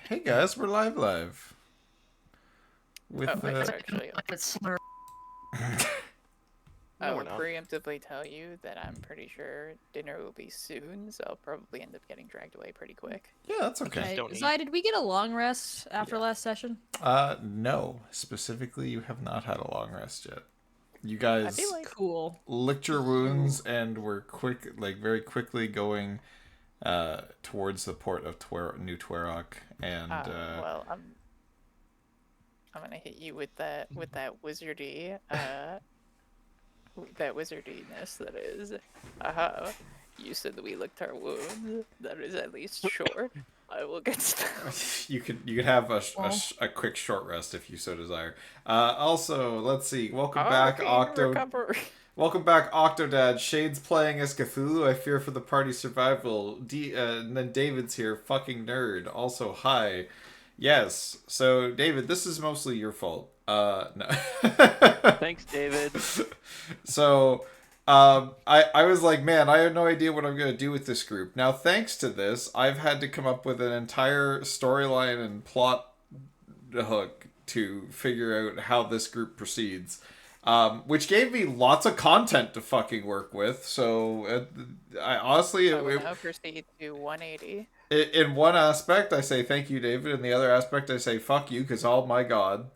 Hey guys, we're live. With Oh, actually, No, I we're will not. preemptively tell you that I'm pretty sure dinner will be soon, so I'll probably end up getting dragged away pretty quick. yeah, that's okay. Just don't eat. Zai, did we get a long rest after Yeah. last session? No. Specifically, you have not had a long rest yet. You I feel guys like Cool. licked your wounds and were very quickly going towards the port of New Twerok, and well, I'm gonna hit you with that wizardy that wizardiness that is. Aha! You said that we licked our wounds. That is at least short. I will get started. you could have a quick short rest if you so desire. Also, let's see. Welcome back, Recover. Welcome back, Octodad. Shade's playing as Cthulhu. I fear for the party's survival. And then David's here, fucking nerd. Also, hi. Yes. So, David, this is mostly your fault. No. Thanks, David. So, I was like, man, I have no idea what I'm going to do with this group. Now, thanks to this, I've had to come up with an entire storyline and plot hook to figure out how this group proceeds. Which gave me lots of content to fucking work with. So, I honestly, I will now proceed to 180. In one aspect, I say thank you, David. In the other aspect, I say fuck you, because oh my god.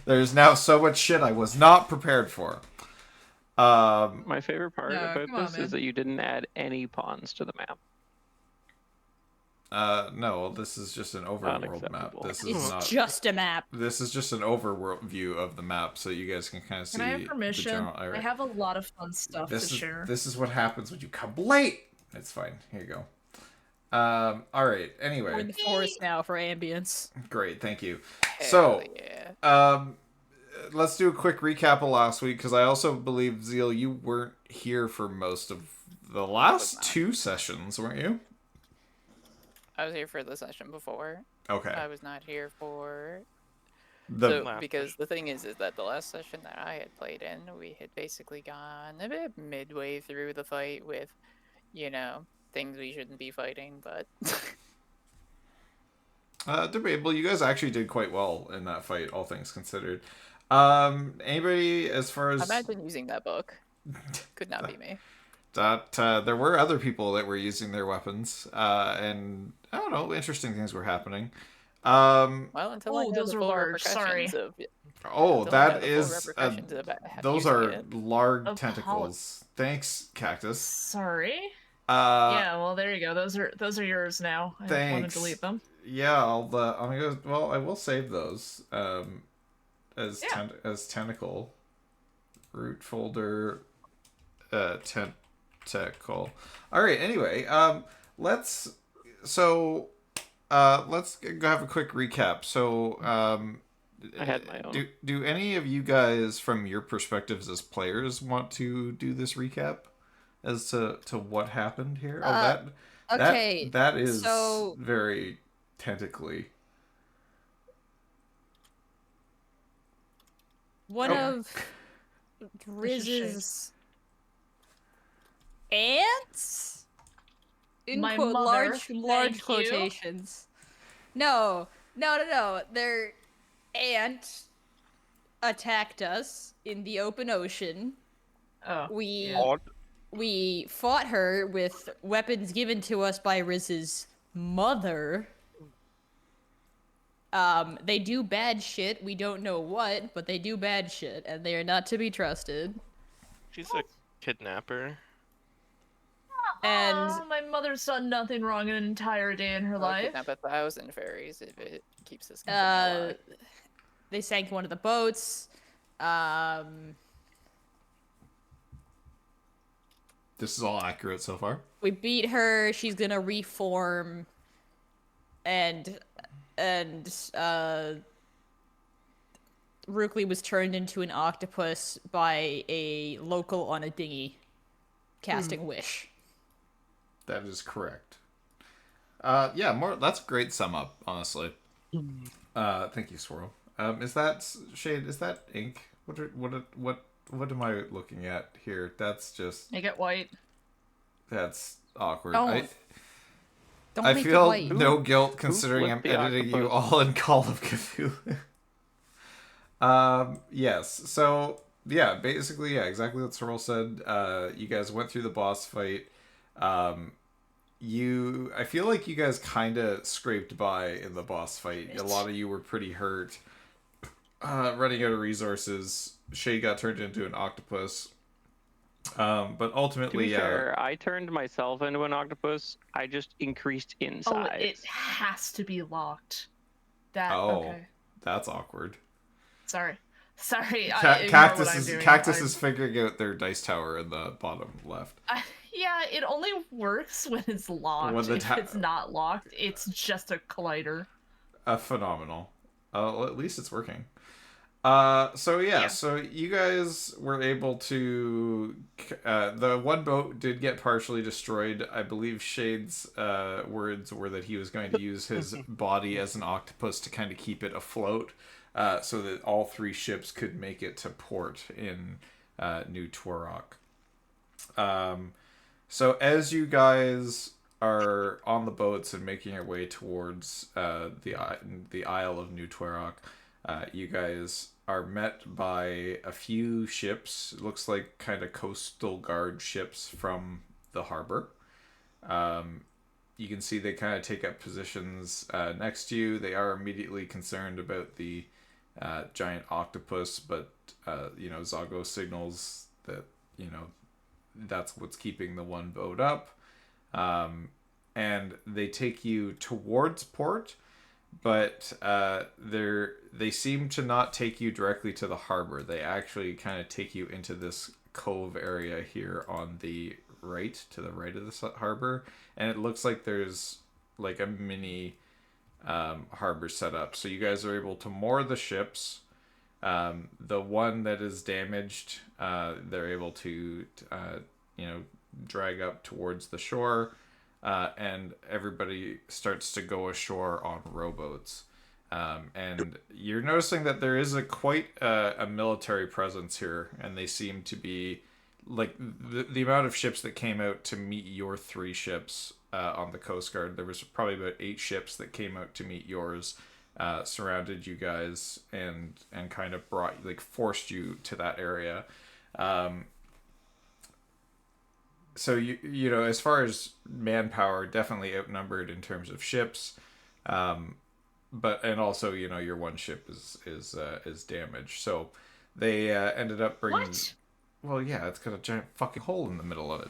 There's now so much shit I was not prepared for. My favorite part about this is that you didn't add any pawns to the map. No, this is just an overworld map. This is not just a map. This is just an overworld view of the map, so you guys can kind of see. Can I have permission? The general area. I have a lot of fun stuff to share. This is what happens when you come late. It's fine. Here you go. All right. Anyway, We're in the forest now for ambience. Great, thank you. Hell So, yeah. let's do a quick recap of last week, because I also believe, Zeal, you weren't here for most of the last two sessions, weren't you? I was here for the session before. Okay. I was not here for... The because the thing is that the last session that I had played in, we had basically gone a bit midway through the fight with, you know, things we shouldn't be fighting, but... Debatable. You guys actually did quite well in that fight, all things considered. Anybody, as far as... Imagine using that book. Could not be me. That there were other people that were using their weapons, and I don't know, interesting things were happening. Well, until I know those the are full large. Sorry. repercussions of... Oh, until I know that the full is... repercussions of those using are it. large tentacles. Thanks, Cactus. Sorry. Uh, Yeah, well, there you go. Those are yours now. I want Thanks. to delete them. Yeah, I'm gonna go. Well, I will save those. As tentacle, root folder, tentacle. All right. Anyway, let's go have a quick recap. So, I had my own. Do any of you guys, from your perspectives as players, want to do this recap as to what happened here? Okay, that is so... very tentacly. One of Riz's aunts? In My quote, mother, large thank you. quotations. No. Their aunt attacked us in the open ocean. Oh. We fought her with weapons given to us by Riz's mother. They do bad shit. We don't know what, but they do bad shit, and they are not to be trusted. She's a kidnapper. And my mother's done nothing wrong in an entire day in her I'll life. kidnap 1,000 fairies if it keeps this company alive. they sank one of the boats. This is all accurate so far. We beat her. She's gonna reform, and Rookley was turned into an octopus by a local on a dinghy, casting wish. That is correct. Yeah, more. That's a great sum up, honestly. Thank you, Swirl. Is that Shade? Is that ink? What am I looking at here? That's just... Make it white. That's awkward. Oh. Don't I make it feel white. no guilt considering I'm flipped the editing you octopus? all in Call of Cthulhu. Yes. So yeah, basically, yeah, exactly what Sorrel said. You guys went through the boss fight. Um, I feel like you guys kind of scraped by in the boss fight. A lot of you were pretty hurt. Running out of resources. Shade got turned into an octopus. But To ultimately, be fair, I turned myself into an octopus. I just increased in Oh, size. it has to be locked. That Oh, okay. that's awkward. Sorry. Sorry, ignore what I'm doing. Cactus is figuring out their dice tower in the bottom left. Yeah, it only works when it's locked. When the if it's not locked, it's just a collider. Phenomenal. Well, at least it's working. So Yeah. so you guys were able to. The one boat did get partially destroyed. I believe Shade's words were that he was going to use his body as an octopus to kind of keep it afloat, so that all 3 ships could make it to port in New Twarok. So as you guys are on the boats and making your way towards the Isle of New Twarok, you guys are met by a few ships. It looks like kind of coastal guard ships from the harbor. You can see they kind of take up positions next to you. They are immediately concerned about the giant octopus, but Zago signals that that's what's keeping the one boat up. And they take you towards port, but they seem to not take you directly to the harbor. They actually kind of take you into this cove area here on the right, to the right of the harbor, and it looks like there's like a mini harbor set up. So you guys are able to moor the ships. The one that is damaged, they're able to drag up towards the shore. And everybody starts to go ashore on rowboats. And you're noticing that there is quite a military presence here, and they seem to be like the amount of ships that came out to meet your 3 ships on the Coast Guard. There was probably about 8 ships that came out to meet yours, surrounded you guys, and kind of forced you to that area. So as far as manpower, definitely outnumbered in terms of ships, and also your one ship is damaged. So they ended up bringing. What? Well, yeah, it's got a giant fucking hole in the middle of it,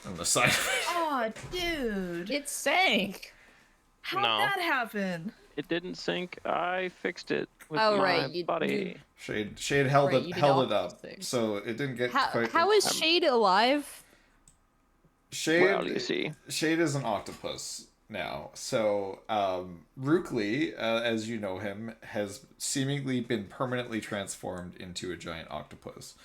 on the side. Oh, dude! It sank. How'd No. that happen? It didn't sink. I fixed it with Oh, my right, body. Shade held Right, it you did held all it up, those things. so it didn't get quite. How is Shade alive? Well, you see. Shade is an octopus now. So Rookley, as you know him, has seemingly been permanently transformed into a giant octopus.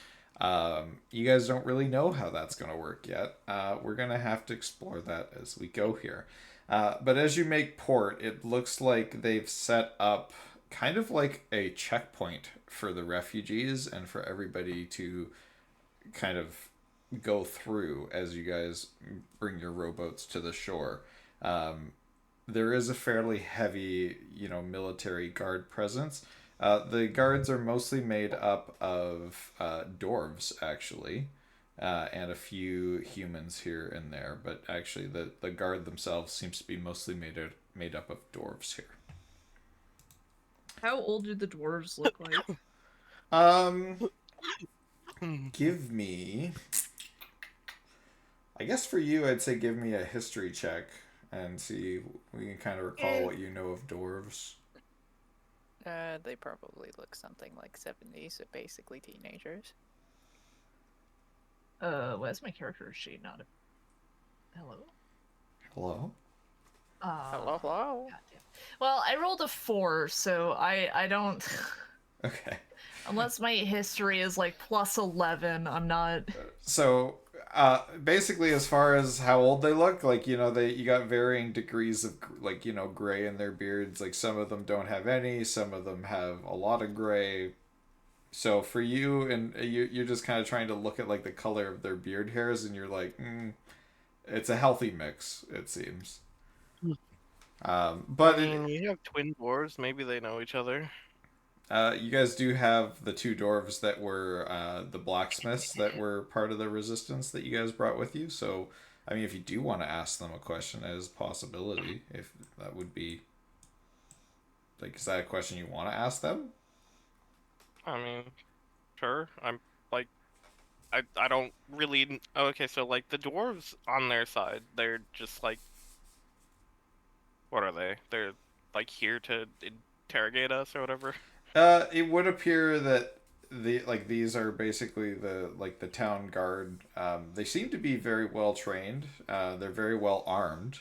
You guys don't really know how that's going to work yet. We're going to have to explore that as we go here. But as you make port, it looks like they've set up kind of like a checkpoint for the refugees and for everybody to kind of go through as you guys bring your rowboats to the shore. There is a fairly heavy, military guard presence. The guards are mostly made up of dwarves, actually, and a few humans here and there. But actually, the guard themselves seems to be mostly made up of dwarves here. How old do the dwarves look like? Give me. I guess for you, I'd say give me a history check and see we can kind of recall what you know of dwarves. They probably look something like 70s, so basically teenagers. Where's my character sheet? Not a... Hello? Hello? Hello, hello. Goddamn. Well, I rolled a 4, so I don't... Okay. Unless my history is like plus 11, I'm not... So, basically, as far as how old they look, you got varying degrees of, gray in their beards. Like, some of them don't have any, some of them have a lot of gray. So, for you, and you're just kind of trying to look at, the color of their beard hairs, and you're like, it's a healthy mix, it seems. But I mean, you have twin dwarves. Maybe they know each other. you guys do have the two dwarves that were the blacksmiths that were part of the resistance that you guys brought with you. So, I mean, if you do want to ask them a question, that is a possibility. If that would be like, is that a question you want to ask them? I mean, sure. I'm like, I don't really. Okay, so like the dwarves on their side, they're just like, what are they? They're like here to interrogate us or whatever. It would appear that these are basically the town guard. They seem to be very well trained. They're very well armed,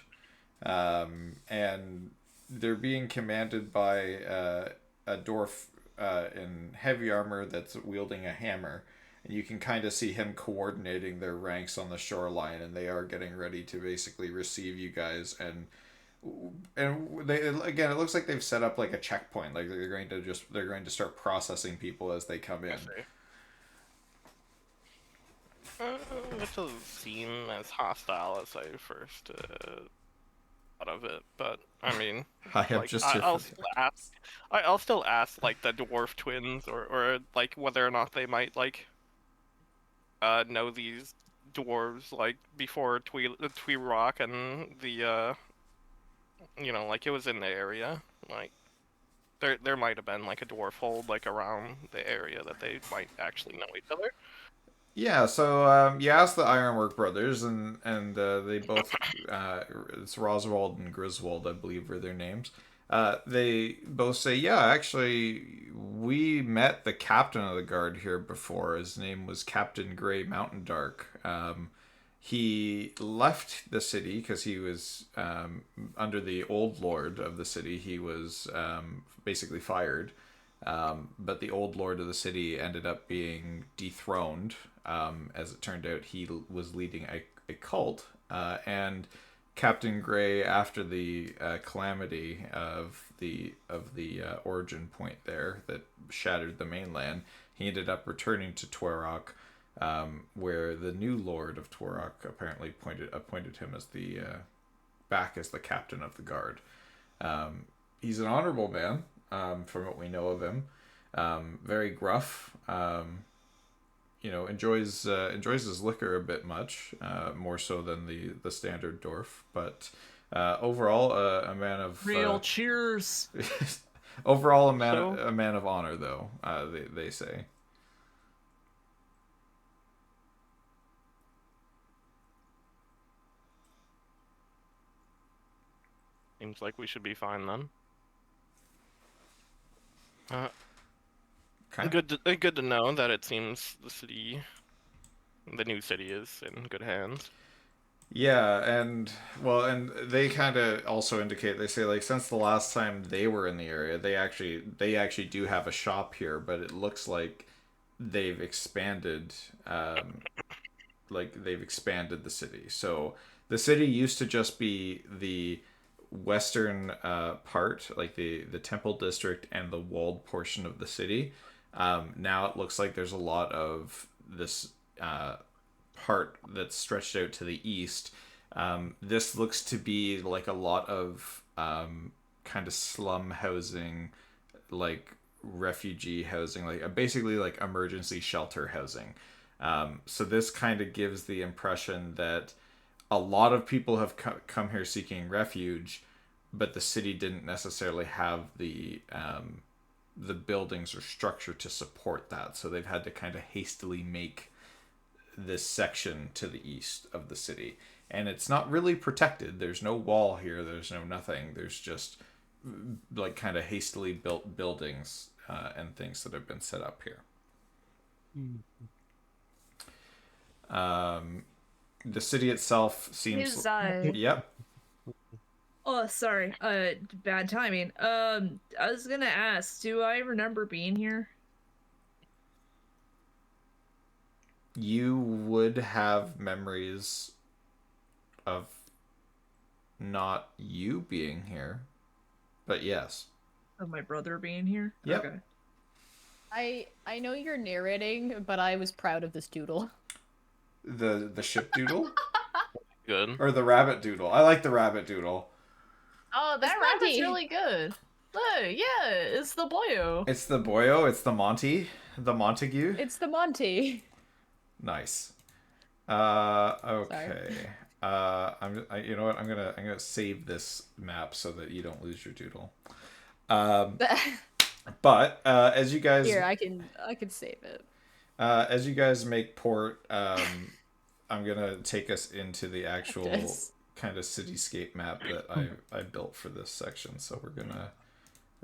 and they're being commanded by a dwarf in heavy armor that's wielding a hammer. And you can kind of see him coordinating their ranks on the shoreline, and they are getting ready to basically receive you guys. And they, again, it looks like they've set up like a checkpoint. Like they're going to start processing people as they come in. It doesn't seem as hostile as I first thought of it, but I mean, I am like, just I'll still ask. I'll still ask like the dwarf twins, or like whether or not they might like know these dwarves like before Twee Rock and the like it was in the area. Like there might have been like a dwarf hold like around the area that they might actually know each other. Yeah, so you asked the Ironwork brothers, and they both it's Roswald and Griswold, I believe, are their names. They both say, yeah, actually, we met the captain of the guard here before. His name was Captain Gray Mountain Dark. He left the city because he was under the old lord of the city. He was basically fired. But the old lord of the city ended up being dethroned. As it turned out, he was leading a cult. And Captain Gray, after the calamity of the origin point there that shattered the mainland, he ended up returning to Twerok, where the new lord of Twerok apparently appointed him as the back as the captain of the guard. He's an honorable man, from what we know of him. Very gruff. Enjoys his liquor a bit much, more so than the standard dwarf. But overall, a man of real cheers. Overall, a man of honor, though they say. Seems like we should be fine then. Good to know that it seems the new city is in good hands. Yeah, and they kind of also indicate, they say, like, since the last time they were in the area, they actually do have a shop here, but it looks like they've expanded the city. So the city used to just be the western part, like the temple district and the walled portion of the city. Now it looks like there's a lot of this part that's stretched out to the east. This looks to be like a lot of kind of slum housing, like refugee housing, like basically like emergency shelter housing. So this kind of gives the impression that a lot of people have come here seeking refuge, but the city didn't necessarily have the buildings or structure to support that. So they've had to kind of hastily make this section to the east of the city. And it's not really protected. There's no wall here. There's no nothing. There's just like kind of hastily built buildings and things that have been set up here. The city itself seems... Yep. Oh, sorry. Bad timing. I was gonna ask, do I remember being here? You would have memories of not you being here, but yes. Of my brother being here? Yep. Okay. I know you're narrating, but I was proud of this doodle. The ship doodle? Good. Or the rabbit doodle. I like the rabbit doodle. Oh, that rabbit's really good. Look, yeah, it's the boyo. It's the boyo. It's the Monty. The Montague. It's the Monty. Nice. Okay. You know what? I'm gonna save this map so that you don't lose your doodle. But as you guys here, I can save it. As you guys make port, I'm gonna take us into the actual kind of cityscape map that I built for this section. So we're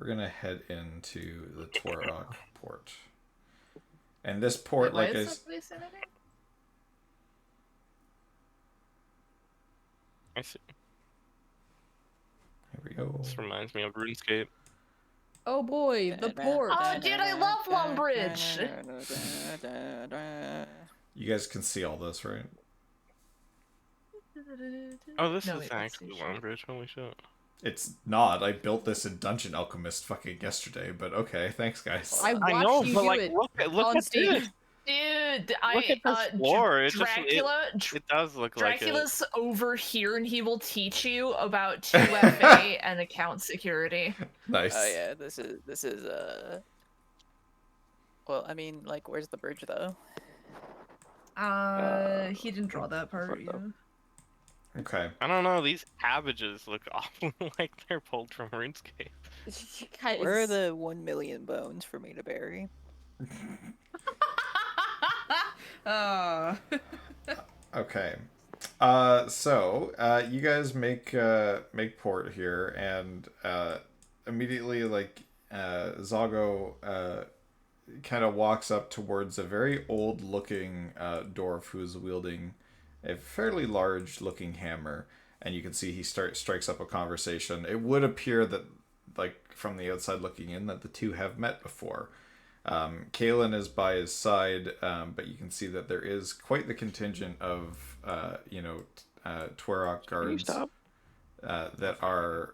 gonna head into the Twarok port, and this port, Wait, like I see. Here we go. This reminds me of RuneScape. Oh boy, the port. Oh, dude, I love Lumbridge. You guys can see all this, right? Oh, this is actually Lumbridge. Holy shit. It's not. I built this in Dungeon Alchemist fucking yesterday, but okay, thanks guys. I watched know, you but do like, it look on at stage. this. Dude, Look at this floor. It Dracula, it does look like it. Dracula's over here, and he will teach you about 2FA and account security. Nice. Oh yeah, this is well, I mean, like, where's the bridge though? He didn't draw that part. Yeah. Okay. I don't know. These cabbages look awful like they're pulled from RuneScape. Where are the 1 million bones for me to bury? Okay. So you guys make port here, and immediately, like, Zago kind of walks up towards a very old-looking dwarf who's wielding a fairly large-looking hammer, and you can see he strikes up a conversation. It would appear that, like, from the outside looking in, that the two have met before. Kalen is by his side, but you can see that there is quite the contingent of, Twarok guards that are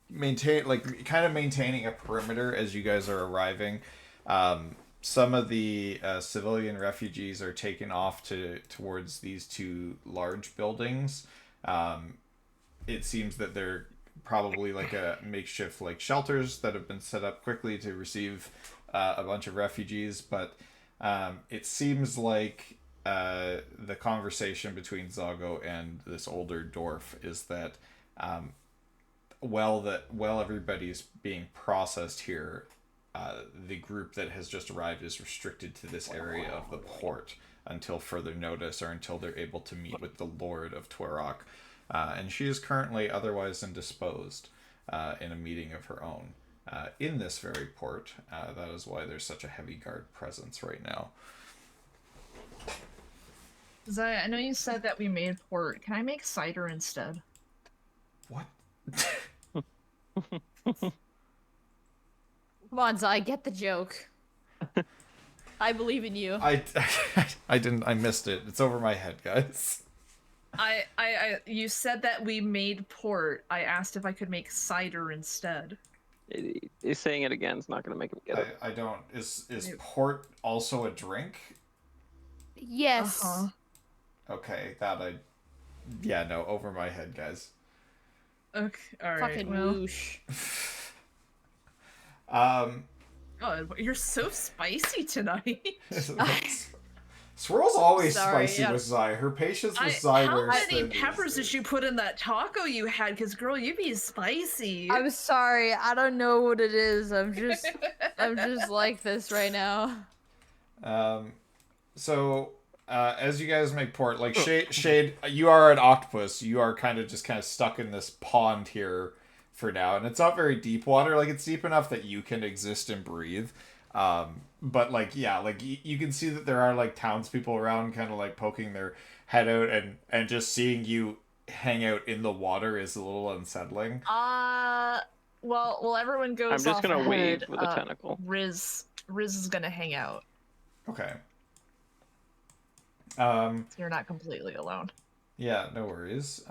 maintaining a perimeter as you guys are arriving. Some of the civilian refugees are taken off towards these two large buildings. It seems that they're probably like a makeshift like shelters that have been set up quickly to receive a bunch of refugees, but it seems like the conversation between Zago and this older dwarf is that while everybody's being processed here, the group that has just arrived is restricted to this area of the port until further notice, or until they're able to meet with the Lord of Twarok. And she is currently otherwise indisposed in a meeting of her own in this very port. That is why there's such a heavy guard presence right now. Zaya, I know you said that we made port. Can I make cider instead? What? Come on, Zai, get the joke. I believe in you. I missed it. It's over my head, guys. You said that we made port. I asked if I could make cider instead. He's saying it again. It's not going to make him get it. I don't. Is port also a drink? Yes. Okay, no, over my head, guys. Okay, alright. Fucking whoosh. God, you're so spicy tonight. Swirl's always Sorry, spicy with Zai. Her patience with Zai. How many peppers did you put in that taco you had? Because girl, you be spicy. I'm sorry. I don't know what it is. I'm just like this right now. So as you guys make port, like Shade, you are an octopus. You are kind of stuck in this pond here for now, and it's not very deep water. Like, it's deep enough that you can exist and breathe. But like, yeah, like you can see that there are like townspeople around, kind of like poking their head out, and just seeing you hang out in the water is a little unsettling. Well, everyone goes. I'm just gonna wave with a tentacle. Riz is gonna hang out. Okay. You're not completely alone. Yeah, no worries.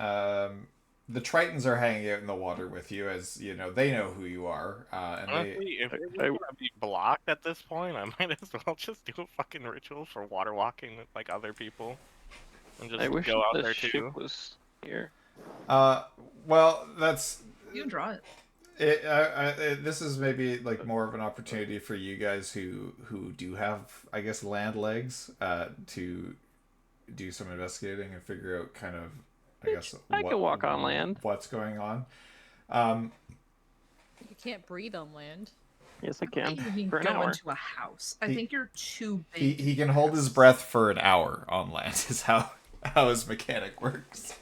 The Tritons are hanging out in the water with you, as you know, they know who you are. And honestly, if we're gonna be blocked at this point, I might as well just do a fucking ritual for water walking with like other people, and just I wish go out the there ship too. Was here. Well, that's You can draw it. This is maybe like more of an opportunity for you guys who do have, I guess, land legs, to do some investigating and figure out kind of, I guess, I can walk on land. What's going on. You can't breathe on land. Yes, I can. You for an go hour. into a house. I think you're too big. He can hold his breath for an hour on land. Is how his mechanic works.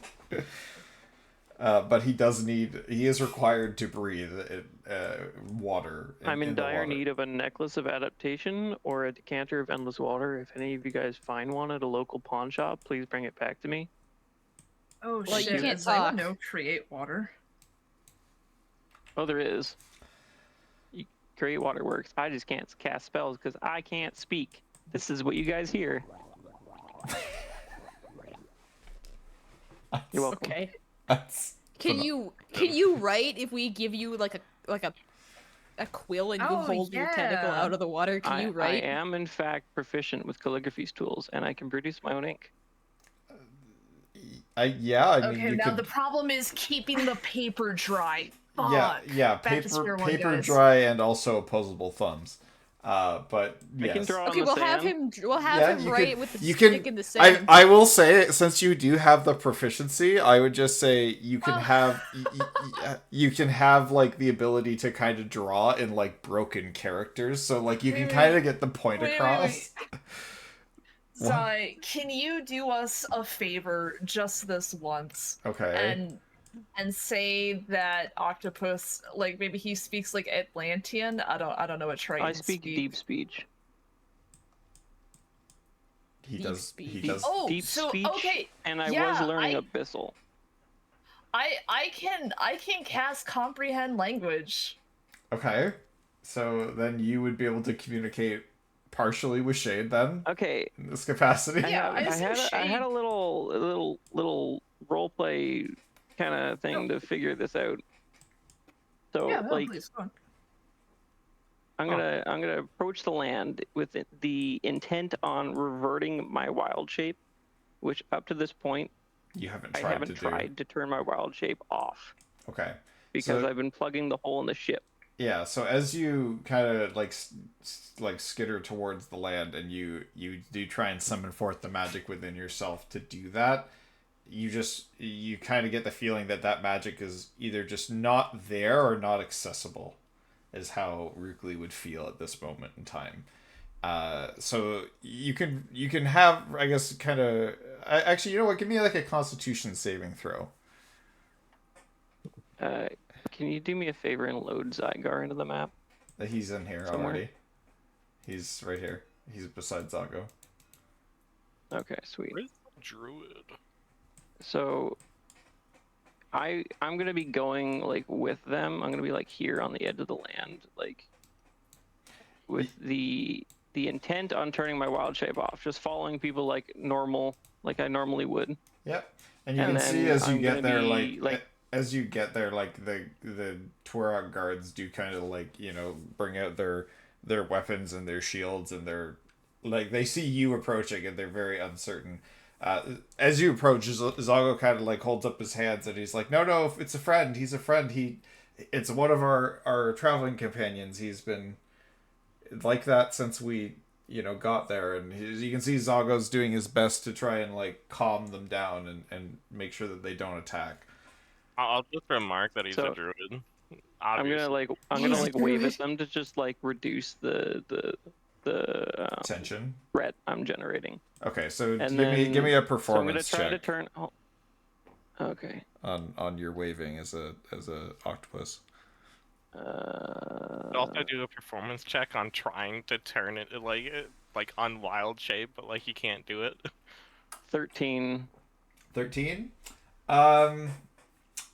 But he is required to breathe water. I'm in dire need of a necklace of adaptation or a decanter of endless water. If any of you guys find one at a local pawn shop, please bring it back to me. Oh Well, shit! you can't Does anyone talk. know create water? Oh, there is. Create water works. I just can't cast spells because I can't speak. This is what you guys hear. You're welcome. Okay. That's Can you write if we give you like a quill and you hold your tentacle out of the water? Can you write? I am in fact proficient with calligraphy's tools, and I can produce my own ink. I mean, Okay, you now could... the problem is keeping the paper dry. Yeah, paper dry and also opposable thumbs. But yes. I can draw Okay, on the sand. we'll have him write with the you stick can, in the sand. I will say, since you do have the proficiency, I would just say you can have you can have like the ability to kind of draw in like broken characters, so like you can kind of get the point across. Zai, can you do us a favor just this once? Okay. And say that Octopus, like maybe he speaks like Atlantean. I don't know what Triton I speak deep speech. He does. Oh, deep so speech. okay, And I was learning Abyssal. I can cast comprehend language. Okay, so then you would be able to communicate partially with Shade then. Okay. In this capacity. Yeah, I had a little role play kind of thing to figure this out. So please, go on. I'm gonna approach the land with the intent on reverting my wild shape, which up to this point you haven't tried to turn my wild shape off. Okay. Because I've been plugging the hole in the ship. Yeah. So as you kind of like skitter towards the land, and you do try and summon forth the magic within yourself to do that, you kind of get the feeling that magic is either just not there or not accessible, is how Rukli would feel at this moment in time. So you can have, I guess, kind of actually, you know what? Give me like a Constitution saving throw. Can you do me a favor and load Zygar into the map? He's in here somewhere already. He's right here. He's beside Zago. Okay, sweet. Where's the druid? So I'm gonna be going like with them. I'm gonna be like here on the edge of the land, like with the intent on turning my wild shape off, just following people like normal, like I normally would. Yep. And you can see as you get there, as you get there, like the Twarog guards do kind of like, you know, bring out their weapons and their shields, and they're like, they see you approaching and they're very uncertain. As you approach, Zago kind of like holds up his hands and he's like, no, it's a friend. He's a friend. It's one of our traveling companions. He's been like that since we, you know, got there. And you can see Zago's doing his best to try and like calm them down and make sure that they don't attack. I'll just remark that he's a druid. Obviously. I'm gonna like wave at them to just like reduce the tension threat I'm generating. Okay, so give me a performance check. I'm gonna try check. to turn. Oh, okay. On your waving as a octopus. Also do a performance check on trying to turn it like on wild shape, but like you can't do it. 13. 13.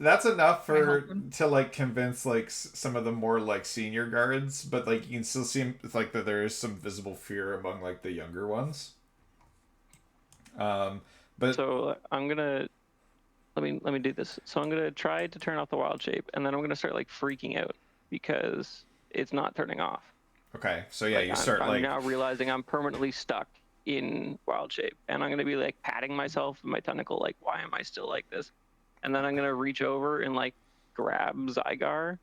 That's enough to like convince like some of the more like senior guards, but like you can still see like that there is some visible fear among like the younger ones. But so I'm gonna let me do this. So I'm gonna try to turn off the wild shape, and then I'm gonna start like freaking out because it's not turning off. Okay, so yeah, I'm now realizing I'm permanently stuck in wild shape, and I'm gonna be like patting myself with my tentacle, like, why am I still like this? And then I'm gonna reach over and like grab Zygar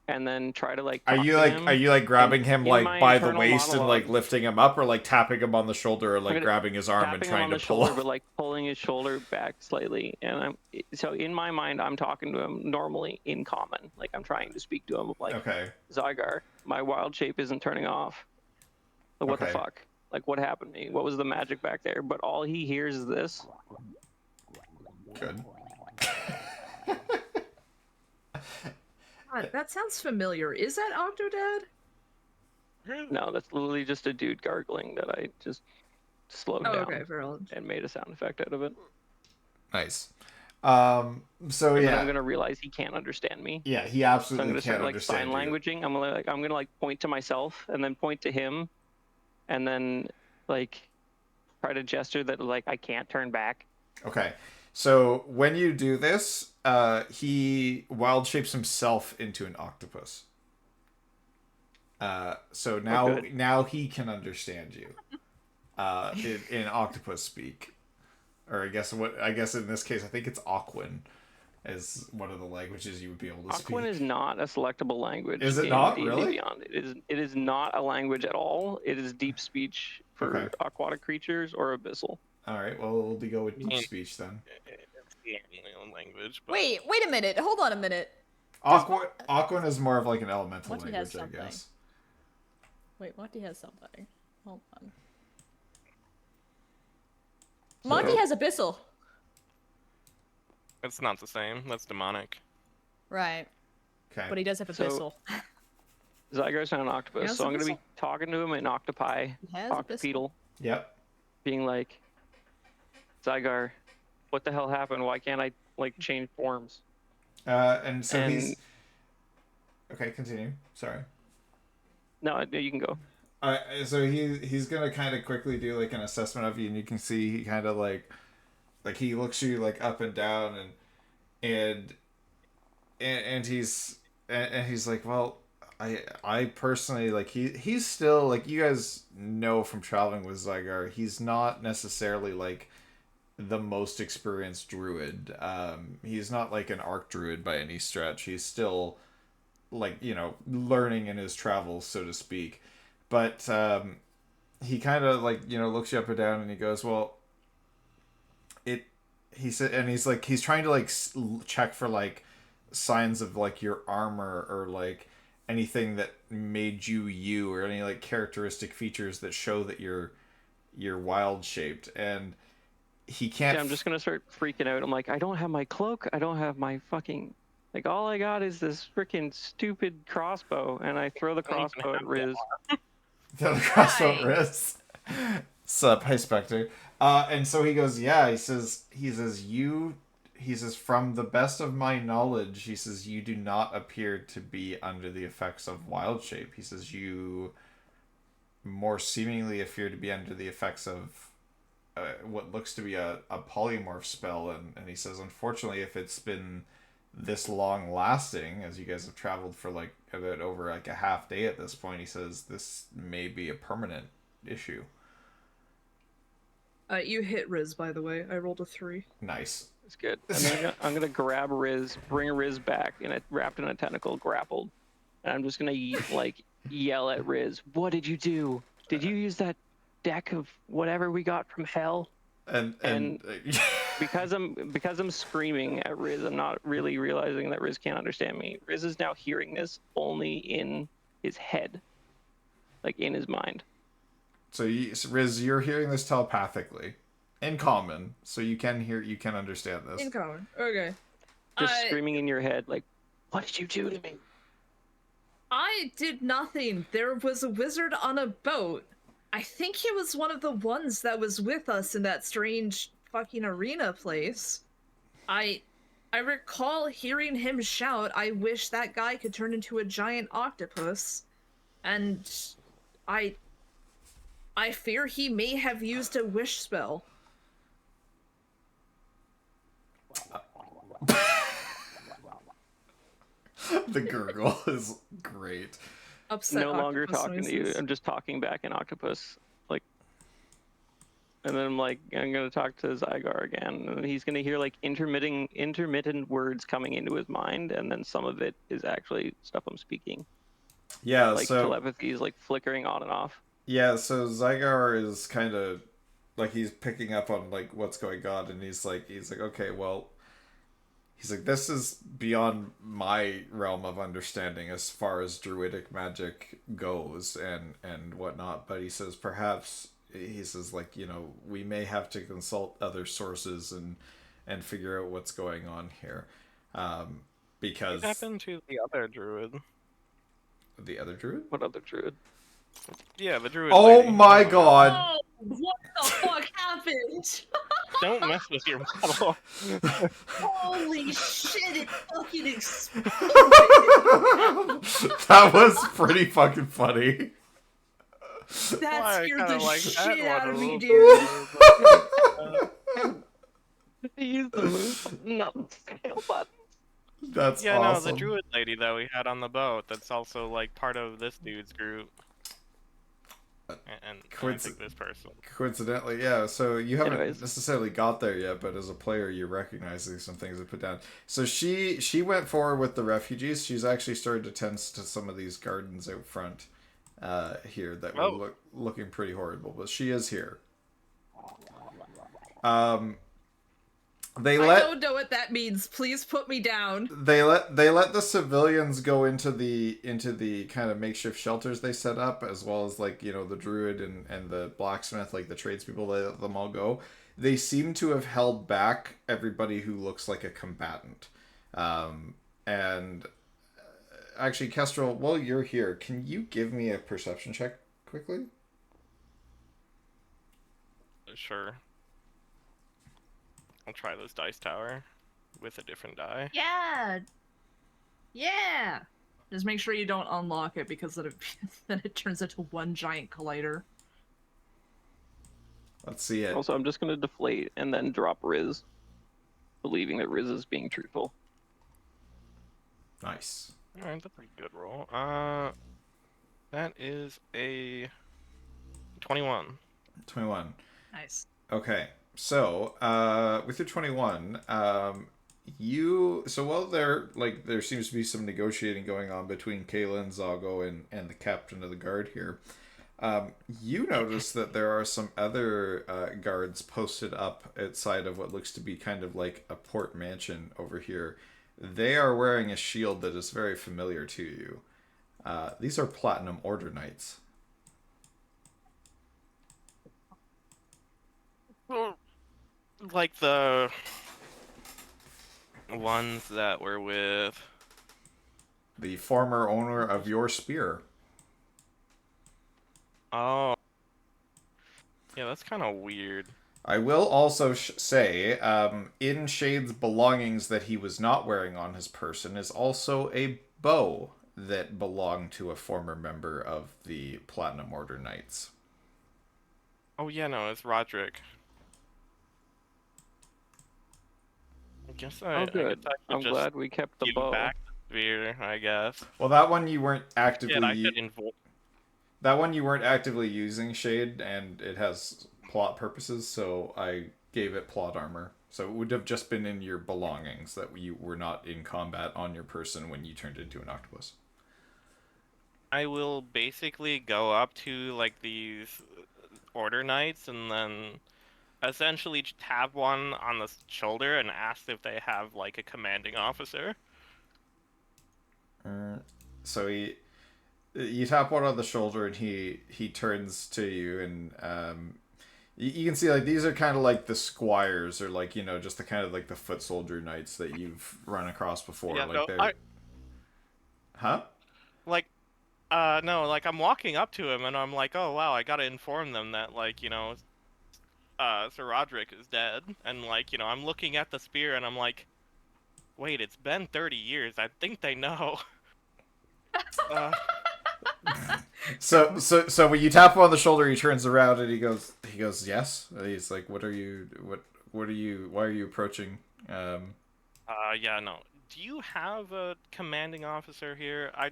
and then try to like Are talk you to like him. are you like grabbing him in like my by the internal waist and like monologue- lifting him up, or like tapping him on the shoulder, or like gonna- grabbing his arm and tapping him trying on to the pull shoulder, off? but like pulling his shoulder back slightly. And so in my mind, I'm talking to him normally in common. Like I'm trying to speak to him like, Okay. Zygar, my wild shape isn't turning off. Like, what the Okay. fuck? Like what happened to me? What was the magic back there? But all he hears is this. Good. God, that sounds familiar. Is that Octodad? No, that's literally just a dude gargling that I just slowed Oh, down okay, fair enough. and made a sound effect out of it. Nice. So But yeah. I'm gonna realize he can't understand me. Yeah, he So I'm absolutely gonna can't start like understand sign you. languaging. I'm gonna like point to myself and then point to him, and then like try to gesture that like I can't turn back. Okay. So when you do this, he wild shapes himself into an octopus. So now he can understand you. In octopus speak, or I guess in this case I think it's Aquan, is one of the languages you would be able to speak. Aquan is not a selectable language. Is it in not? D&D Really? Beyond. It is not a language at all. It is deep speech for Okay. aquatic creatures or abyssal. All right. Well, we'll go with deep speech then. It's the alien language. But... Wait a minute. Hold on a minute. Aquan is more of like an elemental Monty has language, I something. guess. Wait, Monty has something. Hold on. Monty has abyssal. It's not the same. That's demonic. Right. Okay. But he does have abyssal. Zygar's not an octopus, Yes, so I'm gonna abyssal. be talking to him in octopi, He has octopedal, Yep. being like, Zygar, what the hell happened? Why can't I like change forms? And so And- he's. Okay, continue. Sorry. No, you can go. So he's gonna kind of quickly do like an assessment of you, and you can see he kind of like he looks you like up and down, and he's like, well, I personally like he's still like, you guys know from traveling with Zygar, he's not necessarily like the most experienced druid. He's not like an arc druid by any stretch. He's still like, learning in his travels, so to speak. But he kind of like, looks you up and down, and he goes, well, he said, and he's like, he's trying to like check for like signs of like your armor, or like anything that made you, or any like characteristic features that show that you're wild shaped. And he can't. Yeah, I'm just gonna start freaking out. I'm like, I don't have my cloak. I don't have my fucking, like, all I got is this freaking stupid crossbow, and I throw the crossbow at Riz. The crossbow Hi. wrist. Sup, hi Spectre. And so he goes, yeah, he says, from the best of my knowledge, he says, you do not appear to be under the effects of wild shape. He says, you more seemingly appear to be under the effects of what looks to be a polymorph spell. And he says, unfortunately, if it's been this long lasting, as you guys have traveled for like about over like a half day at this point, he says this may be a permanent issue. You hit Riz, by the way. I rolled a 3. Nice. It's good. I'm gonna grab Riz, bring Riz back, wrapped in a tentacle, grappled, and I'm just gonna yell at Riz. What did you do? Did you use that deck of whatever we got from hell? And because I'm screaming at Riz, I'm not really realizing that Riz can't understand me. Riz is now hearing this only in his head, like in his mind. so Riz, you're hearing this telepathically, in common, so you can understand this. In common. Okay. Just screaming in your head, like, what did you do to me? I did nothing. There was a wizard on a boat. I think he was one of the ones that was with us in that strange fucking arena place. I recall hearing him shout, I wish that guy could turn into a giant octopus. And I fear he may have used a wish spell. The gurgle is great. Upset No longer octopus talking to you. noises. I'm just talking back in octopus. Like, And then I'm like, I'm gonna talk to Zygar again, and he's gonna hear like intermittent words coming into his mind, and then some of it is actually stuff I'm speaking. Yeah, Like so telepathy is like flickering on and off. so Zygar is kind of like he's picking up on like what's going on, and he's like okay, well, he's like, this is beyond my realm of understanding as far as druidic magic goes and whatnot. But he says perhaps he says like, you know, we may have to consult other sources and figure out what's going on here, because What happened to the other druid? the other druid. What other druid? Yeah, the druid Oh lady. my god! Oh, what the fuck happened? Don't mess with your model. Holy shit, it fucking exploded. That was pretty fucking funny. That Why, I scared kinda the like that shit one out a of me, little dude. He used the move, not the scale button. That's Yeah, awesome. no, the druid lady that we had on the boat, that's also like part of this dude's group. And I think this person. Coincidentally, yeah. So you haven't Anyways. necessarily got there yet, but as a player, you're recognizing some things I put down. So she went forward with the refugees. She's actually started to tend to some of these gardens out front here that were looking pretty horrible, but she is here. I don't know what that means. Please put me down. They let the civilians go into the kind of makeshift shelters they set up, as well as like, you know, the druid and the blacksmith, like the tradespeople. They let them all go. They seem to have held back everybody who looks like a combatant. And actually, Kestrel, while you're here, can you give me a perception check quickly? Sure. I'll try this dice tower with a different die. Yeah. Yeah. Just make sure you don't unlock it, because then it turns into one giant collider. Let's see it. Also, I'm just gonna deflate and then drop Riz, believing that Riz is being truthful. Nice. Alright, that's a good roll. That is a 21. 21. Nice. Okay. So, with your 21, while there seems to be some negotiating going on between Kayla and Zago and the captain of the guard here, you notice that there are some other guards posted up outside of what looks to be kind of like a port mansion over here. They are wearing a shield that is very familiar to you. These are Platinum Order Knights. Like the ones that were with The former owner of your spear. Oh. Yeah, that's kind of weird. I will also say, in Shade's belongings that he was not wearing on his person is also a bow that belonged to a former member of the Platinum Order Knights. Oh yeah, no, it's Roderick. I guess Oh, good. I'm glad we kept the bow. Back the spear, I guess. Well, that one you weren't actively. Yeah, that one you weren't actively using, Shade, and it has plot purposes, so I gave it plot armor. So it would have just been in your belongings that you were not in combat on your person when you turned into an octopus. I will basically go up to like these order knights and then essentially tap one on the shoulder and ask if they have like a commanding officer. So you tap one on the shoulder and he turns to you, and you can see like these are kind of like the squires, or like, you know, just the kind of like the foot soldier knights that you've run across before. Yeah, like no, they're huh? Like no, like I'm walking up to him and I'm like, oh wow, I gotta inform them that, like, you know, Sir Roderick is dead, and like, you know, I'm looking at the spear and I'm like, wait, it's been 30 years. I think they know. So when you tap him on the shoulder, he turns around and he goes yes. And he's like, why are you approaching? Yeah, no. Do you have a commanding officer here? I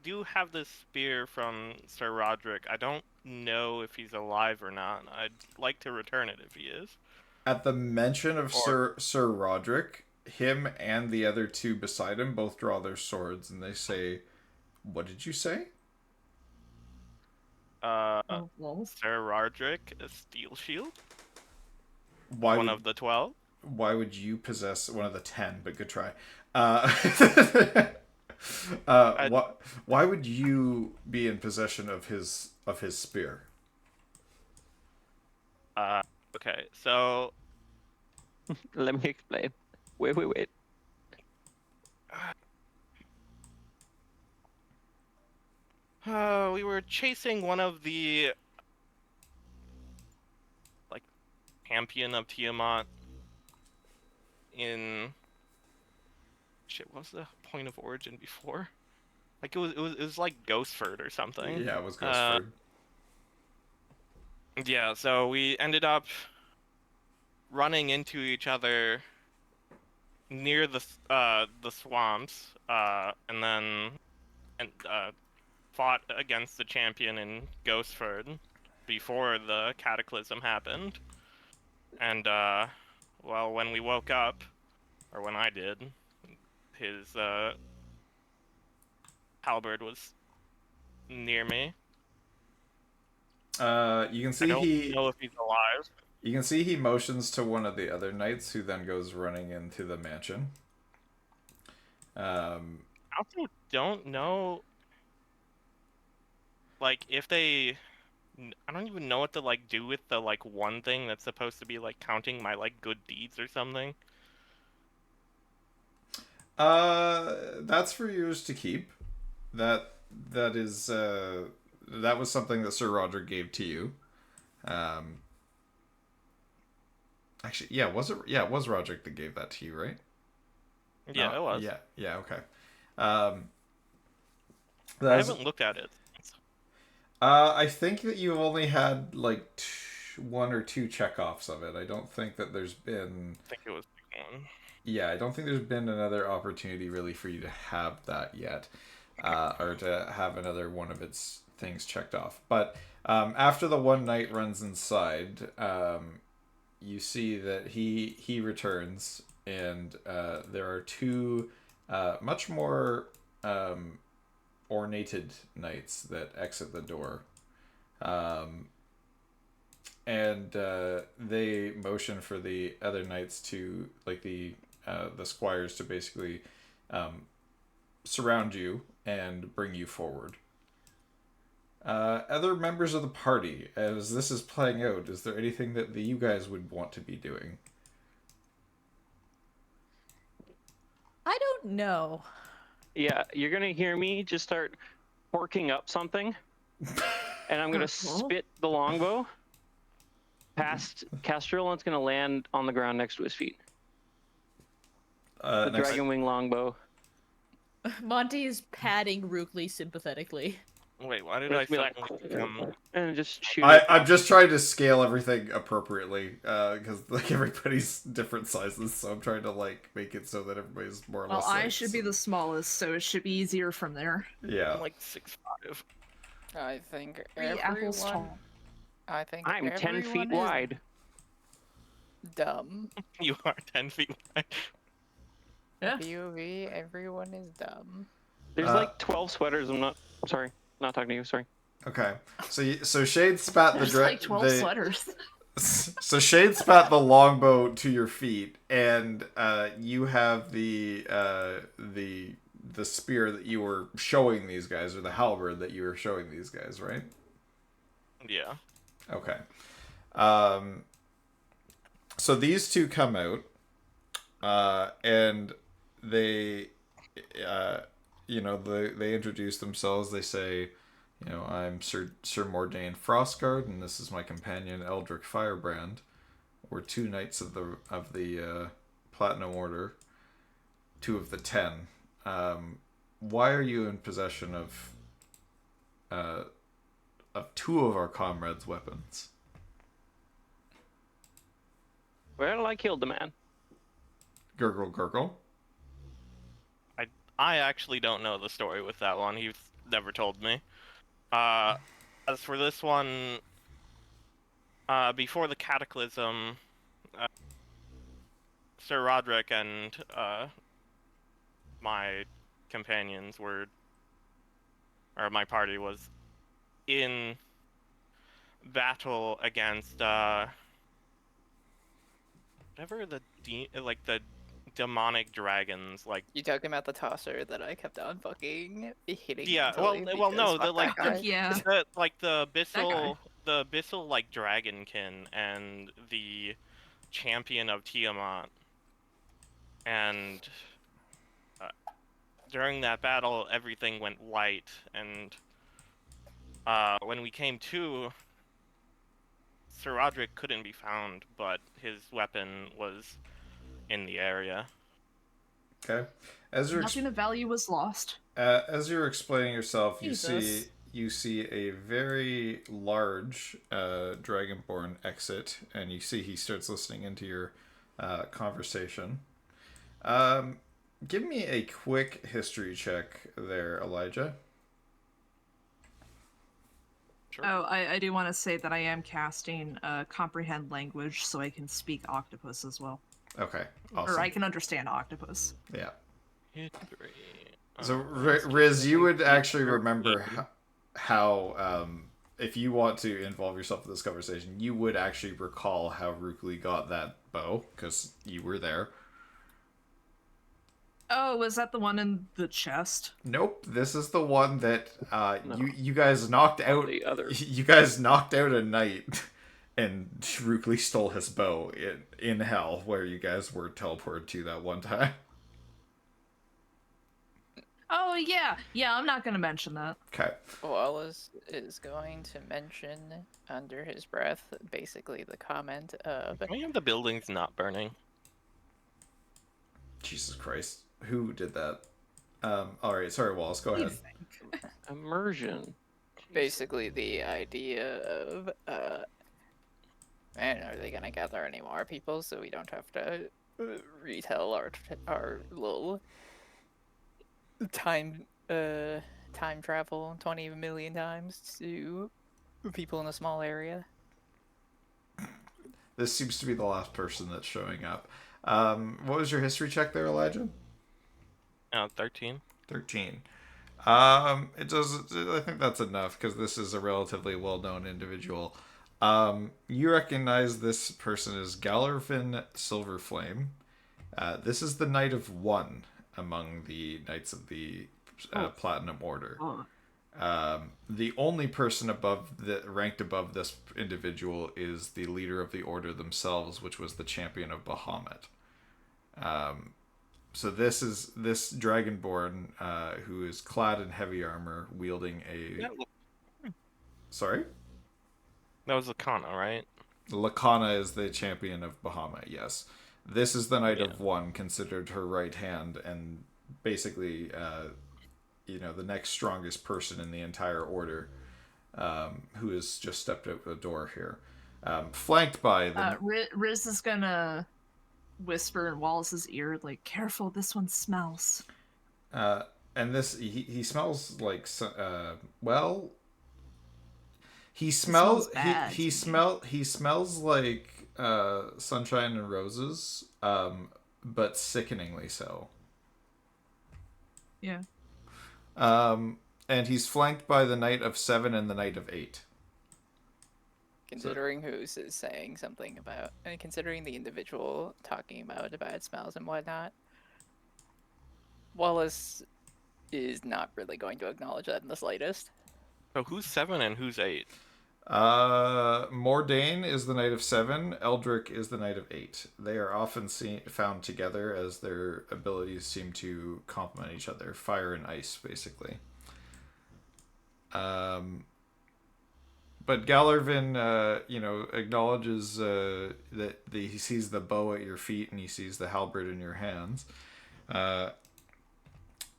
do have this spear from Sir Roderick. I don't know if he's alive or not. I'd like to return it if he is. At the mention of Or- Sir Roderick, him and the other two beside him both draw their swords and they say, "What did you say?" Oh, lol. Sir Roderick, a steel shield, Why one would of the 12. why would you possess one of the 10? But good try. What? Why would you be in possession of his spear? Okay, so Let me explain. Wait. we were chasing one of the like champion of Tiamat in shit. What was the point of origin before? Like it was like Ghostford or something. Yeah, it was Ghostford. Yeah, so we ended up running into each other near the swamps, and then fought against the champion in Ghostford before the cataclysm happened. And well, when we woke up, or when I did, his halberd was near me. You can I see don't know if he's alive. you can see he motions to one of the other knights, who then goes running into the mansion. I also don't know, like, if they. I don't even know what to like do with the like one thing that's supposed to be like counting my like good deeds or something. That's for yours to keep. That that is that was something that Sir Roger gave to you. Um, actually, yeah, was it? Yeah, it was Roderick that gave that to you, right? Yeah, it was. Yeah, okay. Um, I that's, haven't looked at it. I think that you've only had like one or two checkoffs of it. I don't think that there's been. I think it was one. Yeah, I don't think there's been another opportunity really for you to have that yet, or to have another one of its things checked off. But after the one knight runs inside, you see that he returns, and there are two much more ornated knights that exit the door. And they motion for the other knights to, like, the squires to basically surround you and bring you forward. Other members of the party, as this is playing out, is there anything that you guys would want to be doing? I don't know. Yeah, you're gonna hear me just start forking up something, and I'm gonna spit the longbow past Castrol, and it's gonna land on the ground next to his feet. The dragon wing longbow. Monty is patting Rookley sympathetically. Wait, why did I Be like, suddenly and just shoot. I'm just trying to scale everything appropriately, because like everybody's different sizes, so I'm trying to like make it so that everybody's more or Well, less. I like, should be the smallest, so it should be easier from there. Yeah. I'm like 6'5". I think 3 apples everyone. tall. I think I'm 10 feet everyone is wide. dumb. You are 10 feet wide. Yeah. POV, everyone is dumb. There's like 12 sweaters. Sorry, not talking to you. Sorry. Okay. So Shade spat the There's like 12 sweaters. So Shade spat the longbow to your feet, and you have the spear that you were showing these guys, or the halberd that you were showing these guys, right? Yeah. Okay. So these two come out, and they, they introduce themselves. They say, I'm Sir Mordain Frostguard, and this is my companion Eldrick Firebrand. We're two knights of the Platinum Order, two of the 10. Why are you in possession of two of our comrades' weapons? Well, I killed the man. Gurgle, gurgle. I actually don't know the story with that one. He's never told me. as for this one, before the Cataclysm, Sir Roderick and my companions were, or my party was in battle against whatever the demonic dragons, like. You talking about the tosser that I kept on fucking hitting Yeah, mentally well, because no, the fuck that guy. Yeah. the abyssal like dragonkin and the champion of Tiamat, and during that battle, everything went white, and when we came to, Sir Roderick couldn't be found, but his weapon was in the area. Okay. As you're Nothing of value was lost. as you're explaining yourself, Jesus. you see a very large dragonborn exit, and you see he starts listening into your conversation. Give me a quick history check there, Elijah. Sure. Oh, I do want to say that I am casting comprehend language, so I can speak Octopus as well, Okay, awesome. or I can understand Octopus. Yeah. History. So, Riz, you would actually remember how if you want to involve yourself in this conversation, you would actually recall how Rukli got that bow, because you were there. Oh, was that the one in the chest? Nope, this is the one that No. you guys knocked out. The other. You guys knocked out a knight, and Rukli stole his bow in hell, where you guys were teleported to that one time. Oh yeah. I'm not gonna mention that. Okay. Wallace is going to mention under his breath basically the comment of Can we have the buildings not burning? Jesus Christ, who did that? All right, sorry, Wallace, go ahead. Immersion. basically the idea of man, are they gonna gather any more people so we don't have to retell our little time travel 20 million times to people in a small area? This seems to be the last person that's showing up. What was your history check there, Elijah? 13. 13. It does. I think that's enough because this is a relatively well-known individual. You recognize this person as Gallervin Silverflame. This is the Knight of One among the Knights of the Platinum Order. The only person ranked above this individual is the leader of the order themselves, which was the champion of Bahamut. So this is this Dragonborn who is clad in heavy armor, wielding a. Sorry? That was Lakana, right? Lakana is the champion of Bahamut, yes. This is the Knight of One, considered her right hand, and basically, the next strongest person in the entire order, who has just stepped out the door here. Flanked by the... Riz is gonna whisper in Wallace's ear, like, careful, this one smells. And this, he smells like, he smells like sunshine and roses, but sickeningly so. Yeah. And he's flanked by the Knight of 7 and the Knight of 8. Considering who's is saying something about, and considering the individual talking about the bad smells and whatnot, Wallace is not really going to acknowledge that in the slightest. So who's 7 and who's 8? Mordain is the Knight of 7. Eldrick is the Knight of 8. They are often found together as their abilities seem to complement each other. Fire and ice, basically. But Gallervin, acknowledges that he sees the bow at your feet and he sees the halberd in your hands.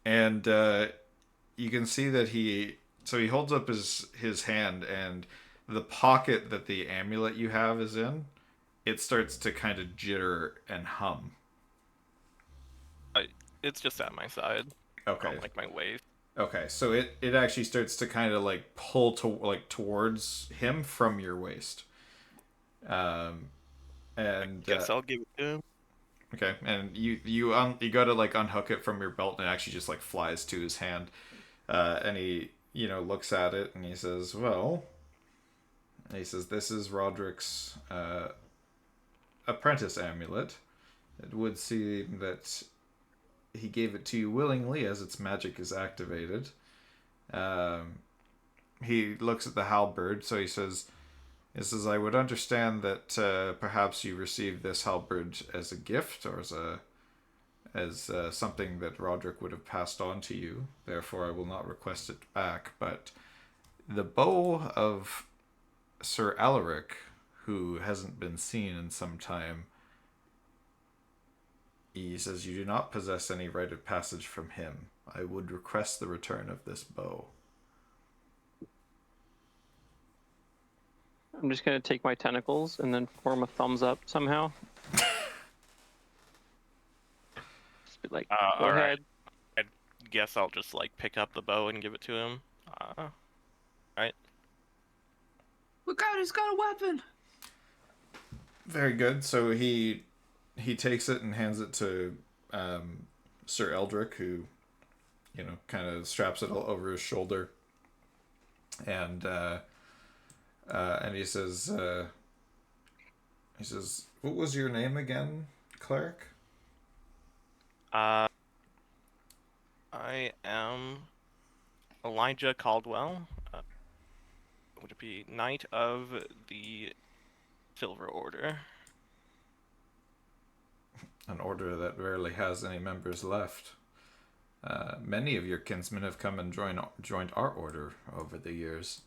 And you can see that he holds up his hand, and the pocket that the amulet you have is in, it starts to kind of jitter and hum. It's just at my side. Okay. Like my waist. Okay, so it actually starts to kind of like pull to like towards him from your waist. Um, and Guess I'll give it to him. okay, and you got to like unhook it from your belt, and it actually just like flies to his hand. And he looks at it and he says, "Well," he says, "this is Roderick's apprentice amulet. It would seem that he gave it to you willingly, as its magic is activated." Um, he looks at the halberd, so he says, "I would understand that perhaps you received this halberd as a gift or as something that Roderick would have passed on to you. Therefore, I will not request it back. But the bow of Sir Alaric, who hasn't been seen in some time, he says you do not possess any rite of passage from him. I would request the return of this bow." I'm just gonna take my tentacles and then form a thumbs up somehow. Just be like, go all right. ahead. I guess I'll just like pick up the bow and give it to him. Right. Look out, he's got a weapon! Very good. So he takes it and hands it to Sir Eldrick, who kind of straps it all over his shoulder, and he says, "What was your name again, cleric?" I am Elijah Caldwell. Would it be Knight of the Silver Order? An order that rarely has any members left. Many of your kinsmen have come and joined our order over the years.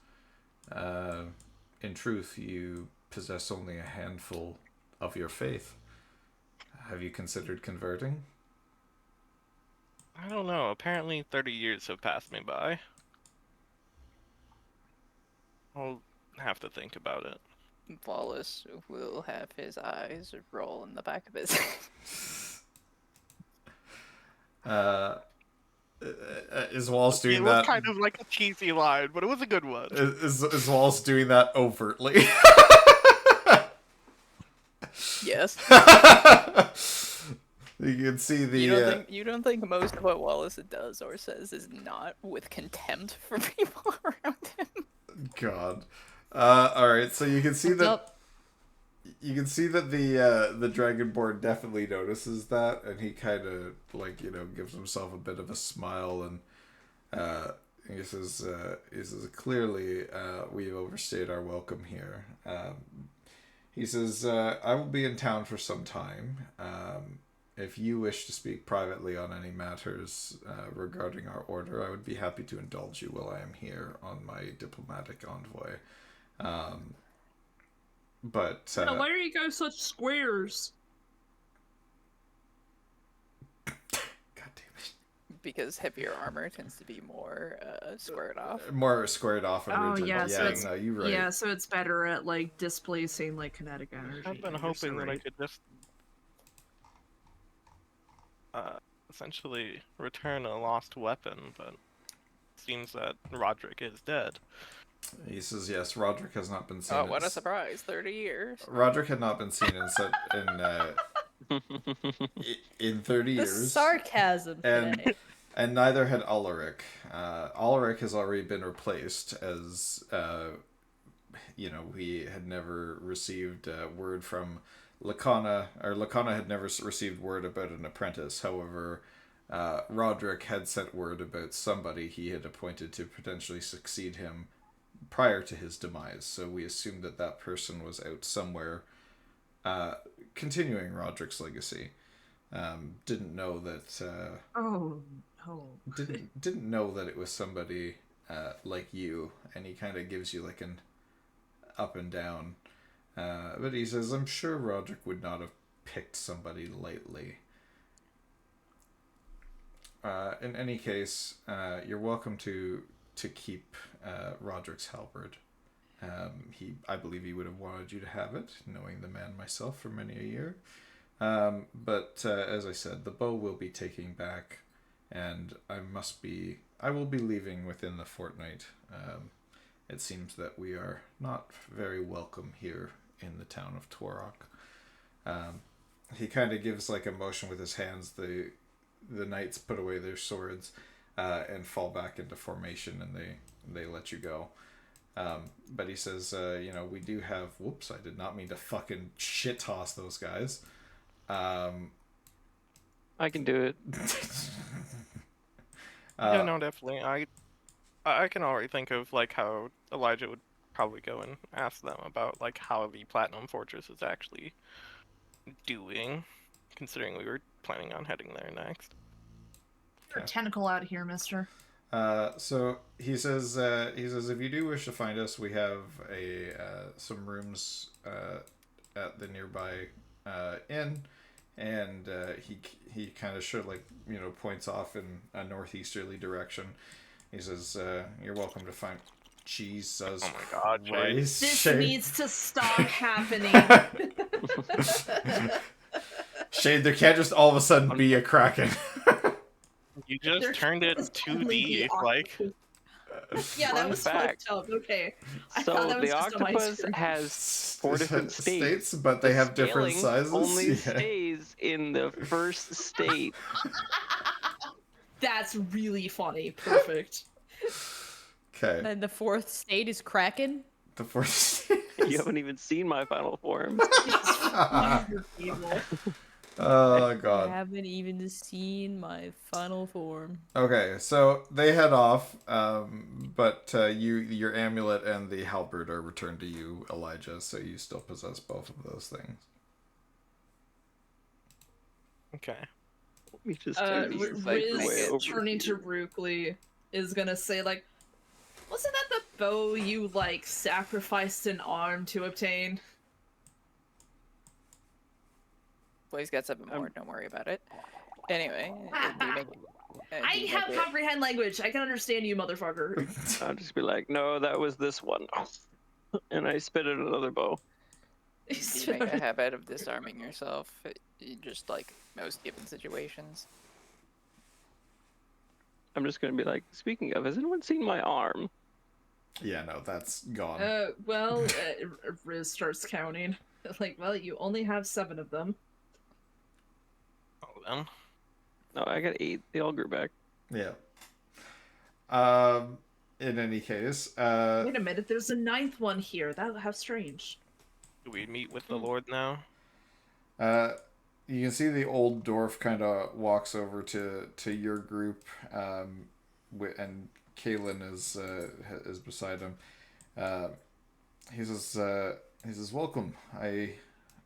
In truth, you possess only a handful of your faith. Have you considered converting? I don't know. Apparently 30 years have passed me by. I'll have to think about it. Wallace will have his eyes roll in the back of his head. Is Wallace doing It that? was kind of like a cheesy line, but it was a good one. Is Wallace doing that overtly? Yes. You can see the. You don't think most of what Wallace does or says is not with contempt for people around him? God. All right, so you can see What's that. up? You can see that the Dragonborn definitely notices that, and he kind of gives himself a bit of a smile, and he says, "Clearly, we've overstayed our welcome here." He says, "I will be in town for some time. If you wish to speak privately on any matters regarding our order, I would be happy to indulge you while I am here on my diplomatic envoy. But Now, why are you guys such squares? God damn it. Because heavier armor tends to be more squared off. More squared off and Oh, rigid. yeah, so it's, no, you're right. Yeah, so it's better at, like, displacing, like, kinetic energy. I've been You're hoping so that I right. could just essentially return a lost weapon, but it seems that Roderick is dead. He says, "Yes, Roderick has not been seen." Oh, what a surprise! 30 years. Roderick had not been seen in 30 The years. sarcasm today. And neither had Ulrich. Ulrich has already been replaced, as we had never received word from Lacana, or Lacana had never received word about an apprentice. However, Roderick had sent word about somebody he had appointed to potentially succeed him prior to his demise. So we assumed that person was out somewhere, continuing Roderick's legacy. Didn't know that. Didn't know that it was somebody like you, and he kind of gives you like an up and down. But he says, "I'm sure Roderick would not have picked somebody lightly." In any case, you're welcome to keep Roderick's halberd. I believe he would have wanted you to have it, knowing the man myself for many a year. But as I said, the bow will be taking back, and I will be leaving within the fortnight. It seems that we are not very welcome here in the town of Torok. He kind of gives like a motion with his hands. The knights put away their swords and fall back into formation, and they let you go. But he says, we do have... Whoops, I did not mean to fucking shit toss those guys. I can do it. Yeah, no, definitely. I can already think of like how Elijah would probably go and ask them about like how the Platinum Fortress is actually doing, considering we were planning on heading there next. You're a tentacle out here, mister. So he says if you do wish to find us, we have some rooms at the nearby inn, and he kind of points off in a northeasterly direction. He says, "You're welcome to find." Jesus, oh my God, Christ, This Shade. needs to stop happening. Shade, there can't just all of a sudden be a kraken. You just turned it 2D, like. Yeah, that Fun was fact. fucked up. Okay. I So thought that was the just on my octopus screen. has 4 different states. But they The have different scaling sizes. Only Yeah. stays in the first state. That's really funny. Perfect. Okay. And the fourth state is Kraken. The fourth. You haven't even seen my final form. Evil. Oh I God. haven't even seen my final form. Okay, so they head off, but your amulet and the halberd are returned to you, Elijah. So you still possess both of those things. Okay. Let me just do these like way Riz, over turning to here. Rookley, is gonna say, like, wasn't that the bow you, like, sacrificed an arm to obtain? Well, he's got 7 more. Don't worry about it. Anyway, do you make it? I have comprehend language. I can understand you, motherfucker. I'll just be like, no, that was this one. And I spit at another bow. Do you make a habit of disarming yourself? Just like most given situations. I'm just gonna be like, speaking of, has anyone seen my arm? Yeah, no, that's gone. Riz starts counting. Like, well, you only have 7 of them. Oh, then. No, I got 8. They all grew back. Yeah. In any case, Wait a minute, there's a 9th one here. How strange. Do we meet with the Lord now? you can see the old dwarf kind of walks over to your group, and Kaylin is beside him. He says, "Welcome. I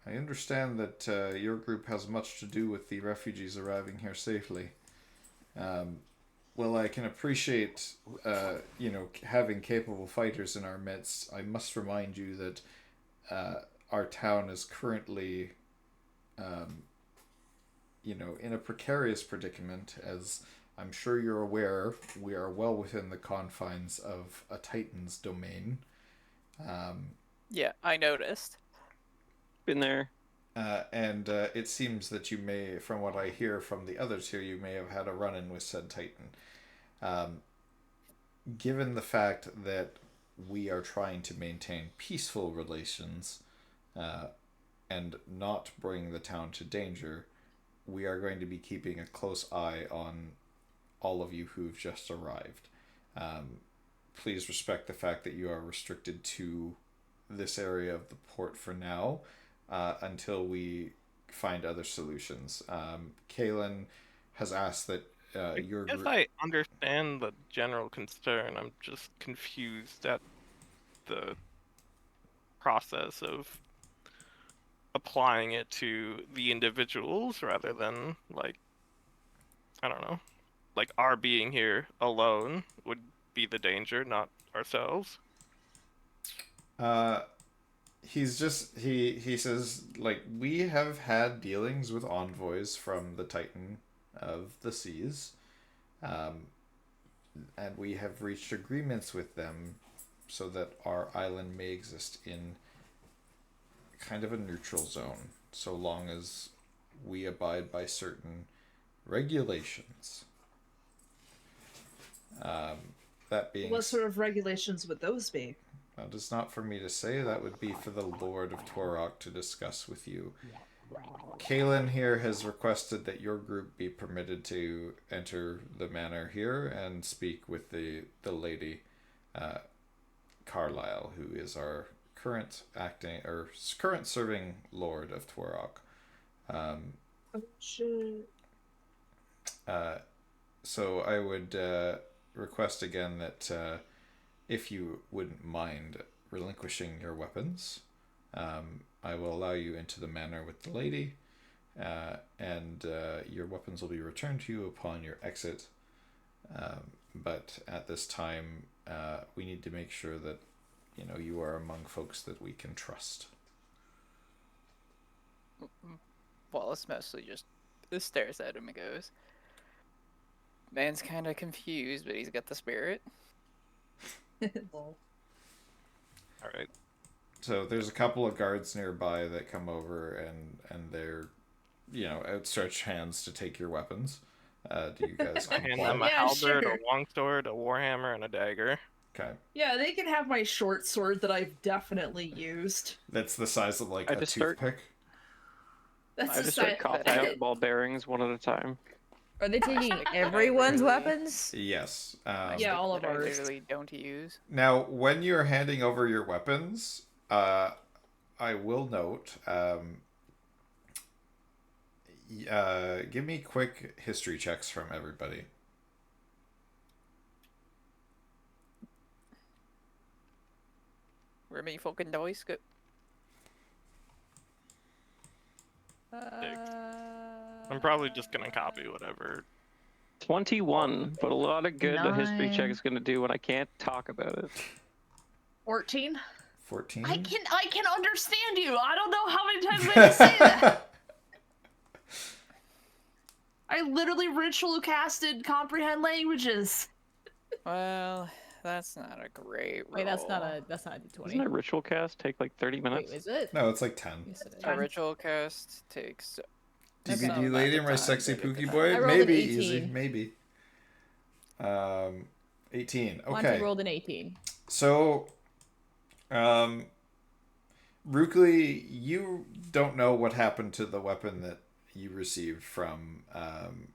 understand that your group has much to do with the refugees arriving here safely. Well, I can appreciate, having capable fighters in our midst. I must remind you that our town is currently, in a precarious predicament. As I'm sure you're aware, we are well within the confines of a Titan's domain. Yeah, I noticed. Been there. And it seems that you may, from what I hear from the others here, you may have had a run-in with said Titan. Given the fact that we are trying to maintain peaceful relations and not bring the town to danger, we are going to be keeping a close eye on all of you who've just arrived. Please respect the fact that you are restricted to this area of the port for now, until we find other solutions. Kaylin has asked that your If group... I understand the general concern, I'm just confused at the process of applying it to the individuals rather than, like, I don't know, like our being here alone would be the danger, not ourselves. He says, like, we have had dealings with envoys from the Titan of the Seas, and we have reached agreements with them so that our island may exist in kind of a neutral zone, so long as we abide by certain regulations. That being What sort of regulations would those be? that is not for me to say. That would be for the Lord of Torok to discuss with you. Kaylin here has requested that your group be permitted to enter the manor here and speak with the lady Carlisle, who is our current serving Lord of Torok. Oh, shit. So I would request again that if you wouldn't mind relinquishing your weapons, I will allow you into the manor with the lady, and your weapons will be returned to you upon your exit. But at this time, we need to make sure that you are among folks that we can trust. Wallace mostly just stares at him and goes, "Man's kind of confused, but he's got the spirit." Lol. All right. So there's a couple of guards nearby that come over and they're, outstretched hands to take your weapons. Do you guys I hand comply? them a Yeah, halberd, sure. a longsword, a warhammer, and a dagger. Okay. Yeah, they can have my short sword that I've definitely used. That's the size of like I a just start- toothpick. That's I the just start side. coughing out ball bearings one at a time. Are they taking Like, everyone's really- weapons? Yes. Yeah, all of that I ours. literally don't use. Now, when you're handing over your weapons, I will note, give me quick history checks from everybody. Where many fucking dice go? I'm probably just gonna copy whatever. 21, but a lot of good the history check 9. is going to do when I can't talk about it. 14. 14? I can understand you. I don't know how many times I have to say that. I literally ritual casted comprehend languages. Well, that's not a great roll. Wait, that's not a d20. Doesn't a ritual cast take like 30 Wait, minutes? is it? No, it's like 10. Yes, it is. A ritual cast takes. DBD some amount lady, of my time, sexy but it pookie depends. boy? I rolled an Maybe 18. easy, maybe. 18. Monty Okay. rolled an 18. So, Rukli, you don't know what happened to the weapon that you received from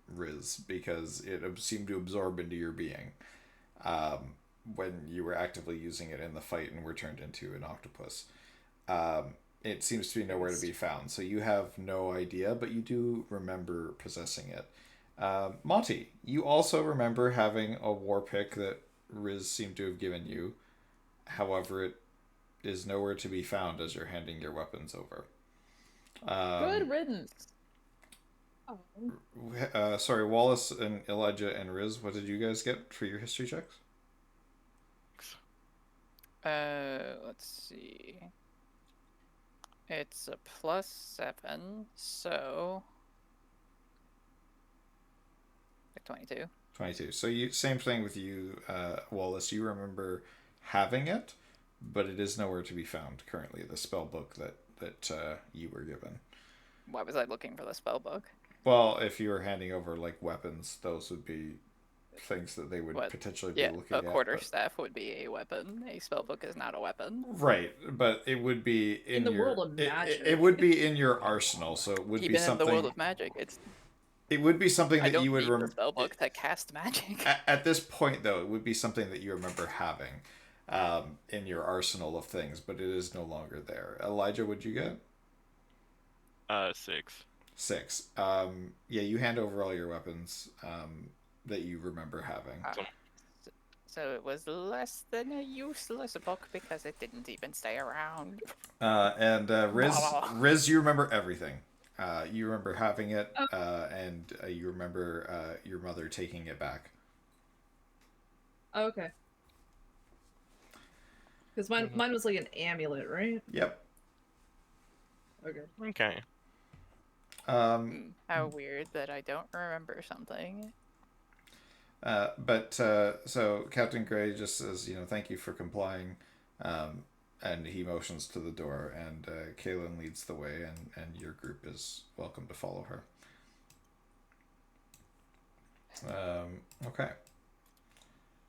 Riz because it seemed to absorb into your being when you were actively using it in the fight and were turned into an octopus. It seems to be nowhere to be found, so you have no idea, but you do remember possessing it. Monty, you also remember having a war pick that Riz seemed to have given you. However, it is nowhere to be found as you're handing your weapons over. Good riddance. Sorry, Wallace and Elijah and Riz, what did you guys get for your history checks? Let's see. It's a +7, so like 22. 22. So you same thing with you, Wallace. You remember having it, but it is nowhere to be found currently. The spell book that you were given. Why was I looking for the spell book? Well, if you were handing over like weapons, those would be things that they would What? potentially Yeah, be looking a at. quarterstaff would be a weapon. A spell book is not a weapon. Right, but it would be in the your, world of magic. It would be in your arsenal, so it would Even be in something. the world of magic, It would be something I that don't you would need remember. the spell book to cast magic. At this point, though, it would be something that you remember having in your arsenal of things, but it is no longer there. Elijah, what'd you get? 6. 6. Yeah, you hand over all your weapons that you remember having. So it was less than a useless book because it didn't even stay around. And Riz, you remember everything. You remember having it, and you remember your mother taking it back. Okay. Because mine was like an amulet, right? Yep. Okay. Okay. How weird that I don't remember something. But so Captain Gray just says, thank you for complying, and he motions to the door, and Kaylin leads the way, and your group is welcome to follow her. Okay.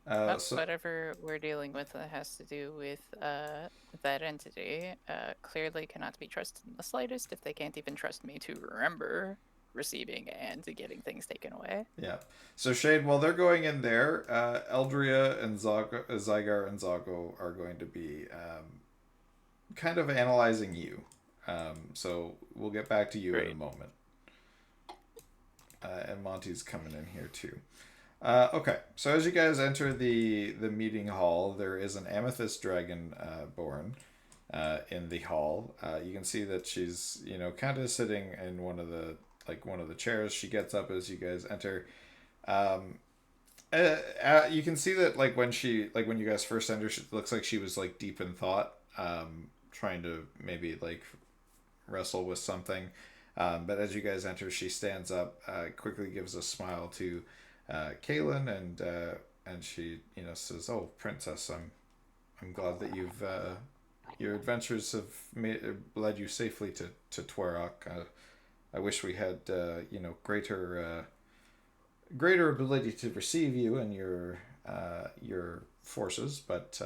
So Whatever we're dealing with that has to do with that entity clearly cannot be trusted in the slightest if they can't even trust me to remember receiving and getting things taken away. yeah. So Shade, while they're going in there, Eldria and Zygar and Zago are going to be kind of analyzing you. So we'll get back to you in a moment. And Monty's coming in here too. Okay, so as you guys enter the meeting hall, there is an amethyst dragon born in the hall. You can see that she's kind of sitting in one of the chairs. She gets up as you guys enter. You can see that when you guys first enter, it looks like she was deep in thought, trying to maybe wrestle with something. But as you guys enter, she stands up, quickly gives a smile to Kaylin, and she says, "Oh, Princess, I'm glad that your adventures have led you safely to Twerok. I wish we had greater ability to receive you and your forces, but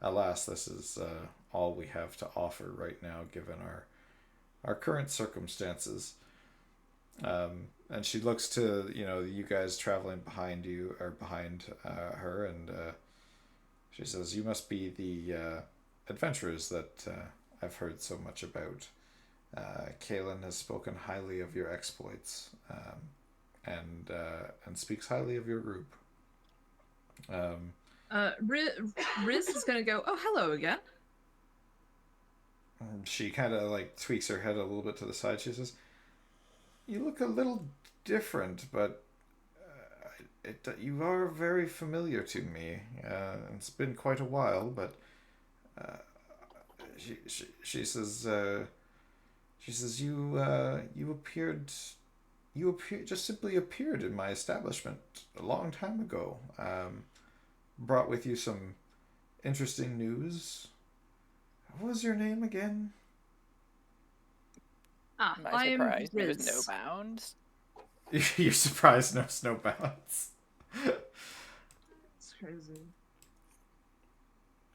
alas, this is all we have to offer right now, given our current circumstances." And she looks to you guys traveling behind you or behind her, and she says, "You must be the adventurers that I've heard so much about. Kaylin has spoken highly of your exploits, and speaks highly of your group." Riz is gonna go, "Oh, hello again." She kind of tweaks her head a little bit to the side. She says, "You look a little different, but you are very familiar to me. It's been quite a while, but she says you just simply appeared in my establishment a long time ago. Brought with you some interesting news. What was your name again?" My I am surprise Riz. knows no bounds. Your surprise knows no bounds. It's crazy.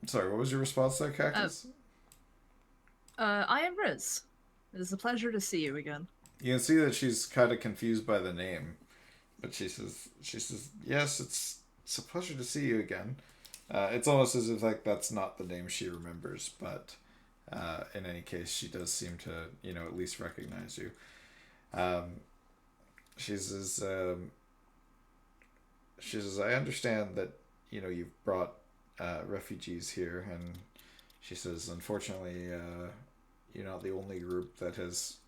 Sorry, what was your response there, Cactus? I am Riz. It is a pleasure to see you again. You can see that she's kind of confused by the name, but she says, "Yes, it's a pleasure to see you again." It's almost as if that's not the name she remembers, but in any case, she does seem to at least recognize you. She says, "I understand that you've brought refugees here," and she says, "Unfortunately, you're not the only group that has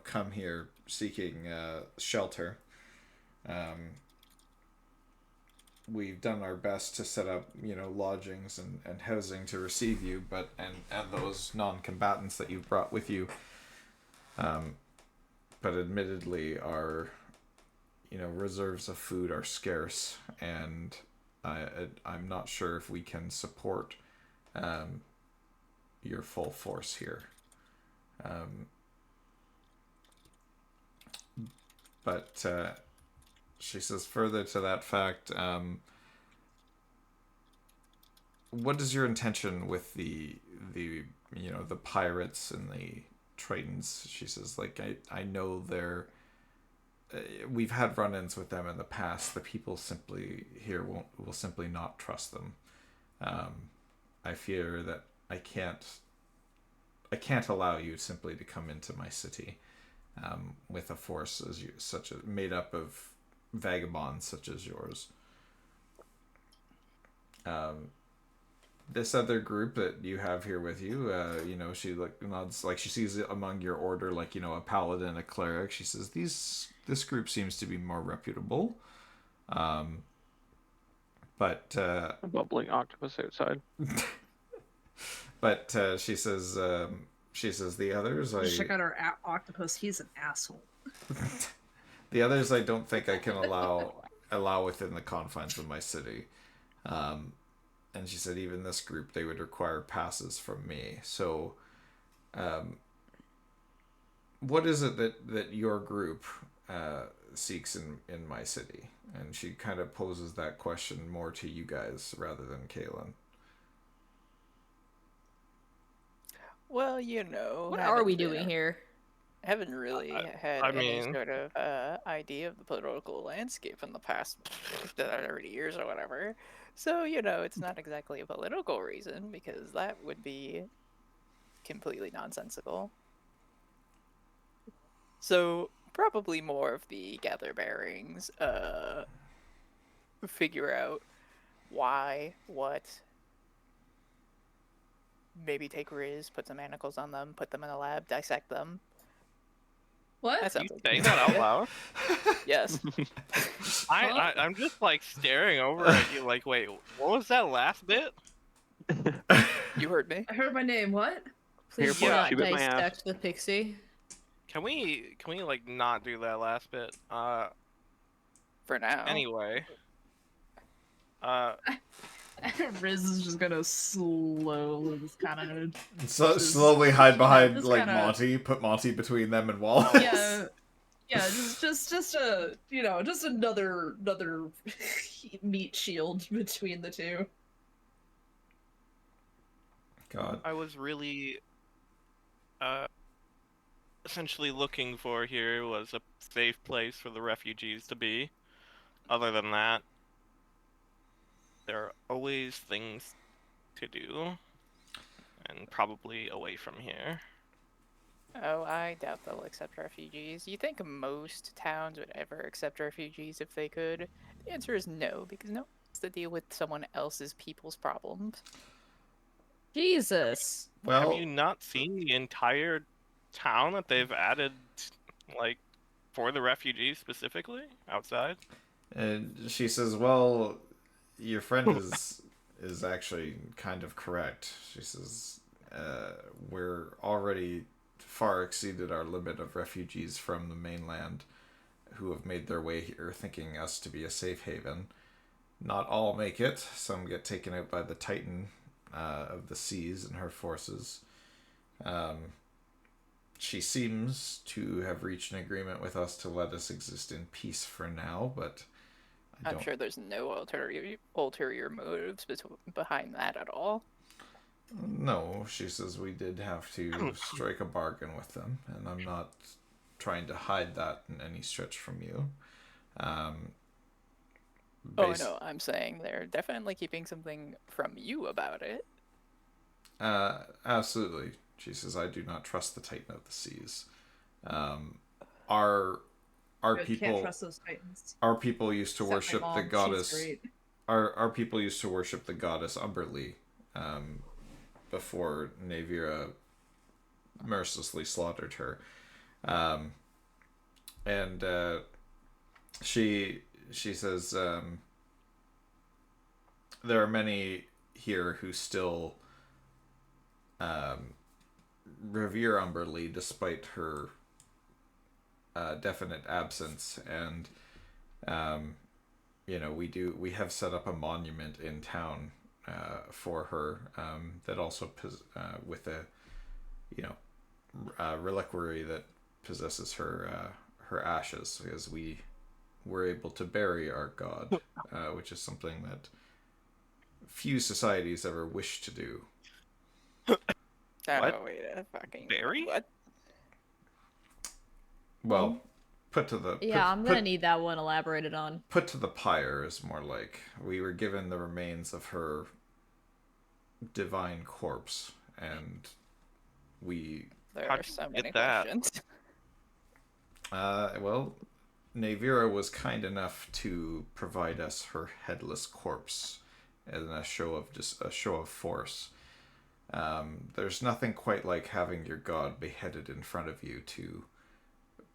come here seeking shelter. We've done our best to set up lodgings and housing to receive you, but and those non-combatants that you've brought with you, but admittedly our reserves of food are scarce, and I'm not sure if we can support your full force here. But she says, further to that fact, what is your intention with the pirates and the Tritons? She says, I know they're we've had run-ins with them in the past. The people simply here will simply not trust them. I fear that I can't allow you simply to come into my city with a force made up of vagabonds such as yours. This other group that you have here with you, she nods, she sees it among your order, a paladin, a cleric. She says, this group seems to be more reputable. But A bubbling octopus outside. But she says the others, Check out our octopus. He's an asshole. the others I don't think I can allow within the confines of my city. And she said, even this group, they would require passes from me. So, what is it that your group seeks in my city? And she kind of poses that question more to you guys rather than Kaylin. Well, you know, What are we doing here? Haven't really had I any mean- sort of idea of the political landscape in the past 30 years or whatever. So, you know, it's not exactly a political reason, because that would be completely nonsensical. So, probably more of the gather bearings, figure out why, what, maybe take Riz, put some manacles on them, put them in a lab, dissect them. What? That You sounds like saying that out loud? Yes. I'm just like staring over at you like, wait, what was that last bit? You heard me. I heard my name. What? Here, Please Pork, do Yeah. not. she bit my ass. Dissect the pixie. Can we like not do that last bit? For now. Anyway. Riz is just gonna slowly just kind of So slowly hide behind just like kinda- Monty, put Monty between them and Wallace. yeah, just a just another meat shield between the two. God. I was really essentially looking for here was a safe place for the refugees to be. Other than that, there are always things to do, and probably away from here. Oh, I doubt they'll accept refugees. You think most towns would ever accept refugees if they could? The answer is no, because no one wants to deal with someone else's people's problems. Jesus. Well, Have you not seen the entire town that they've added, like, for the refugees specifically, outside? and she says, "Well, your friend is actually kind of correct." She says, "We're already far exceeded our limit of refugees from the mainland who have made their way here, thinking us to be a safe haven. Not all make it. Some get taken out by the Titan of the seas and her forces. She seems to have reached an agreement with us to let us exist in peace for now, but I I'm don't." sure there's no ulterior motives behind that at all. No, she says we did have to strike a bargain with them, and I'm not trying to hide that in any stretch from you. Oh, no, I'm saying they're definitely keeping something from you about it. Absolutely. She says, I do not trust the Titan of the Seas. Our Good, people can't trust those titans. our people used to Except my worship the mom, she's goddess. great. Our people used to worship the goddess Umberlee, before Navira mercilessly slaughtered her. And she says, there are many here who still revere Umberlee despite her definite absence, and we have set up a monument in town for her, that also with a reliquary that possesses her ashes, because we were able to bury our god, which is something that few societies ever wish to do. What? Oh, wait a fucking... Barry? What? Well, put to the Yeah, I'm gonna need that one elaborated on. put to the pyre is more like we were given the remains of her divine corpse, and we There How'd are you so get many that? questions. well, Navira was kind enough to provide us her headless corpse in a show of force. There's nothing quite like having your god beheaded in front of you to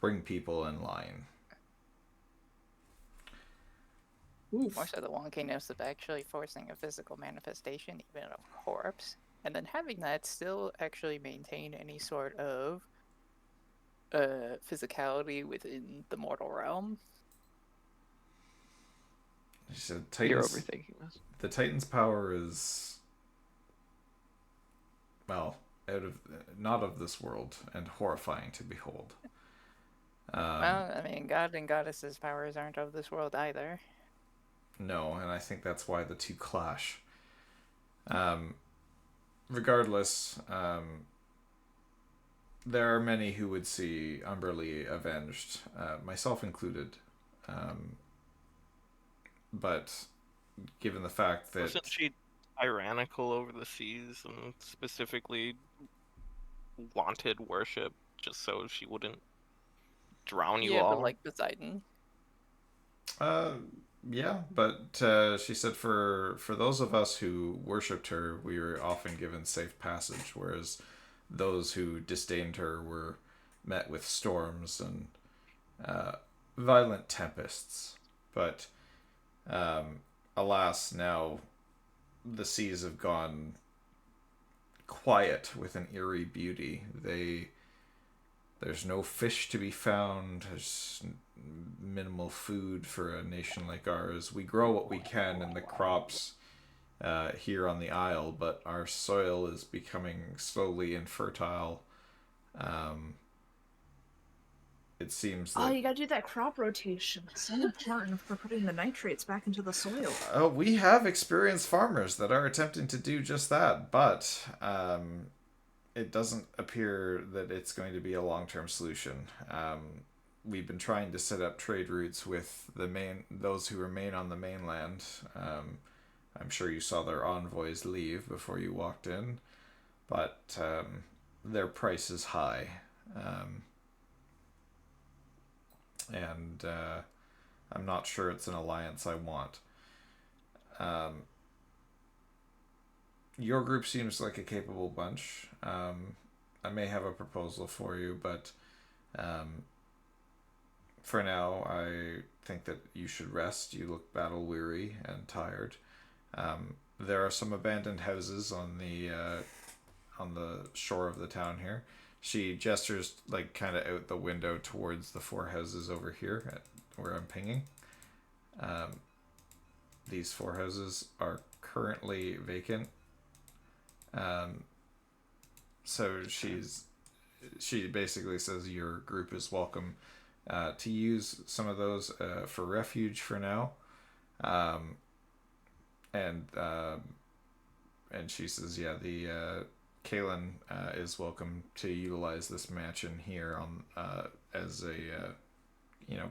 bring people in line. More so the wonkiness of actually forcing a physical manifestation, even of a corpse, and then having that still actually maintain any sort of physicality within the mortal realm. She said, You're Titans, overthinking this. the Titan's power is, well, not of this world, and horrifying to behold. Well, I mean, God and Goddess's powers aren't of this world either. No, and I think that's why the two clash. Regardless, there are many who would see Umberlee avenged, myself included. But given the fact that... Wasn't she tyrannical over the seas and specifically wanted worship just so she wouldn't drown you Yeah, all? but like Poseidon. Yeah, but she said for those of us who worshipped her, we were often given safe passage, whereas those who disdained her were met with storms and violent tempests. But alas, now the seas have gone quiet with an eerie beauty. There's no fish to be found. There's minimal food for a nation like ours. We grow what we can in the crops here on the Isle, but our soil is becoming slowly infertile. It seems that... Oh, you gotta do that crop rotation. It's so important for putting the nitrates back into the soil. We have experienced farmers that are attempting to do just that, but it doesn't appear that it's going to be a long-term solution. We've been trying to set up trade routes with those who remain on the mainland. I'm sure you saw their envoys leave before you walked in, but their price is high. And I'm not sure it's an alliance I want. Your group seems like a capable bunch. I may have a proposal for you, but for now, I think that you should rest. You look battle weary and tired. There are some abandoned houses on the shore of the town here. She gestures like kind of out the window towards the 4 houses over here where I'm pinging. These 4 houses are currently vacant. So she basically says your group is welcome to use some of those for refuge for now. And she says, yeah, the Kaylin is welcome to utilize this mansion here on as a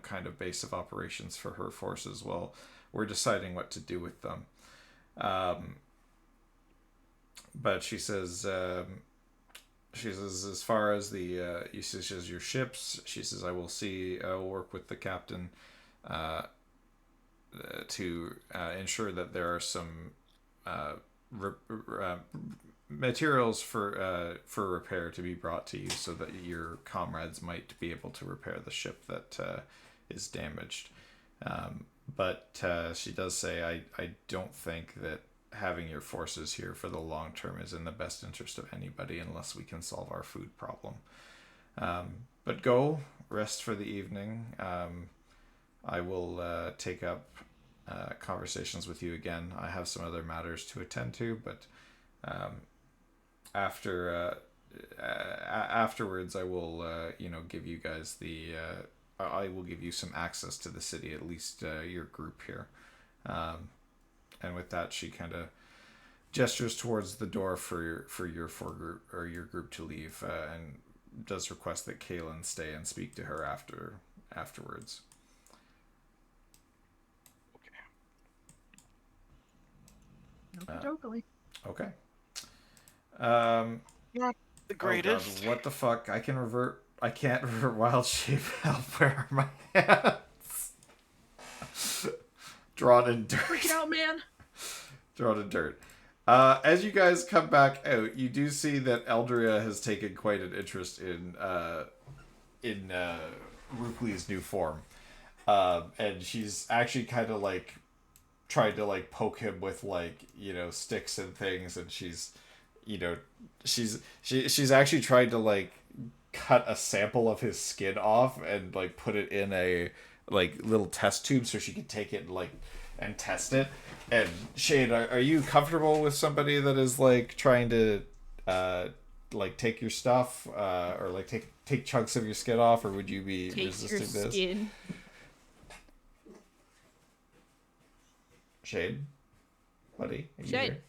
kind of base of operations for her forces. Well, we're deciding what to do with them. But she says as far as the she says your ships, she says I will work with the captain to ensure that there are some materials for repair to be brought to you, so that your comrades might be able to repair the ship that is damaged. But she does say I don't think that having your forces here for the long term is in the best interest of anybody unless we can solve our food problem. But go rest for the evening. I will take up conversations with you again. I have some other matters to attend to, but afterwards I will give you guys I will give you some access to the city, at least your group here. And with that, she kind of gestures towards the door for your group or your group to leave, and does request that Kaylin stay and speak to her afterwards. Okey-dokey. Okay. Not the greatest. Oh God, what the fuck? I can't revert wild shape. Help, where are my hands? Drawn in dirt. Freak it out, man. Drawn in dirt. As you guys come back out, you do see that Eldria has taken quite an interest in Ruplee's new form. And she's actually kind of like tried to like poke him with like, sticks and things, and she's actually tried to like cut a sample of his skin off and like put it in a like little test tube so she could take it and test it. And Shade, are you comfortable with somebody that is like trying to like take your stuff, or like take chunks of your skin off, or would you be Take resisting your this? skin. Shade, buddy, are you Shade. here?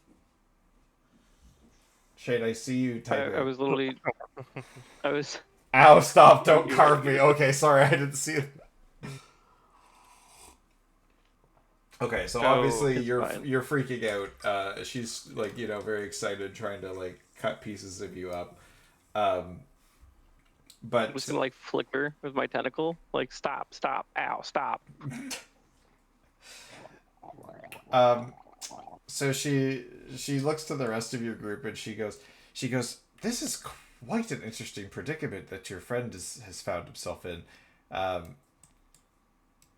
Shade, I see you typing. I was literally. I was. Ow! Stop! Don't carve me. Okay, sorry, I didn't see it. Okay, so Oh, obviously it's you're fine. you're freaking out. She's like, you know, very excited, trying to like cut pieces of you up. I'm But just gonna like flicker with my tentacle, like stop, ow, stop. so she looks to the rest of your group and she goes, this is quite an interesting predicament that your friend has found himself in.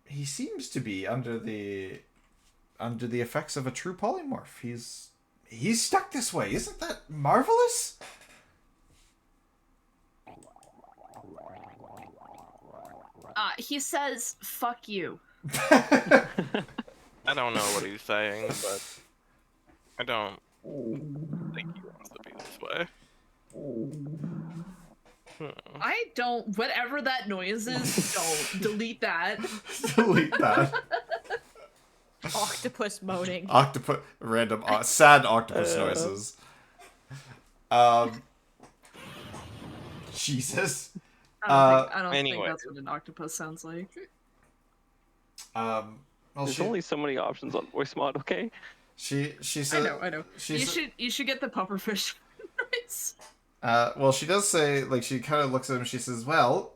He seems to be under the effects of a true polymorph. He's stuck this way. Isn't that marvelous? He says, "Fuck you." I don't know what he's saying, but I don't think he wants to be this way. I don't. Whatever that noise is, don't delete that. Delete that. Octopus moaning. Octopus, random, sad octopus noises. Jesus. I don't Anyway. think that's what an octopus sounds like. Well, There's only so many options on voice mod. Okay. she says. I know. You should get the pufferfish noise. Well, she does say, like, she kind of looks at him. She says, "Well,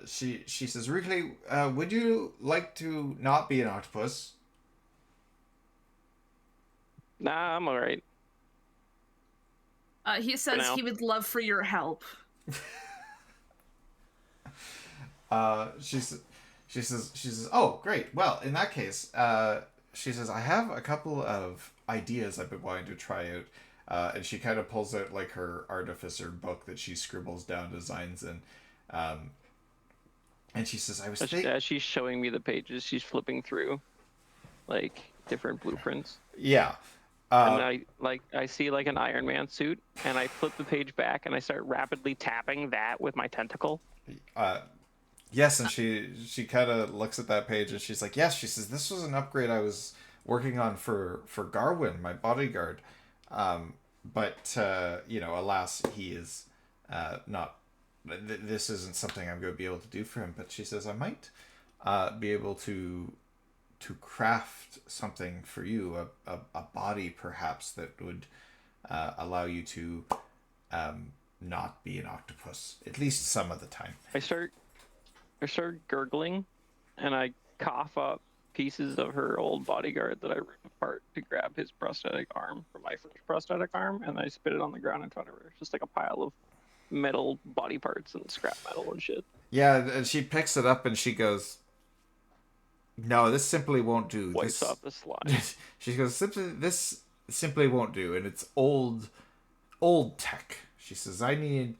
she says, Rukli, would you like to not be an octopus?" Nah, I'm alright. He says now. he would love for your help. She says, "Oh, great. Well, in that case, she says, I have a couple of ideas I've been wanting to try out." And she kind of pulls out like her artificer book that she scribbles down designs in. And she says, "I was thinking." As she's showing me the pages, she's flipping through, like different blueprints. Yeah. And I see like an Iron Man suit, and I flip the page back, and I start rapidly tapping that with my tentacle. Yes, and she kind of looks at that page and she's like, "Yes," she says, "this was an upgrade I was working on for Garwin, my bodyguard. But you know, alas, he is not. This isn't something I'm going to be able to do for him." But she says, "I might be able to craft something for you, a body perhaps that would allow you to not be an octopus, at least some of the time." I start gurgling, and I cough up pieces of her old bodyguard that I ripped apart to grab his prosthetic arm from my first prosthetic arm, and I spit it on the ground in front of her. It's just like a pile of metal body parts and scrap metal and shit. Yeah, and she picks it up and she goes, "No, this simply won't do." Wipes off the slime. She goes, "This simply won't do, and it's old tech." She says, "I need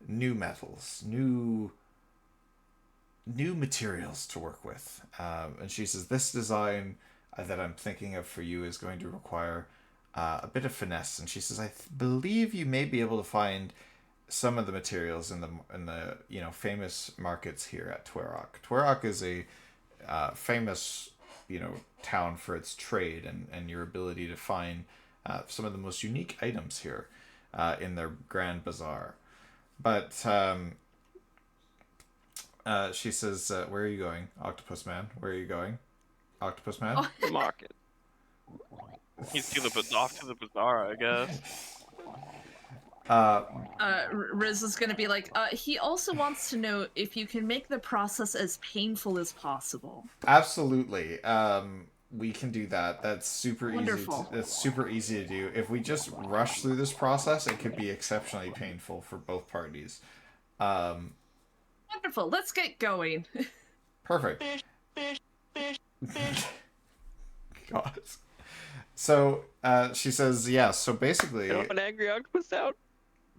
new metals, new materials to work with." And she says, "This design that I'm thinking of for you is going to require a bit of finesse." And she says, "I believe you may be able to find some of the materials in the you know, famous markets here at Twerok. Twerok is a famous, you know, town for its trade and your ability to find some of the most unique items here in their grand bazaar." But she says, "Where are you going, Octopus Man? Where are you going, Octopus Man?" The market. He's off to the bazaar, I guess. Riz is gonna be like, he also wants to know if you can make the process as painful as possible. Absolutely. We can do that. That's super Wonderful. easy. That's super easy to do. If we just rush through this process, it could be exceptionally painful for both parties. Wonderful. Let's get going. Perfect. God. So she says, "Yeah." So basically, You know, an angry octopus sound.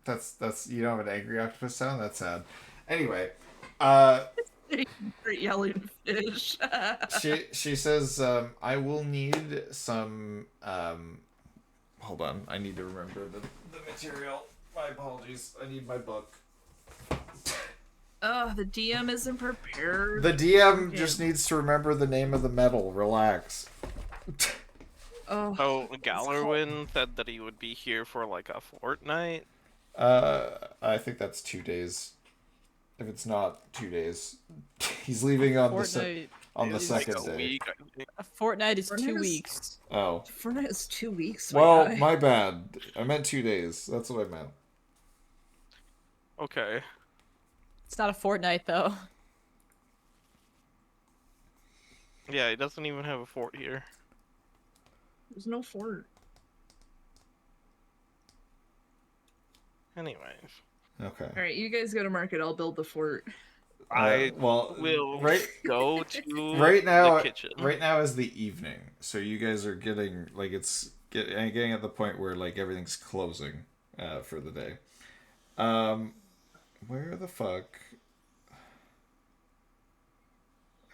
that's you don't have an angry octopus sound. That's sad. Anyway, Yelling fish. she says, "I will need some." Hold on, I need to remember the material. My apologies. I need my book. Oh, the DM isn't prepared. The DM just needs to remember the name of the metal. Relax. Oh, Gallerwin said that he would be here for like a fortnight. I think that's 2 days. If it's not 2 days, he's leaving on the second Like a day. week, I think. A fortnight is Fortnite 2 is- weeks. Oh, Fortnite is 2 weeks. well, guy. my bad. I meant 2 days. That's what I meant. Okay. It's not a fortnight though. Yeah, he doesn't even have a fort here. There's no fort. Anyways. Okay. All right, you guys go to market. I'll build the fort. I well, will right go to right now. the kitchen. Right now is the evening, so you guys are getting like getting at the point where like everything's closing for the day. Where the fuck?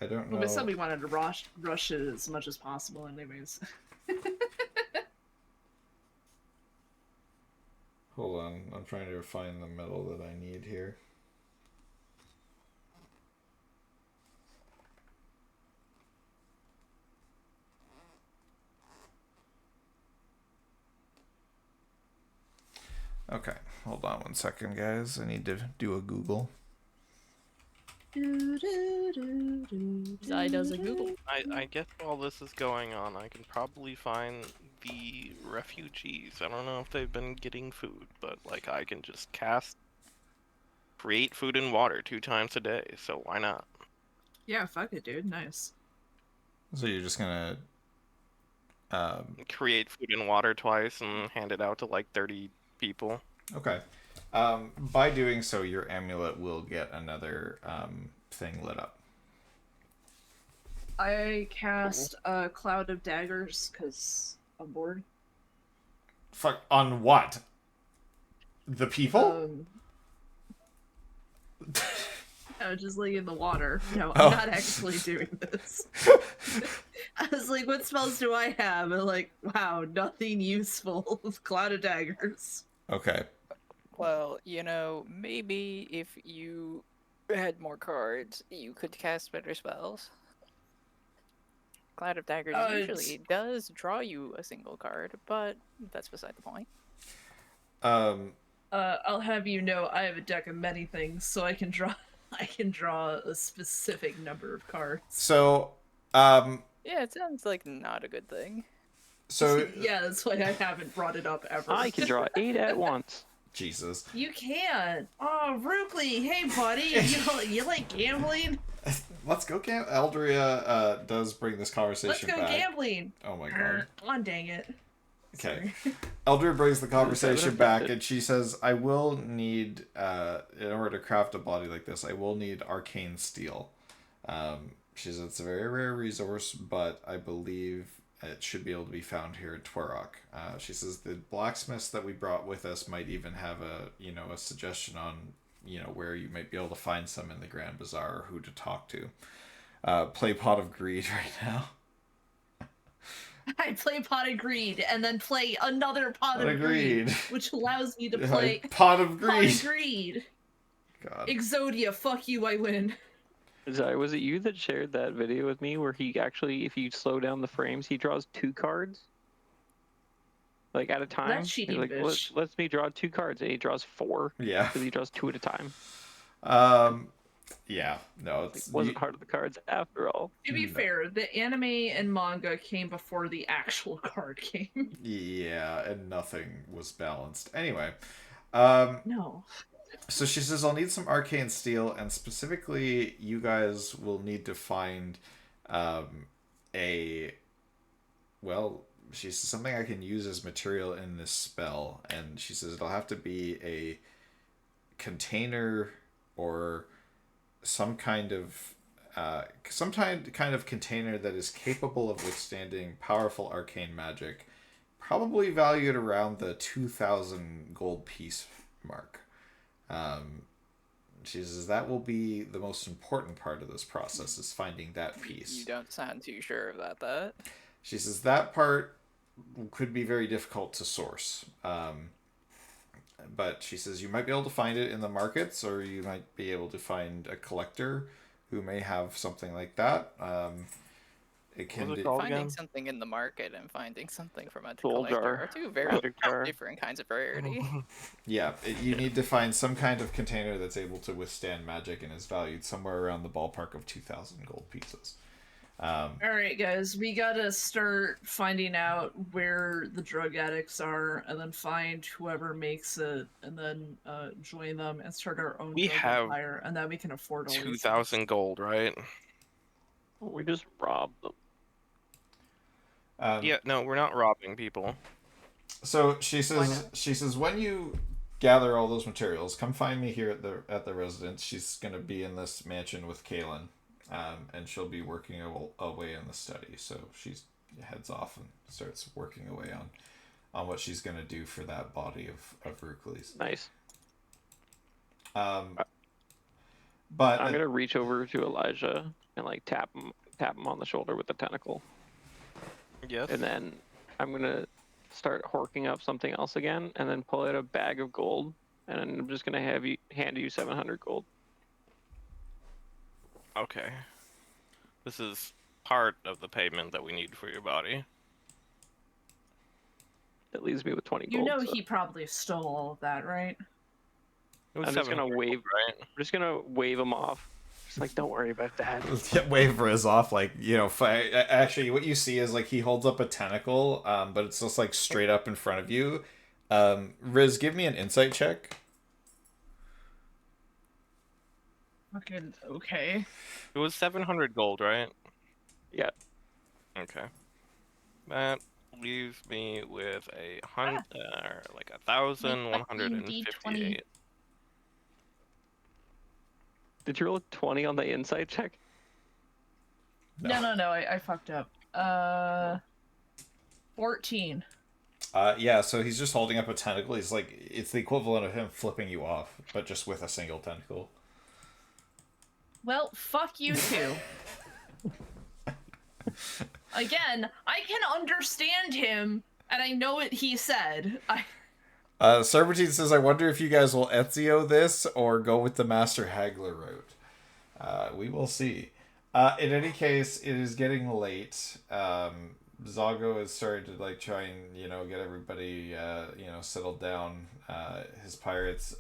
I don't know. Well, we said we wanted to rush it as much as possible, anyways. Hold on, I'm trying to find the metal that I need here. Okay, hold on 1 second, guys. I need to do a Google. Zai does a Google. I guess while this is going on, I can probably find the refugees. I don't know if they've been getting food, but like I can just create food and water 2 times a day, so why not? Yeah, fuck it, dude. Nice. So you're just gonna Create food and water twice and hand it out to like 30 people. okay. By doing so, your amulet will get another thing lit up. I cast a cloud of daggers because I'm bored. Fuck, on what? The people? I was just like in the water. No, Oh. I'm not actually doing this. I was like, what spells do I have? And like, wow, nothing useful. Cloud of daggers. Okay. Well, you know, maybe if you had more cards, you could cast better spells. Cloud of Daggers usually does draw you a single card, but that's beside the point. I'll have you know I have a deck of many things, so I can draw a specific number of cards. So, Yeah, it sounds like not a good thing. so Yeah, that's why I haven't brought it up ever. I can draw 8 at once. Jesus. You can. Oh, Rookley, hey buddy, you like gambling? Let's go camp. Eldria does bring this Let's conversation go back. gambling. Oh my god. On dang it. Okay. Sorry. Eldria brings the conversation Seven back, affected. and she says, "I will need, in order to craft a body like this, I will need arcane steel." She says it's a very rare resource, but I believe it should be able to be found here in Twerok. She says the blacksmiths that we brought with us might even have a suggestion on where you might be able to find some in the Grand Bazaar or who to talk to. Play Pot of Greed right now. I play Pot of Greed and then play another Pot Pot of of Greed, Greed. which allows me to play Pot of Pot Greed. of Greed. God. Exodia, fuck you, I win. Zai, was it you that shared that video with me where he actually, if you slow down the frames, he draws 2 cards? Like at a time? That's cheating, He's like, bitch. Let's me draw 2 cards, and he draws 4. Yeah. Because he draws 2 at a time. Yeah. No, it's It wasn't part of the cards after all. To be fair, the anime and manga came before the actual card game. Yeah, and nothing was balanced. Anyway, No. so she says, I'll need some arcane steel, and specifically, you guys will need to find she says something I can use as material in this spell, and she says it'll have to be a container or some kind of container that is capable of withstanding powerful arcane magic, probably valued around the 2,000 gold piece mark. She says that will be the most important part of this process, is finding that piece. You don't sound too sure about that. She says that part could be very difficult to source. but she says you might be able to find it in the markets, or you might be able to find a collector who may have something like that. It can was it be called Finding again? something in the market and finding something from a Soul collector jar. are two very Magic jar. different kinds of rarity. yeah. You need to find some kind of container that's able to withstand magic and is valued somewhere around the ballpark of 2,000 gold pieces. All right, guys, we gotta start finding out where the drug addicts are, and then find whoever makes it, and then join them and start our own We drug have empire, and then we can afford all these things. 2,000 gold, right? We just robbed them. Yeah, no, we're not robbing people. So she says when you gather all those materials, come find me here at the residence. She's gonna be in this mansion with Kaylin, and she'll be working away in the study. So she heads off and starts working away on what she's gonna do for that body of Rucles. Nice. But I'm gonna reach over to Elijah and like tap him on the shoulder with the tentacle, Yes. and then I'm gonna start horking up something else again, and then pull out a bag of gold, and I'm just gonna hand you 700 gold. Okay. This is part of the payment that we need for your body. That leaves me with 20 You gold. know so he probably stole all of that, right? It was I'm just gonna 700 wave. gold, right? I'm just gonna wave him off. Just like, don't worry about that. wave Riz off, like, actually what you see is like he holds up a tentacle, but it's just like straight up in front of you. Riz, give me an insight check. Fucking okay. It was 700 gold, right? Yeah. Okay. That leaves me with like 1,158. Did you roll a 20 on the insight check? No, I fucked up. 14. Yeah, so he's just holding up a tentacle. He's like, it's the equivalent of him flipping you off, but just with a single tentacle. Well, fuck you two. Again, I can understand him, and I know what he said. Serpentine says, I wonder if you guys will Ezio this or go with the Master Haggler route. We will see. In any case, it is getting late. Zago is starting to like try and get everybody settled down. His pirates,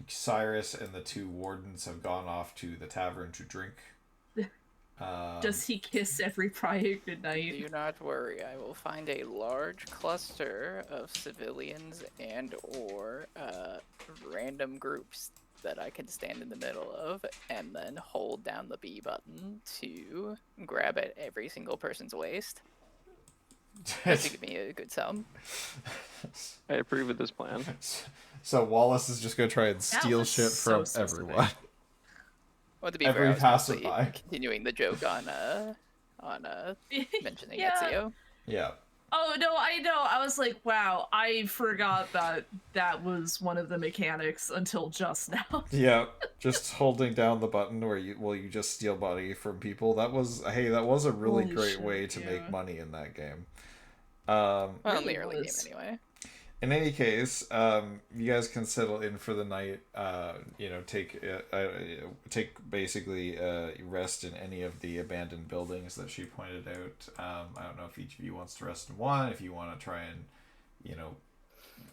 Cyrus and the two wardens have gone off to the tavern to drink. Does he kiss every pirate goodnight? Do not worry, I will find a large cluster of civilians and/or random groups that I can stand in the middle of, and then hold down the B button to grab at every single person's waist. That should give me a good sum. I approve of this plan. So Wallace is just gonna try and steal was shit so from specific. everyone. Well, to be Every fair, I was mostly passerby. continuing the joke on mentioning Yeah. Ezio. Yeah. Oh, no, I know. I was like, wow, I forgot that was one of the mechanics until just now. Yeah, just holding down the button where you just steal money from people. That was a really Holy great shit, way to make yeah. money in that game. Well, in Really the early game was. anyway. In any case, you guys can settle in for the night. Take basically rest in any of the abandoned buildings that she pointed out. I don't know if each of you wants to rest in one. If you want to try and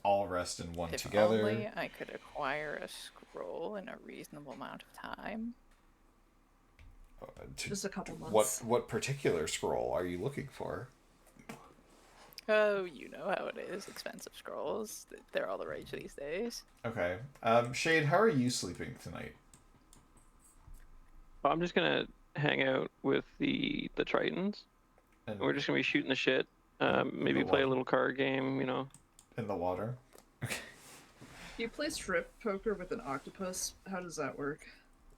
all rest in one If together. only I could acquire a scroll in a reasonable amount of time. Just a couple months. What particular scroll are you looking for? Oh, you know how it is. Expensive scrolls. They're all the rage these days. Okay. Shade, how are you sleeping tonight? I'm just gonna hang out with the Tritons. And We're just gonna be shooting the shit. Maybe the play a water. little card game. in the water. You play strip poker with an octopus? How does that work?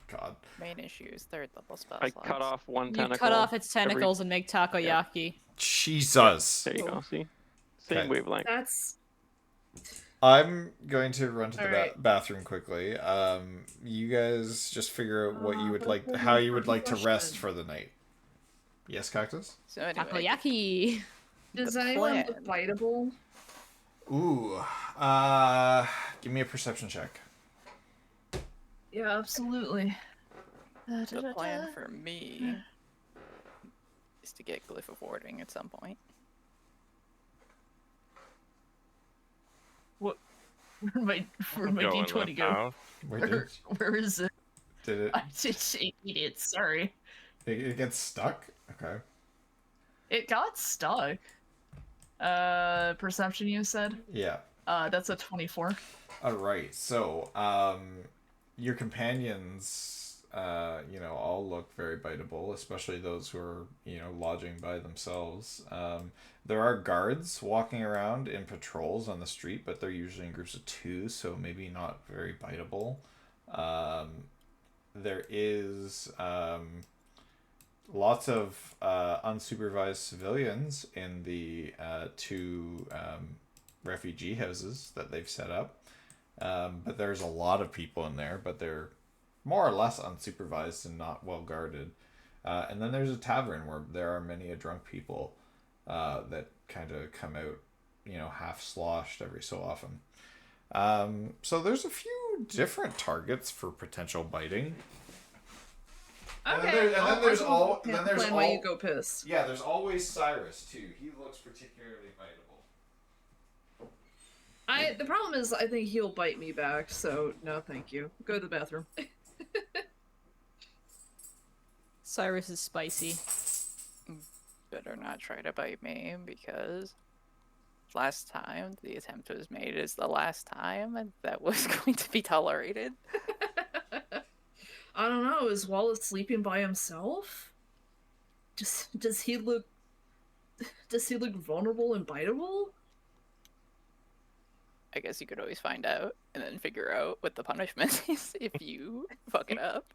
God. Main issues, third level spell I slots. cut off one You tentacle. cut off its tentacles and make takoyaki. Jesus. There you go. See, same Okay. wavelength. That's I'm going to run to the Alright. bathroom quickly. You guys just figure out what you would like, how you would like to rest question. for the night. Yes, Cactus? So anyway, Takoyaki. Does The anyone plan. look biteable? Ooh. Give me a perception check. Yeah, absolutely. The plan for me is to get Glyph of Warding at some point. What? Where my Go in D20 the go? house. Where is it? Did it? I just ate it. Sorry. It gets stuck. Okay. It got stuck. Perception, you said? Yeah. That's a 24. All right. So, your companions, all look very biteable, especially those who are, lodging by themselves. There are guards walking around in patrols on the street, but they're usually in groups of two, so maybe not very biteable. There is lots of unsupervised civilians in the two refugee houses that they've set up. But there's a lot of people in there, but they're more or less unsupervised and not well guarded. And then there's a tavern where there are many a drunk people that kind of come out, half sloshed every so often. So there's a few different targets for potential biting. Okay. And then there's all. Then there's plan all. why you go piss. Yeah, there's always Cyrus too. He looks particularly biteable. The problem is I think he'll bite me back, so no thank you. Go to the bathroom. Cyrus is spicy. Better not try to bite me, because last time the attempt was made is the last time, and that was going to be tolerated. I don't know, is Wallace sleeping by himself? Does he look vulnerable and biteable? I guess you could always find out and then figure out what the punishment is if you fuck it up.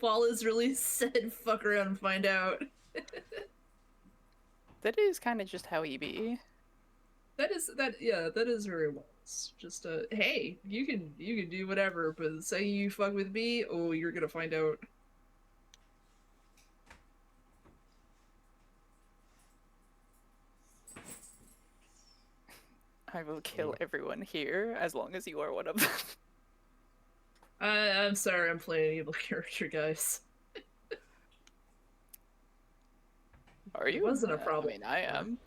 Wallace really said fuck around and find out. That is kind of just how he be. That is very Wallace. Just hey, you can do whatever, but say you fuck with me, oh, you're gonna find out. I will kill everyone here as long as you are one of them. I'm sorry, I'm playing an evil character, guys. Are you? It wasn't a problem. I mean, I am.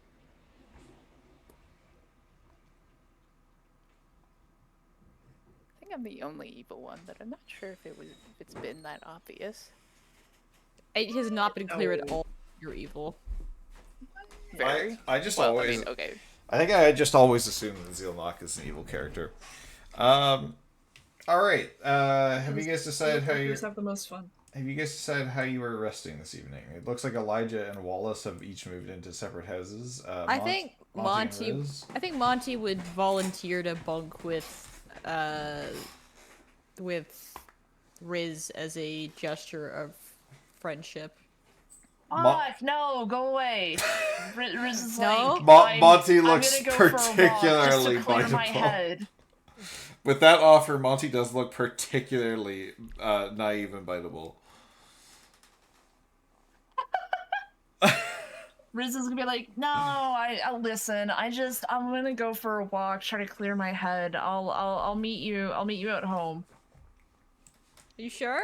I think I'm the only evil one, but I'm not sure if it's been that obvious. It has not been clear at all. You're evil. Very. I just Well, always. I mean, okay. I think I just always assumed that Zealnock is an evil character. All right. Have you guys decided how you have the most fun? Have you guys decided how you were resting this evening? It looks like Elijah and Wallace have each moved into separate houses. I think Monty and Riz. I think Monty would volunteer to bunk with Riz as a gesture of friendship. No, go away. Riz is No? Monty looks particularly biteable. With that offer, Monty does look particularly naive and biteable. Riz is gonna be like, no, I'll listen. I'm gonna go for a walk, try to clear my head. I'll meet you. I'll meet you at home. Are you sure?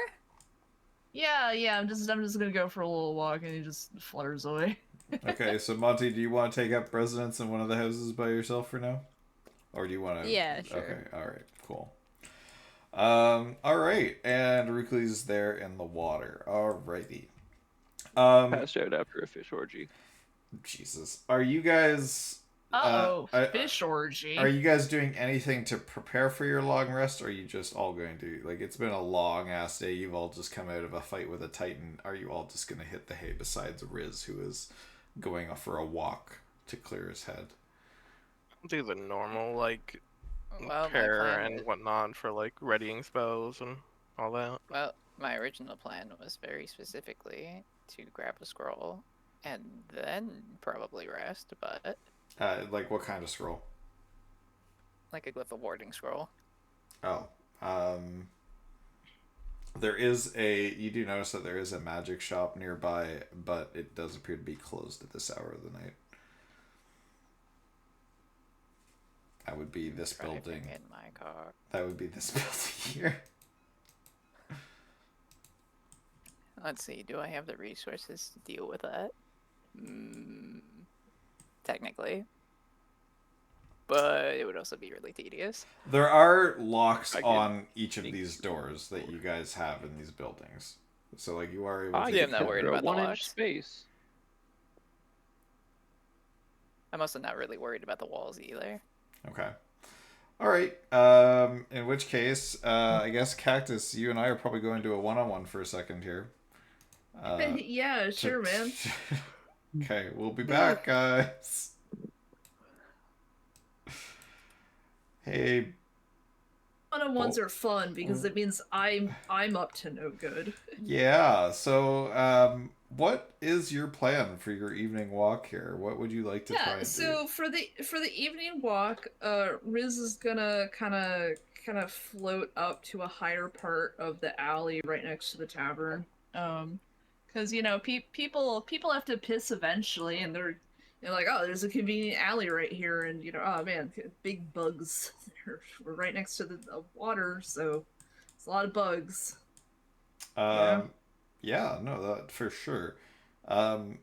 Yeah. I'm just gonna go for a little walk, and he just flutters away. Okay, so Monty, do you want to take up residence in one of the houses by yourself for now? Or do you want to... Yeah, sure. Okay, alright, cool. Alright, and Rukli's there in the water. Alrighty. Passed out after a fish orgy. Jesus. Are you guys... fish orgy. Are you guys doing anything to prepare for your long rest, or are you just all going to... Like, it's been a long-ass day. You've all just come out of a fight with a titan. Are you all just going to hit the hay besides Riz, who is going off for a walk to clear his head? Do the normal, like, Well, prayer and whatnot for, like, readying spells and all that. Well, my original plan was very specifically to grab a scroll and then probably rest, but... Like, what kind of scroll? Like a Glyph of Warding scroll. Oh. There is a... You do notice that there is a magic shop nearby, but it does appear to be closed at this hour of the night. That would be this Driving building. in my car. That would be this building here. Let's see. Do I have the resources to deal with that? Technically. But it would also be really tedious. There are locks I on each of make these doors that you guys have in these buildings. So, like, you are able I to... Yeah, I'm not could worried throw about the 1 inch locks. space. I'm also not really worried about the walls either. Okay. All right. In which case, I guess Cactus, you and I are probably going to a one-on-one for a second here. Yeah, sure, man. Okay, we'll be back, guys. Hey. One-on-ones are fun because it means I'm up to no good. Yeah. So, what is your plan for your evening walk here? What would you like to try and so do? for the evening walk, Riz is gonna kind of float up to a higher part of the alley right next to the tavern. Because you know, people have to piss eventually, and they're like, oh, there's a convenient alley right here, and you know, oh man, big bugs. We're right next to the water, so it's a lot of bugs. Yeah, no, that for sure. Um,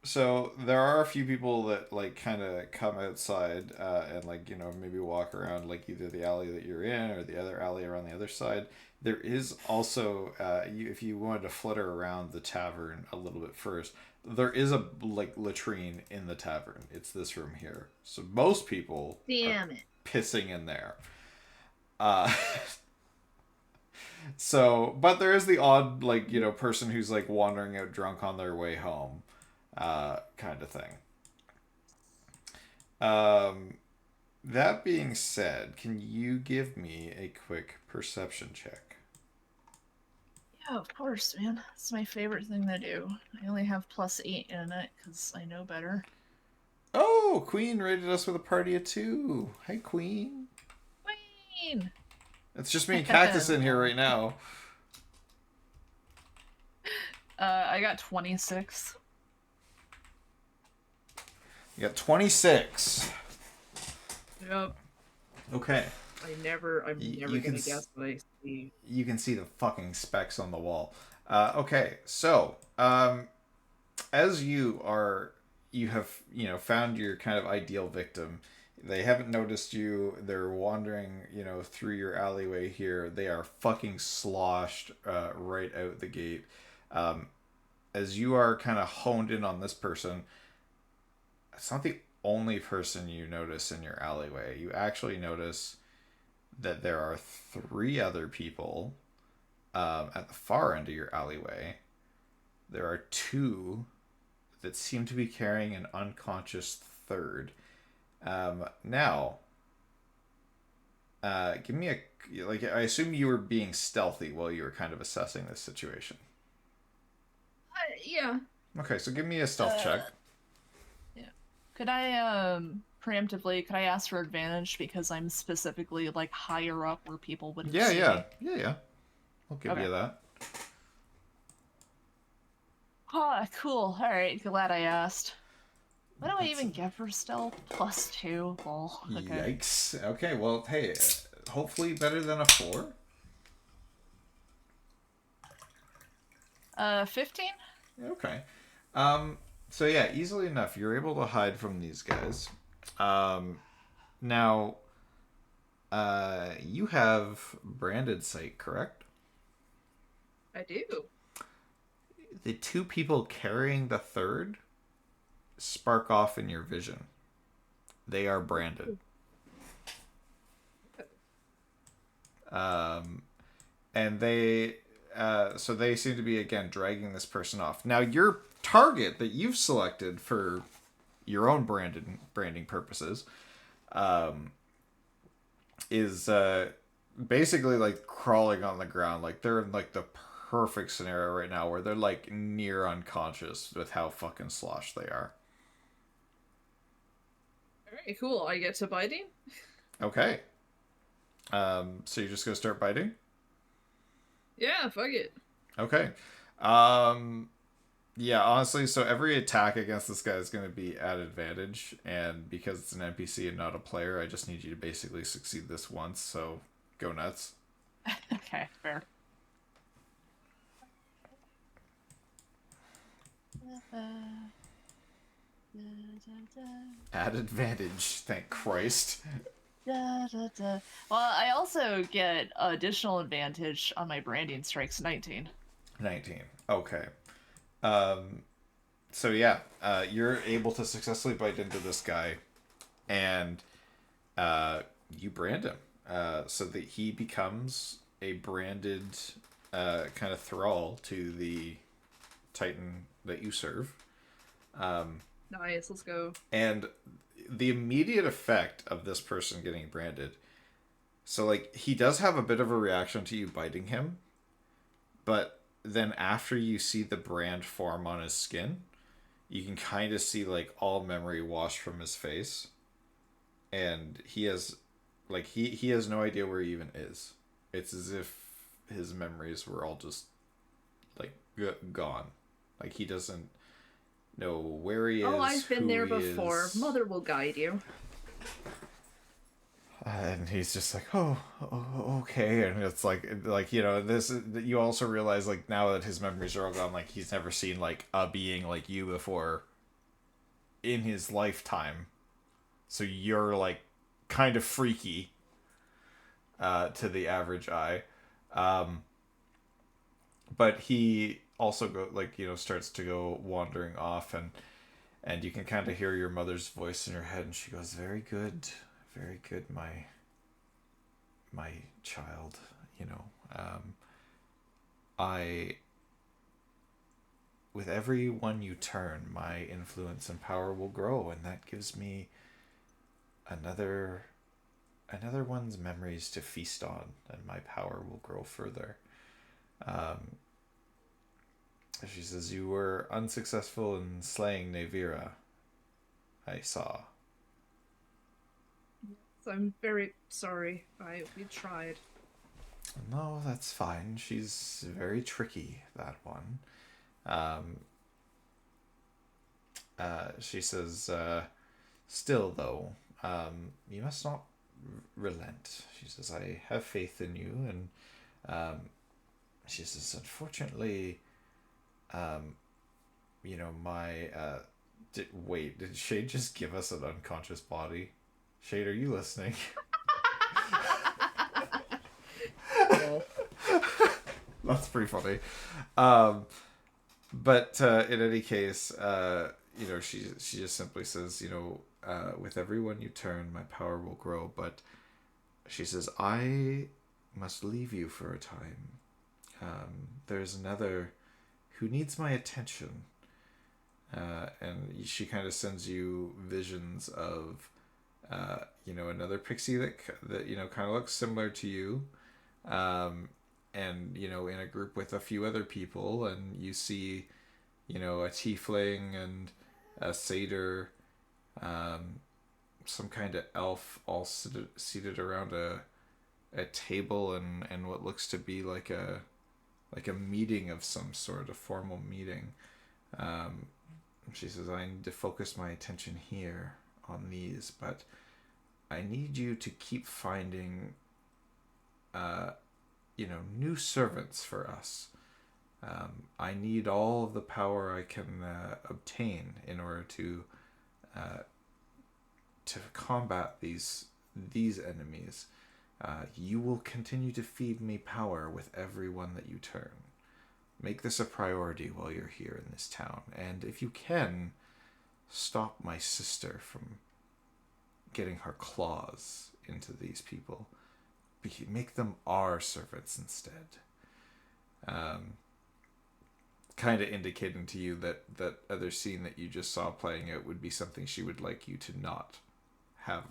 So there are a few people that like kind of come outside and like maybe walk around like either the alley that you're in or the other alley around the other side. There is also if you wanted to flutter around the tavern a little bit first, there is a like latrine in the tavern. It's this room here. So most people Damn it. pissing in there. Uh, so, but there is the odd like person who's like wandering out drunk on their way home. Kind of thing. That being said, can you give me a quick perception check? Yeah, of course, man. It's my favorite thing to do. I only have +8 in it because I know better. Oh, Queen rated us with a party of 2. Hi, Queen. Queen! It's just me and Cactus in here right now. I got 26. You got 26. Yep. Okay. I'm never you can gonna guess what I see. You can see the fucking specks on the wall. Okay, so as you have found your kind of ideal victim. They haven't noticed you. They're wandering through your alleyway here. They are fucking sloshed right out the gate. As you are kind of honed in on this person, it's not the only person you notice in your alleyway. You actually notice that there are 3 other people at the far end of your alleyway. There are 2 that seem to be carrying an unconscious third. Now, give me I assume you were being stealthy while you were kind of assessing this situation. Yeah. Okay, so give me a stealth check. Yeah. Could I preemptively ask for advantage because I'm specifically like higher up where people wouldn't see me? Yeah. I'll give you that. Oh, cool. All right, glad I asked. What do I even get for stealth? +2. Lol. Okay. Yikes. Okay, well, hey, hopefully better than a 4. 15? Okay. So yeah, easily enough, you're able to hide from these guys. Now, you have branded sight, correct? I do. The 2 people carrying the third spark off in your vision. They are branded. And they so they seem to be again dragging this person off. Now your target that you've selected for your own branding purposes is basically like crawling on the ground. Like they're in like the perfect scenario right now where they're like near unconscious with how fucking sloshed they are. Alright, cool. I get to biting? Okay. So you're just gonna start biting? Yeah, fuck it. Okay. Yeah, honestly, so every attack against this guy is going to be at advantage, and because it's an NPC and not a player, I just need you to basically succeed this once, so go nuts. Okay, fair. At advantage, thank Christ. Well, I also get additional advantage on my branding strikes, 19. 19. Okay. Um, so yeah, you're able to successfully bite into this guy, and you brand him, so that he becomes a branded kind of thrall to the Titan that you serve. Nice, let's go. And the immediate effect of this person getting branded, so like he does have a bit of a reaction to you biting him, but then after you see the brand form on his skin, you can kind of see like all memory washed from his face, and he has like he has no idea where he even is. It's as if his memories were all just like gone. Like he doesn't know where he is. Oh, I've been who there he before. is. Mother will guide you. And he's just like, oh, okay. And it's like you know, this. You also realize like now that his memories are all gone, like he's never seen like a being like you before in his lifetime. So you're like kind of freaky to the average eye. But he also starts to go wandering off, and you can kind of hear your mother's voice in your head, and she goes, very good, my child. You know, I with every one you turn, my influence and power will grow, and that gives me another one's memories to feast on, and my power will grow further. She says, you were unsuccessful in slaying Nevira, I saw. So I'm very sorry. We tried. No, that's fine. She's very tricky, that one. She says, still, though, you must not relent. She says, I have faith in you, and she says, unfortunately, you know, my did Shade just give us an unconscious body? Shade, are you listening? That's pretty funny. But in any case, you know, she just simply says, you know, with everyone you turn, my power will grow. But she says, I must leave you for a time. There's another who needs my attention. And she kind of sends you visions of, you know, another pixie that you know, kind of looks similar to you. And, you know, in a group with a few other people, and you see, you know, a tiefling and a satyr, some kind of elf all seated around a table and what looks to be like a meeting of some sort, a formal meeting. She says, I need to focus my attention here on these, but I need you to keep finding, you know, new servants for us. I need all of the power I can obtain in order to combat these enemies. You will continue to feed me power with every one that you turn. Make this a priority while you're here in this town, and if you can, stop my sister from getting her claws into these people. Make them our servants instead. Kind of indicating to you that other scene that you just saw playing out would be something she would like you to not have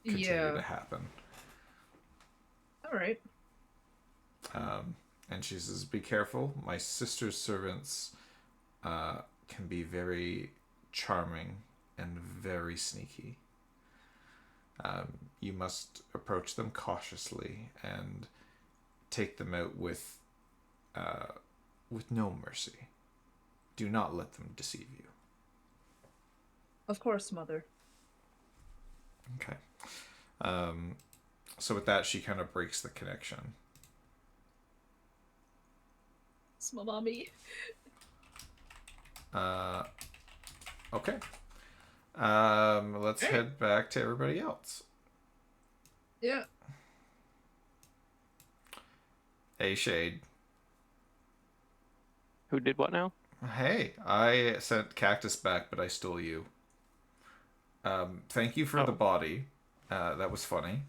continue to happen. All right. And she says, be careful. My sister's servants can be very charming and very sneaky. You must approach them cautiously and take them out with no mercy. Do not let them deceive you. Of course, Mother. Okay. So with that, she kind of breaks the connection. It's my mommy. Okay. Let's head back to everybody else. Yeah. Hey, Shade. Who did what now? Hey, I sent Cactus back, but I stole you. Thank you for the body. That was funny.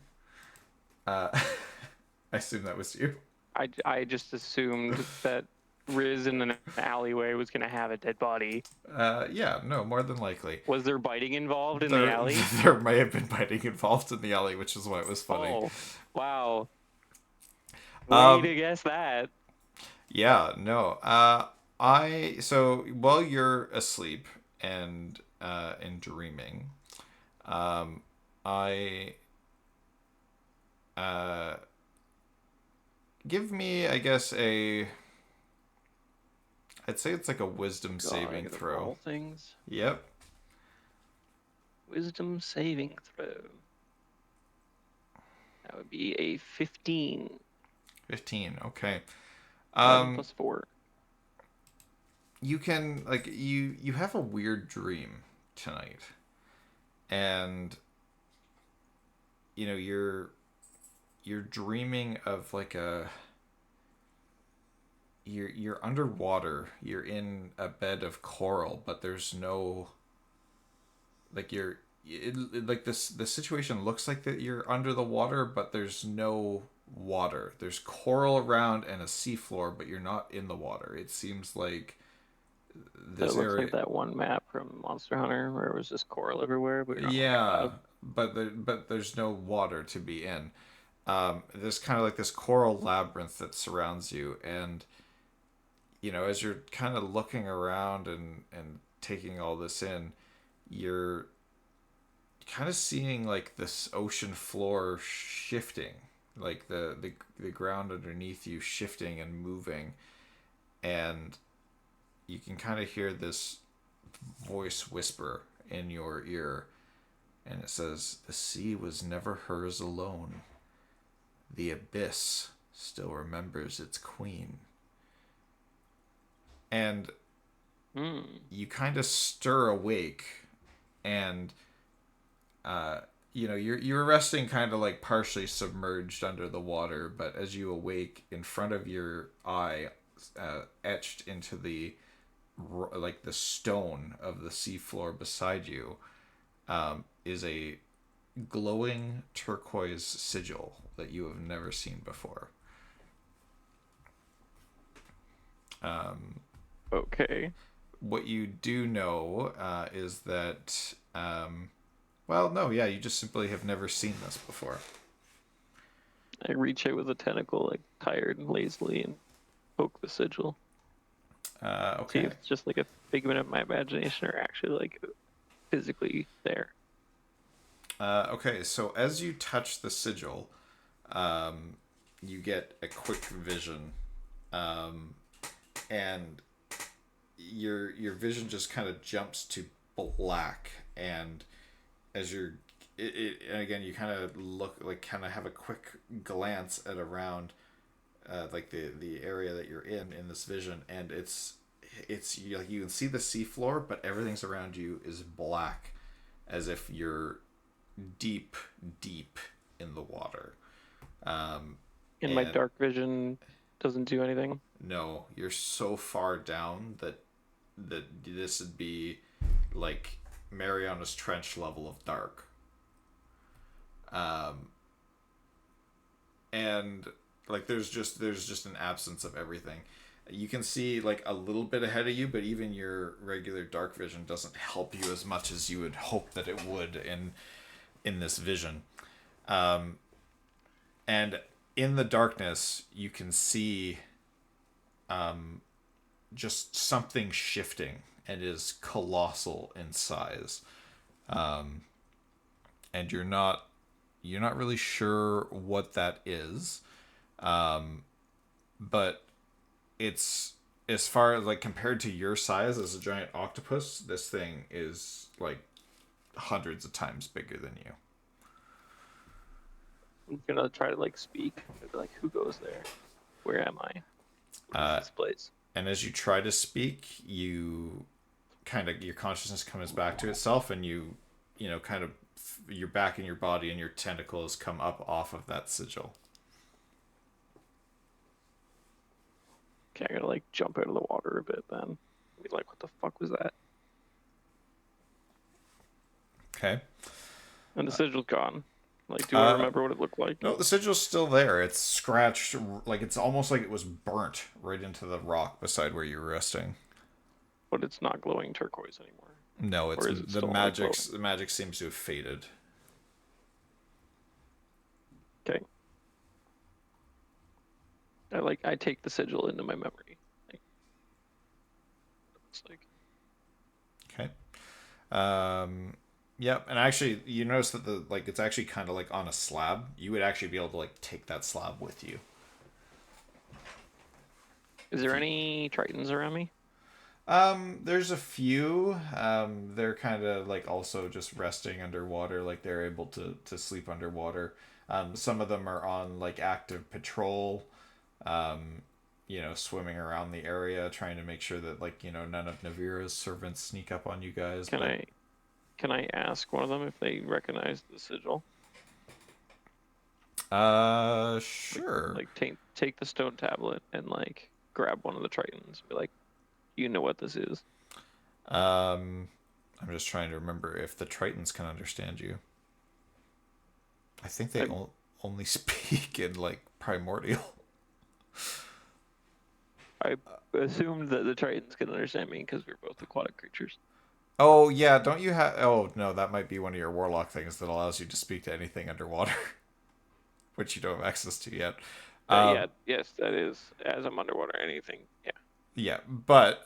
I assume that was you. I just assumed that Riz in an alleyway was gonna have a dead body. Yeah, no, more than likely. Was there biting involved in the alley? There may have been biting involved in the alley, which is why it was funny. Oh, wow. Way to guess that. Yeah, no. So while you're asleep and dreaming, I give me, I guess, I'd say it's like a wisdom saving throw. All things. Yep. Wisdom saving throw. That would be a 15. 15. Okay. 11 plus 4. You can you have a weird dream tonight, and you're dreaming of like you're underwater. You're in a bed of coral, but there's no the situation looks like that you're under the water, but there's no water. There's coral around and a seafloor, but you're not in the water. It seems like this it looks area like that one map from Monster Hunter where it was just coral everywhere. But yeah, but there's no water to be in. There's kind of like this coral labyrinth that surrounds you, and as you're kind of looking around and taking all this in, you're kind of seeing like this ocean floor shifting, like the ground underneath you shifting and moving, and you can kind of hear this voice whisper in your ear, and it says, "The sea was never hers alone. The abyss still remembers its queen." And you kind of stir awake, and you're resting kind of like partially submerged under the water, but as you awake, in front of your eye, etched into the stone of the seafloor beside you, is a glowing turquoise sigil that you have never seen before. Okay. What you do know is that, you just simply have never seen this before. I reach out with a tentacle, like tired and lazily, and poke the sigil. Okay. See if it's just like a figment of my imagination or actually like physically there. Okay, so as you touch the sigil, you get a quick vision, and your vision just kind of jumps to black, and as and again, you kind of have a quick glance at around, the area that you're in this vision, and it's like you can see the seafloor, but everything's around you is black, as if you're deep in the water. My dark vision doesn't do anything. No, you're so far down that this would be like Mariana's Trench level of dark. And like there's just an absence of everything. You can see like a little bit ahead of you, but even your regular dark vision doesn't help you as much as you would hope that it would in this vision. And in the darkness, you can see just something shifting, and is colossal in size. And you're not really sure what that is. But it's as far as like compared to your size as a giant octopus, this thing is like hundreds of times bigger than you. I'm gonna try to like speak. Like, who goes there? Where am I? What is this place? And as you try to speak, you kind of your consciousness comes back to itself, and you know, kind of you're back in your body, and your tentacles come up off of that sigil. Okay, I gotta like jump out of the water a bit then. Be like, what the fuck was that? Okay. And the sigil's gone. Like, do I remember what it looked like? No, the sigil's still there. It's scratched, like it's almost like it was burnt right into the rock beside where you were resting. But it's not glowing turquoise anymore. No, it's Or is it the still magic. glowing? The magic seems to have faded. Okay. I take the sigil into my memory. Like, it's like, Okay. Yep, and actually, you notice that the like it's actually kind of like on a slab. You would actually be able to like take that slab with you. is there any tritons around me? There's a few. They're kind of like also just resting underwater, like they're able to sleep underwater. Some of them are on like active patrol. You know, swimming around the area, trying to make sure that like, you know, none of Navira's servants sneak up on you guys. Can I ask one of them if they recognize the sigil? Sure. Like take the stone tablet and like grab one of the tritons. Be like, you know what this is. I'm just trying to remember if the Tritons can understand you. I think they only speak in like primordial. I assumed that the tritons can understand me because we're both aquatic creatures. Oh yeah, don't you have? Oh no, that might be one of your warlock things that allows you to speak to anything underwater, which you don't have access to yet. Yeah, yes, that is. As I'm underwater, anything. Yeah. Yeah, but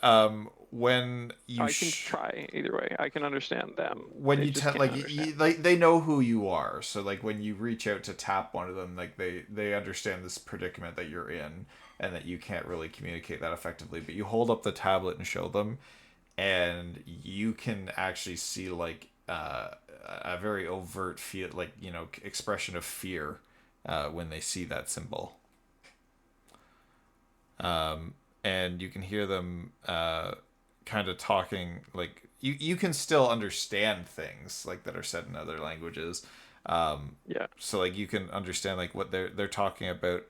when you I can try either way. I can understand them. when They you just tell can't like understand. like they know who you are, so like when you reach out to tap one of them, like they understand this predicament that you're in, and that you can't really communicate that effectively. But you hold up the tablet and show them, and you can actually see like a very overt feel, like, you know, expression of fear when they see that symbol. And you can hear them kind of talking, like you can still understand things like that are said in other languages. Yeah. So like you can understand like what they're talking about.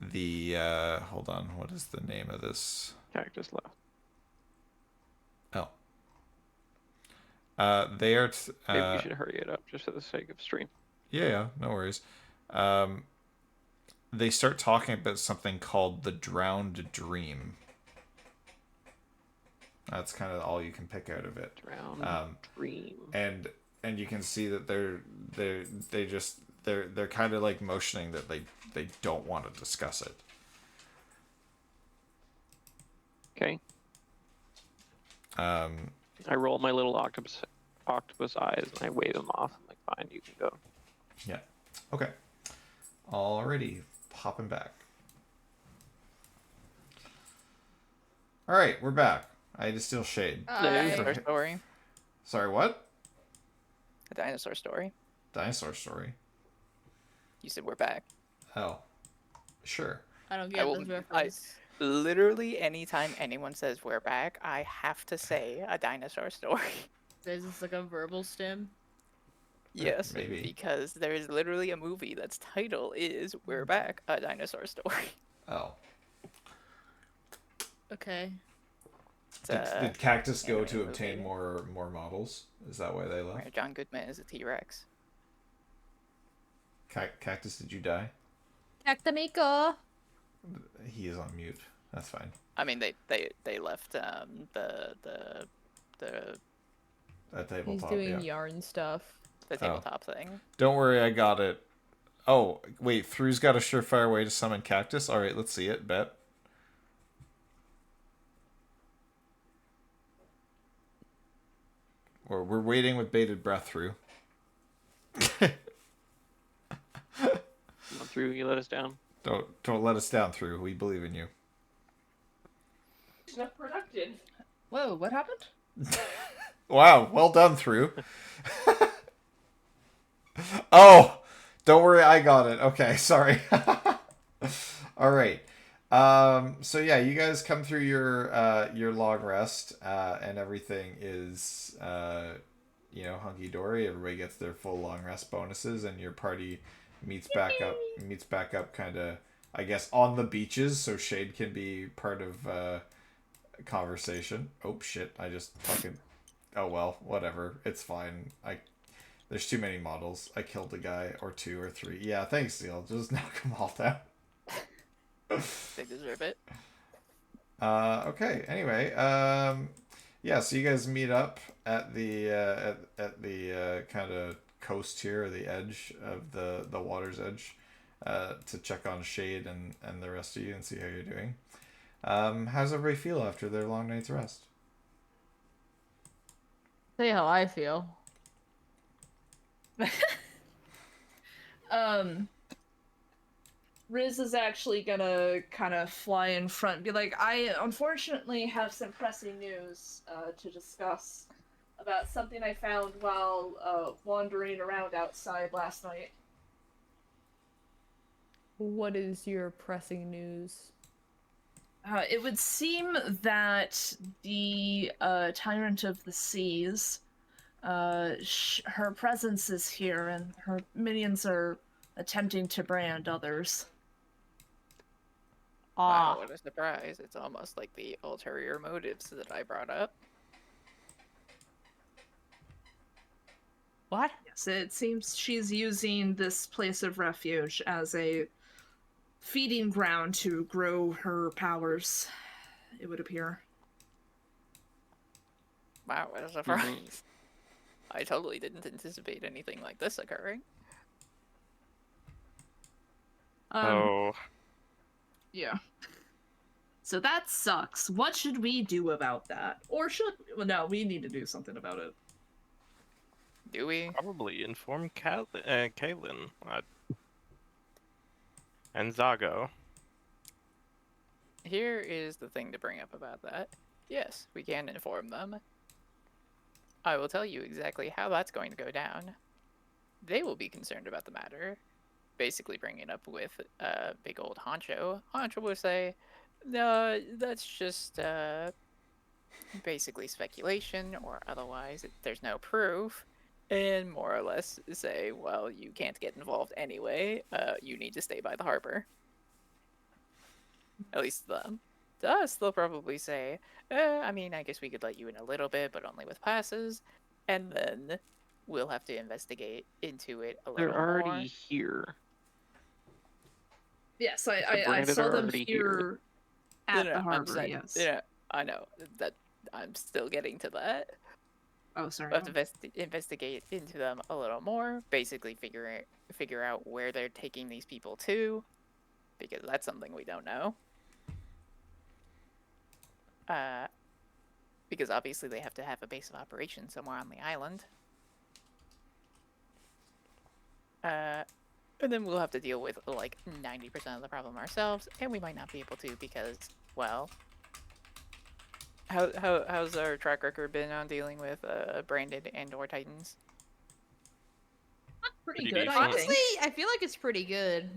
The hold on, what is the name of this? Cactus left. Oh. They are. Maybe we should hurry it up just for the sake of stream. Yeah, no worries. They start talking about something called the Drowned Dream. That's kind of all you can pick out of it. Drowned Dream. And you can see that they're kind of like motioning that they don't want to discuss it. Okay. I roll my little octopus eyes and I wave them off. I'm like, fine, you can go. Yeah. Okay. Alrighty. Popping back. Alright, we're back. I had to steal shade. Dinosaur story. Sorry, what? A dinosaur story. Dinosaur story. You said we're back. Oh. Sure. I don't get this reference. Literally, anytime anyone says we're back, I have to say a dinosaur story. Is this like a verbal stim? Yes, Maybe. because there is literally a movie that's title is We're Back, a dinosaur story. Oh. Okay. Did Cactus go animated to obtain movie. more models? Is that why they left? Where John Goodman is a T-Rex. Cactus, did you die? Cactamika. He is on mute. That's fine. I mean, they left the That tabletop, He's doing yeah. yarn stuff. tabletop thing. Don't worry, I got it. Oh, wait, Thru's got a surefire way to summon Cactus? Alright, let's see it, bet. We're waiting with bated breath, Thru. Come on through, you let us down. Don't let us down, Thru. We believe in you. productive. Whoa, what happened? Wow, well done, through. Oh, don't worry, I got it. Okay, sorry. All right. So yeah, you guys come through your long rest, and everything is hunky dory. Everybody gets their full long rest bonuses, and your party meets back up, kind of, I guess, on the beaches, so Shade can be part of conversation. Oh shit! I just fucking. Oh well, whatever. It's fine. There's too many models. I killed a guy or two or three. Yeah, thanks, Seal. Just knock them all down. They deserve it. Okay. Anyway, yeah. So you guys meet up at the at the kind of coast here, or the edge of the water's edge, to check on Shade and the rest of you and see how you're doing. How's everybody feel after their long night's rest? Tell you how I feel. Riz is actually gonna kind of fly in front and be like, I unfortunately have some pressing news to discuss about something I found while wandering around outside last night. What is your pressing news? It would seem that the Tyrant of the Seas, her presence is here, and her minions are attempting to brand others. Wow, what a surprise. It's almost like the ulterior motives that I brought up. What? Yes, it seems she's using this place of refuge as a feeding ground to grow her powers, it would appear. Wow, what a surprise. I totally didn't anticipate anything like this occurring. Yeah. So that sucks. What should we do about that? Or well, no, we need to do something about it. Do we? Probably inform Kaylin and Zago. Here is the thing to bring up about that. Yes, we can inform them. I will tell you exactly how that's going to go down. They will be concerned about the matter, basically bringing up with big old Honcho. Honcho will say, no, that's just basically speculation, or otherwise there's no proof, and more or less say, well, you can't get involved anyway, you need to stay by the harbor. At least to them. To us, they'll probably say, I mean, I guess we could let you in a little bit, but only with passes, and then we'll have to investigate into it a little They're more. already here. Yes, I saw them here at the harbor, yes. Yeah, I know. That I'm still getting to that. Oh, sorry. We'll have to investigate into them a little more, basically figure out where they're taking these people to, because that's something we don't know. Because obviously they have to have a base of operations somewhere on the island. And then we'll have to deal with like 90% of the problem ourselves, and we might not be able to because, well, how's our track record been on dealing with branded and/or Titans? Pretty good, Honestly, I feel like it's pretty good.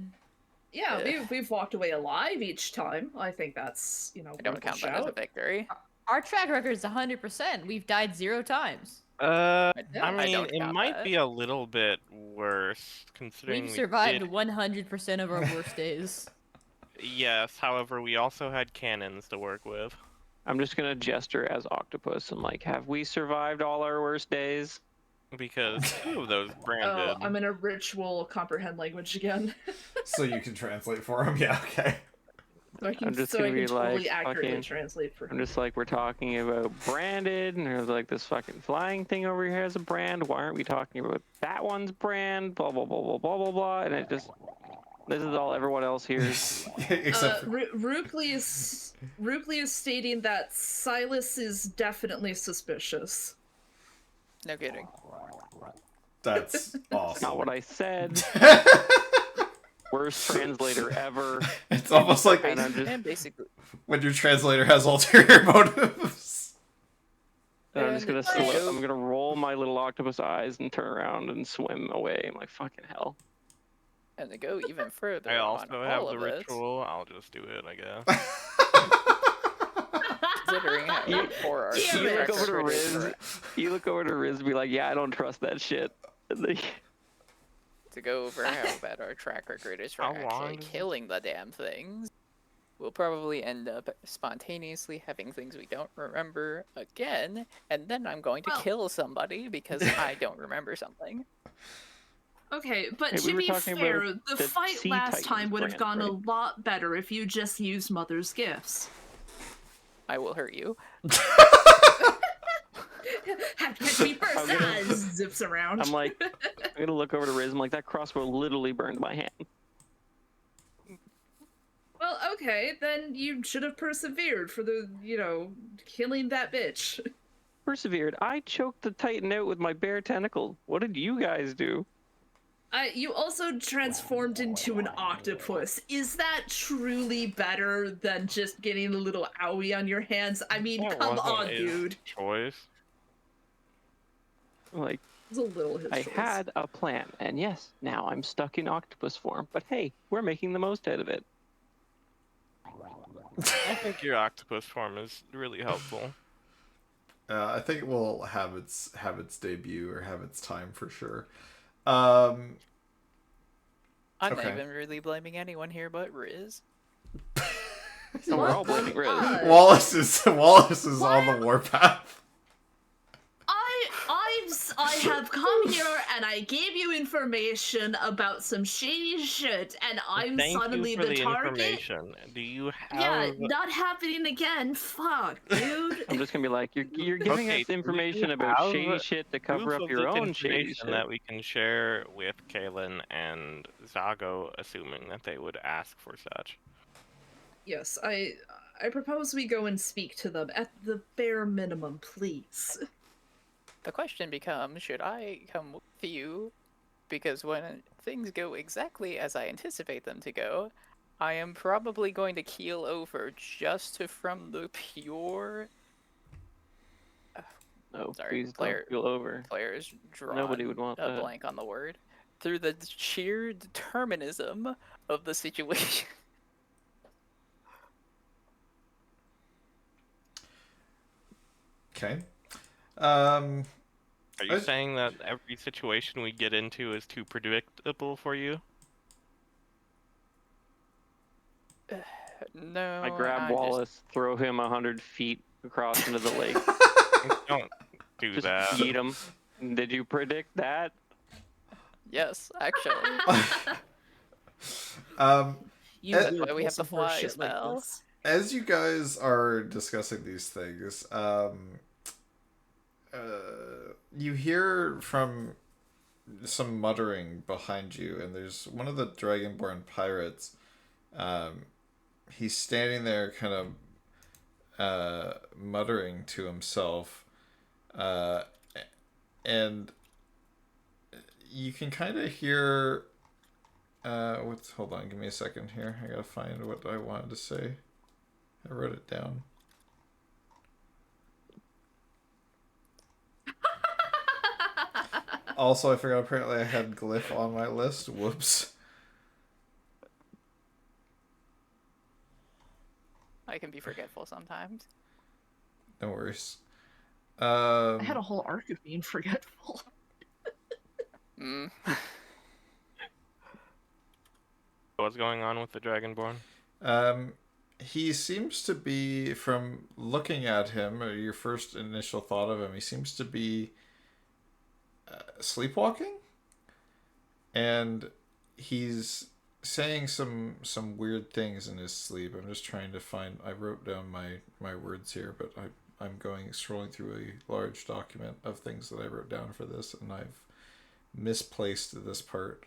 Yeah, we've walked away alive each time. I think that's, I don't count that as a victory. Our track record is 100%. We've died 0 times. I mean, it might be a little bit worse considering we've survived 100% of our worst days. Yes, however, we also had cannons to work with. I'm just gonna gesture as Octopus and like, have we survived all our worst days? Because 2 of those branded. Oh, I'm in a ritual comprehend language again. So you can translate for him? Yeah, okay. So I can, I'm just so gonna I can be totally like, accurately fucking, translate for him. I'm just like, we're talking about branded, and there's like this fucking flying thing over here as a brand. Why aren't we talking about that one's brand? Blah blah blah blah blah blah blah. And it just, this is all everyone else hears. Except for... Rookley is stating that Silas is definitely suspicious. No kidding. That's awesome. Not what I said. Worst translator ever. It's almost like And I'm just, And basically, when your translator has ulterior motives. and I'm just gonna And- I'm gonna roll my little octopus eyes and turn around and swim away. I'm like, fucking hell. and to go even further I on also have all the of this, ritual. I'll just do it, I guess. considering how You- poor our You track look over to record is Riz. You look over to Riz and be like, yeah, I don't trust that shit. And they, to go over how bad our track record is for How actually long does it- killing the damn things, we'll probably end up spontaneously having things we don't remember again, and then I'm going to Well- kill somebody because I don't remember something. Okay, but Hey, we to were be talking about fair, the the fight Sea last Titans time would have brand, gone a right? lot better if you just used Mother's gifts. I will hurt you. Have to catch me first. I'm gonna- Zips around. I'm like, I'm gonna look over to Riz. I'm like, that crossbow literally burned my hand. Well, okay, then you should have persevered for the, killing that bitch. Persevered. I choked the Titan out with my bare tentacle. What did you guys do? You also transformed into an octopus. Is that truly better than just getting a little owie on your hands? I mean, That come wasn't on, his dude. choice. Like, It's a little his I choice. had a plan, and yes, now I'm stuck in octopus form. But hey, we're making the most out of it. I think your octopus form is really helpful. I think it will have its debut or have its time for sure. I'm Okay. not even really blaming anyone here but Riz. So we're all blaming Riz. Wallace is on the warpath. I have come here and I gave you information about some shady shit, and I'm Thank suddenly you for the target. information. Do you have? Yeah, not happening again. Fuck, dude. I'm just gonna be like, you're giving Okay, us do information you about have shady shit to cover proof up of your this own shady information shit. that we can share with Kaylin and Zago, assuming that they would ask for such. Yes, I propose we go and speak to them at the bare minimum, please. The question becomes, should I come with you? Because when things go exactly as I anticipate them to go, I am probably going to keel over just from the pure... No, Sorry, please player- don't feel over. Players draw Nobody would want a that. blank on the word. Through the sheer determinism of the situation. Okay. Are you saying that every situation we get into is too predictable for you? No, I grab I'm Wallace, throw him 100 feet across into the lake. Don't do Just that. eat him. Did you predict that? Yes, actually. You That's will why we pull have some the fly horseshit like spell. this. As you guys are discussing these things, you hear from some muttering behind you, and there's one of the Dragonborn pirates. He's standing there kind of muttering to himself, and you can kind of hear hold on, give me a second here. I gotta find what I wanted to say. I wrote it down. Also, I forgot apparently I had glyph on my list. Whoops. I can be forgetful sometimes. No worries. I had a whole arc of being forgetful. Mm. What's going on with the Dragonborn? He seems to be, from looking at him, or your first initial thought of him, he seems to be sleepwalking, and he's saying some weird things in his sleep. I'm just trying to find. I wrote down my words here, but I'm scrolling through a large document of things that I wrote down for this, and I've misplaced this part.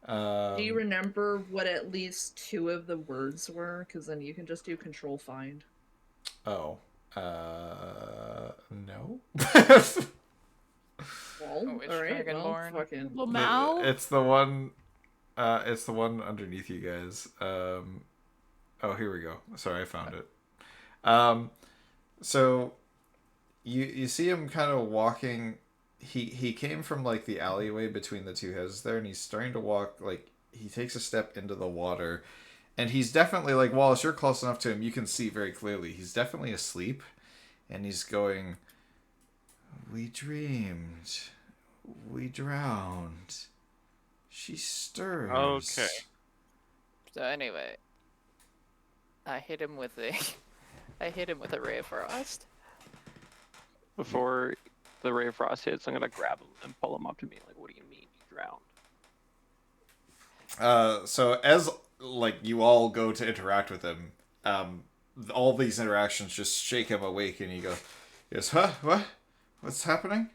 Do you remember what at least 2 of the words were? Because then you can just do control find. Oh. No. Well, Which alright, well, Dragonborn? fucking... Lamau? It's the one. It's the one underneath you guys. Oh, here we go. Sorry, I found it. So you see him kind of walking. He came from like the alleyway between the two houses there, and he's starting to walk. Like he takes a step into the water, and he's definitely like Wallace. You're close enough to him; you can see very clearly. He's definitely asleep, and he's going. We dreamed. We drowned. She stirs. Okay. So anyway, I hit him with a, I hit him with a ray of frost. Before the ray of frost hits, I'm gonna grab him and pull him up to me. Like, what do you mean you drowned? So as like you all go to interact with him, all these interactions just shake him awake, and he goes, huh, what, what's happening?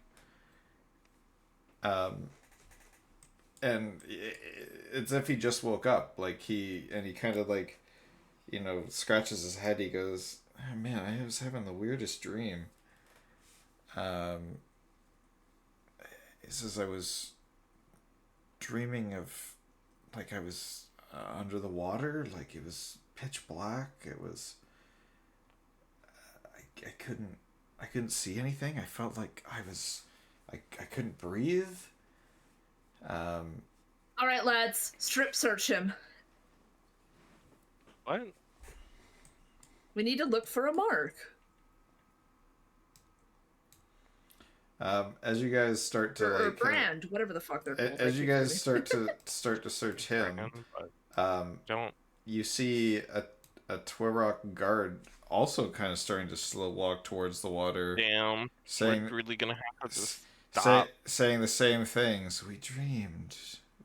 And it's if he just woke up, like he kind of like, scratches his head. He goes, oh, man, I was having the weirdest dream. He says I was dreaming of, like I was under the water, like it was pitch black. It was, I couldn't see anything. I felt like I couldn't breathe. All right, lads, strip search him. What? We need to look for a mark. As you guys start to Or like brand, whatever the fuck they're called. as you guys start to search him, Don't. you see a Twirrock guard also kind of starting to slow walk towards the water, Damn. saying We're really gonna have to just stop. saying the same things. We dreamed,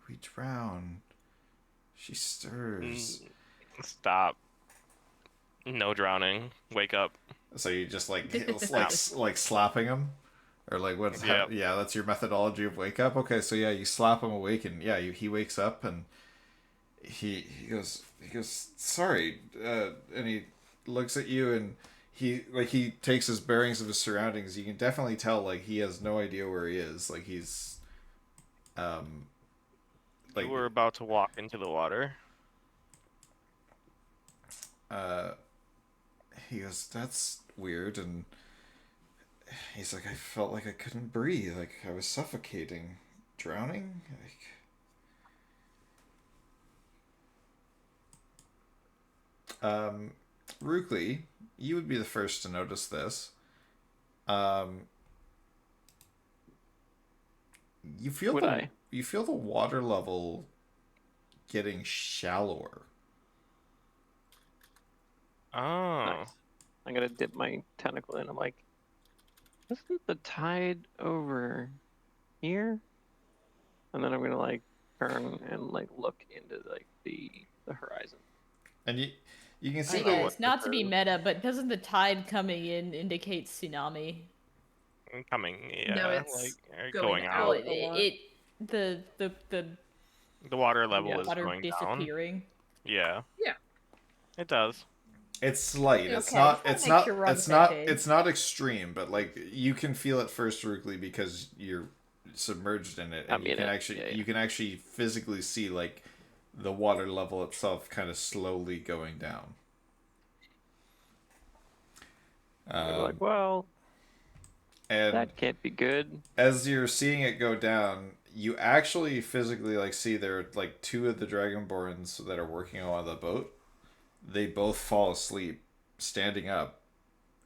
we drowned. She stirs. Stop. No drowning. Wake up. So you just like slapping him, or like what's Yep. yeah, that's your methodology of wake up. Okay, so yeah, you slap him awake, and yeah, he wakes up, and he goes sorry, and he looks at you, and he takes his bearings of his surroundings. You can definitely tell like he has no idea where he is. Like he's like We're about to walk into the water. he goes, that's weird, and he's like, I felt like I couldn't breathe, like I was suffocating, drowning, like. Rukli, you would be the first to notice this. You feel you feel the water level getting shallower. Oh. Nice. I'm gonna dip my tentacle in. I'm like, isn't the tide over here? And then I'm gonna like turn and like look into like the horizon. And you can see Hey guys, not to be meta, but doesn't the tide coming in indicate tsunami? Coming, yeah. No, it's like going going out. out. the water level is water going down. disappearing. Yeah. Yeah. It does. it's slight. It's Okay, not. just It's wanna not. make sure we're on It's the same not. page. It's not extreme, but like you can feel it first, Rukli, because you're submerged in it, and you can actually physically see like the water level itself kind of slowly going down. Like, well, And that can't be good. as you're seeing it go down, you actually physically like see there are like two of the Dragonborns that are working on the boat. They both fall asleep, standing up,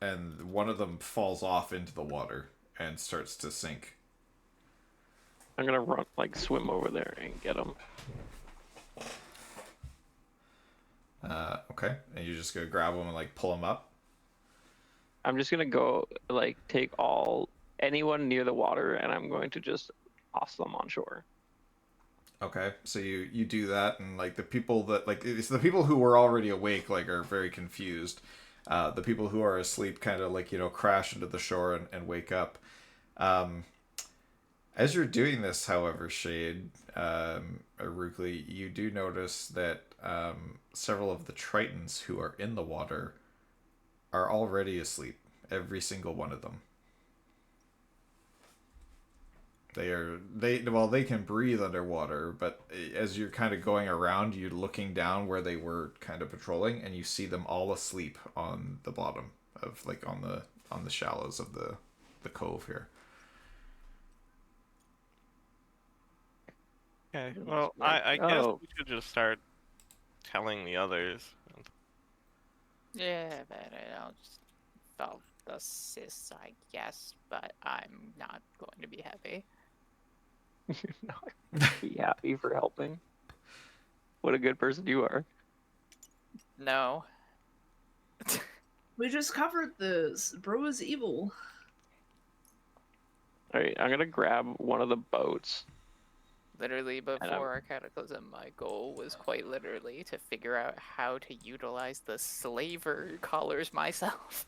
and one of them falls off into the water and starts to sink. I'm gonna run, like, swim over there and get him. Okay, and you just go grab him and like pull him up. I'm just gonna go, like, take anyone near the water, and I'm going to just toss them on shore. Okay, so you do that, and like the people that like it's the people who were already awake like are very confused. The people who are asleep kind of like crash into the shore and wake up. As you're doing this, however, Shade, Rukli, you do notice that several of the Tritons who are in the water are already asleep. Every single one of them. They can breathe underwater, but as you're kind of going around, you're looking down where they were kind of patrolling, and you see them all asleep on the bottom of like on the shallows of the cove here. Okay. Well, I guess we should just start telling the others. Yeah, but I'll just follow the sis, I guess. But I'm not going to be happy. You're not be happy for helping. What a good person you are. No. We just covered this. Bro is evil. Alright, I'm gonna grab one of the boats. Literally, before our cataclysm, my goal was quite literally to figure out how to utilize the slaver collars myself.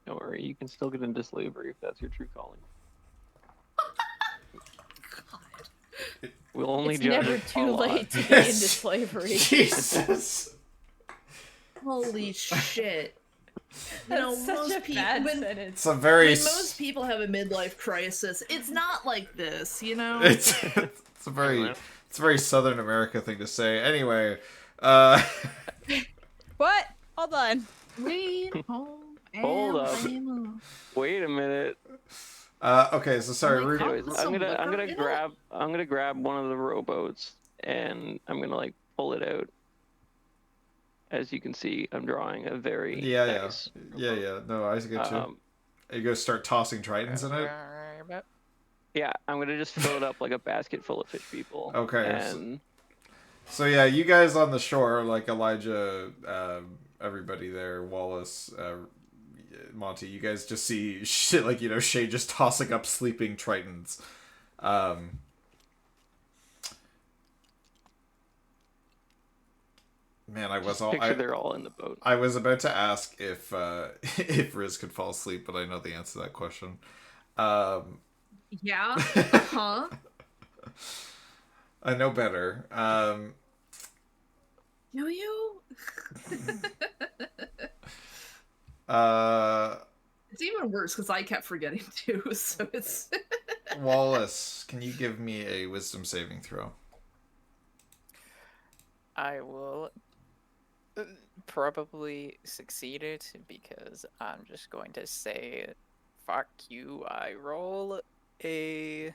Don't worry, you can still get into slavery if that's your true calling. God. We'll only It's judge never it too a lot. late to get into slavery. Jesus. Holy shit. That's such a bad sentence. It's a very when most people have a midlife crisis, it's not like this, you know? it's a very Southern America thing to say. Anyway, What? Hold on. Sweet home Hold up. Alabama. Wait a minute. okay, so sorry. Oh my God. Anyways, Some I'm liquor in it? gonna grab one of the rowboats and I'm gonna like pull it out. As you can see, I'm drawing a very nice yeah. No, I get you. Are you gonna start tossing tritons in it? Yeah, I'm gonna just fill it up like a basket full of fish people. Okay. And So yeah, you guys on the shore, like Elijah, everybody there, Wallace, Monty, you guys just see shit like, you know, Shay just tossing up sleeping tritons. Man, they're all in the boat. I was about to ask if if Riz could fall asleep, but I know the answer to that question. Yeah. Huh? I know better. Do you? It's even worse because I kept forgetting too, so it's... Wallace, can you give me a wisdom saving throw? I will probably succeed it because I'm just going to say, fuck you, I roll a...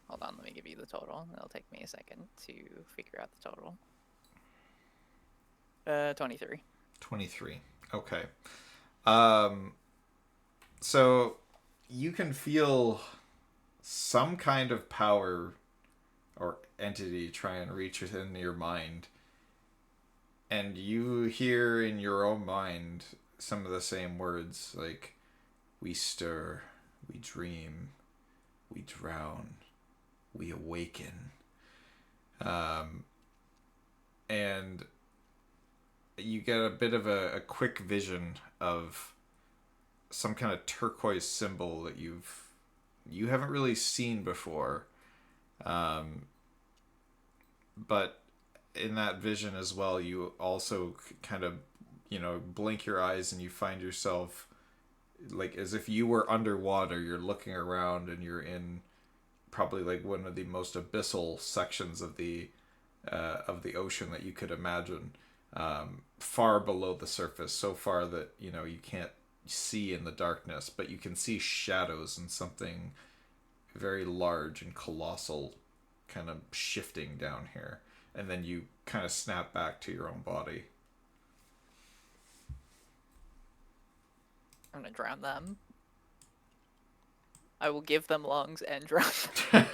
Hold on, let me give you the total. It'll take me a second to figure out the total. 23. 23. Okay. So you can feel some kind of power or entity try and reach within your mind. And you hear in your own mind some of the same words like, we stir, we dream, we drown, we awaken. And you get a bit of a quick vision of some kind of turquoise symbol that you haven't really seen before. But in that vision as well, you also kind of, you know, blink your eyes and you find yourself like as if you were underwater. You're looking around and you're in probably like one of the most abyssal sections of the ocean that you could imagine, far below the surface, so far that, you know, you can't see in the darkness, but you can see shadows and something very large and colossal kind of shifting down here. And then you kind of snap back to your own body. I'm gonna drown them. I will give them lungs and drown them.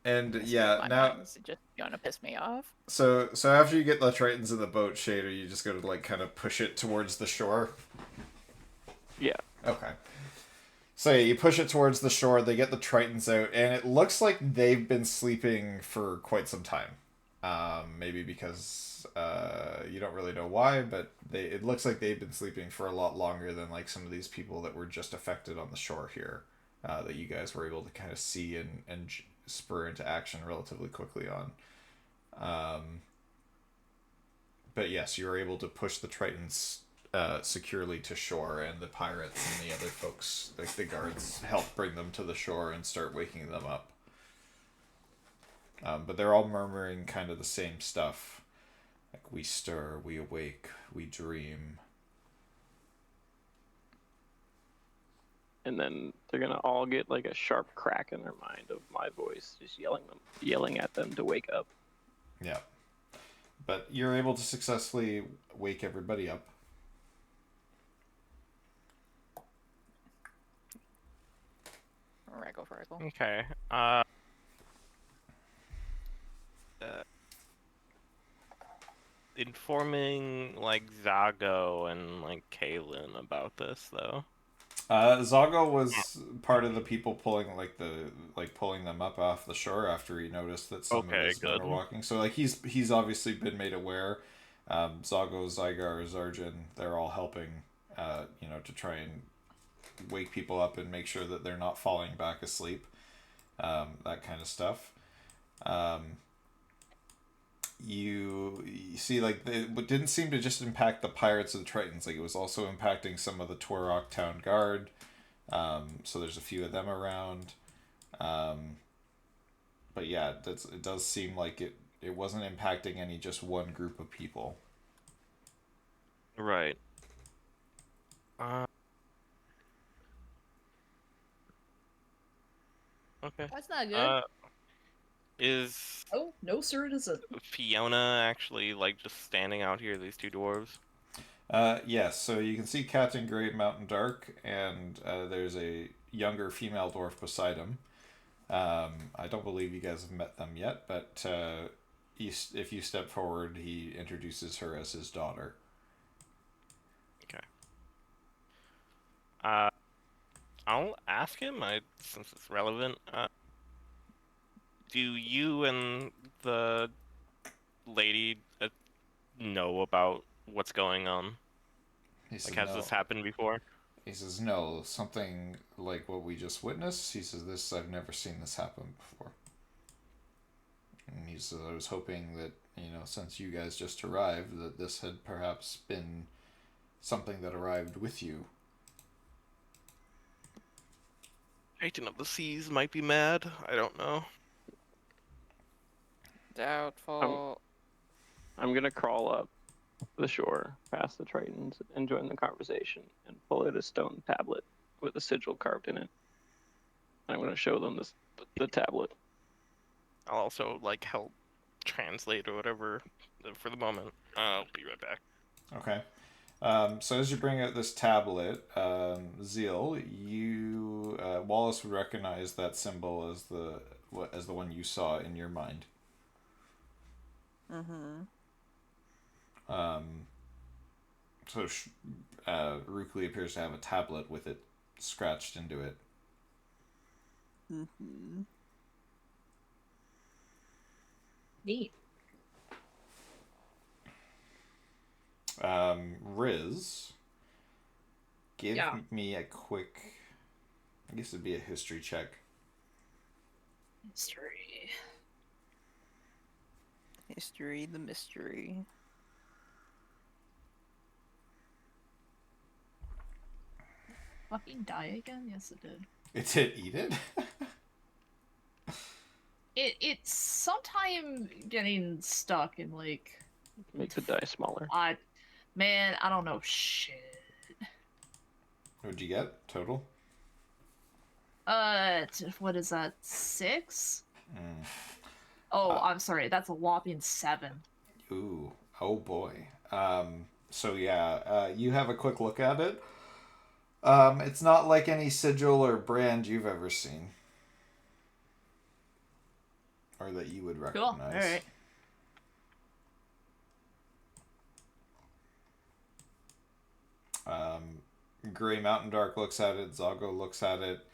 And yeah, now just gonna piss me off. So after you get the tritons in the boat, Shader, you just go to like kind of push it towards the shore. Yeah. Okay. So yeah, you push it towards the shore. They get the tritons out, and it looks like they've been sleeping for quite some time. Maybe because you don't really know why, but it looks like they've been sleeping for a lot longer than like some of these people that were just affected on the shore here. That you guys were able to kind of see and spur into action relatively quickly on. but yes, you were able to push the Tritons securely to shore, and the pirates and the other folks, like the guards, help bring them to the shore and start waking them up. But they're all murmuring kind of the same stuff. Like, we stir, we awake, we dream. And then they're gonna all get like a sharp crack in their mind of my voice, just yelling at them to wake up. Yeah. But you're able to successfully wake everybody up. Raggle fraggle. Okay. Informing like Zago and like Kaylin about this though. Zago was part of the people pulling them up off the shore after he noticed that some of Okay, his men good. were walking. So like he's obviously been made aware. Zago, Zygar, Zarjan, they're all helping, to try and wake people up and make sure that they're not falling back asleep. That kind of stuff. You see, like, it didn't seem to just impact the pirates and the Tritons. Like, it was also impacting some of the Torok Town Guard. So there's a few of them around. But yeah, it does seem like it wasn't impacting any just one group of people. Right. Okay. That's not good. Is Oh, no, sir, it isn't. Fiona actually like just standing out here, these two dwarves? Yes, so you can see Captain Great Mountain Dark, and there's a younger female dwarf beside him. I don't believe you guys have met them yet, but if you step forward, he introduces her as his daughter. Okay. I'll ask him, since it's relevant. Do you and the lady know about what's going on? He says, Like, has no. this happened before? He says, no, something like what we just witnessed. He says, I've never seen this happen before. And he says, I was hoping that, since you guys just arrived, that this had perhaps been something that arrived with you. Titan of the Seas might be mad. I don't know. Doubtful. I'm gonna crawl up the shore, past the Tritons, and join the conversation, and pull out a stone tablet with a sigil carved in it. And I'm gonna show them the tablet. I'll also like help translate or whatever for the moment. I'll be right back. Okay. So as you bring out this tablet, Zeal, Wallace would recognize that symbol as the one you saw in your mind. Mm-hmm. So Rukli appears to have a tablet with it scratched into it. Mm-hmm. Neat. Riz, give Yeah. me a quick, I guess it'd be a history check. History. History, the mystery. Fucking die again? Yes, it did. It did eat it? It's sometime getting stuck in like. Make the die smaller. Man, I don't know shit. What'd you get total? What is that? 6? Mm. Oh, I'm sorry. That's a whopping 7. Ooh, oh boy. So yeah, you have a quick look at it. It's not like any sigil or brand you've ever seen. Or that you would recognize. Cool. Alright. Gray Mountain Dark looks at it. Zago looks at it.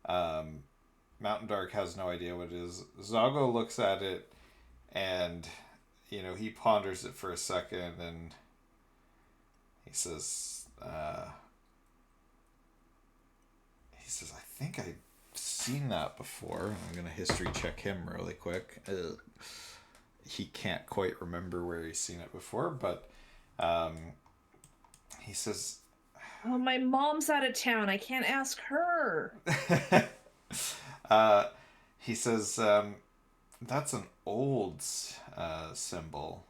Mountain Dark has no idea what it is. Zago looks at it, and he ponders it for a second, and he says, "I think I've seen that before." I'm gonna history check him really quick. he can't quite remember where he's seen it before, but he says, Oh, my mom's out of town. I can't ask her. he says, that's an old symbol.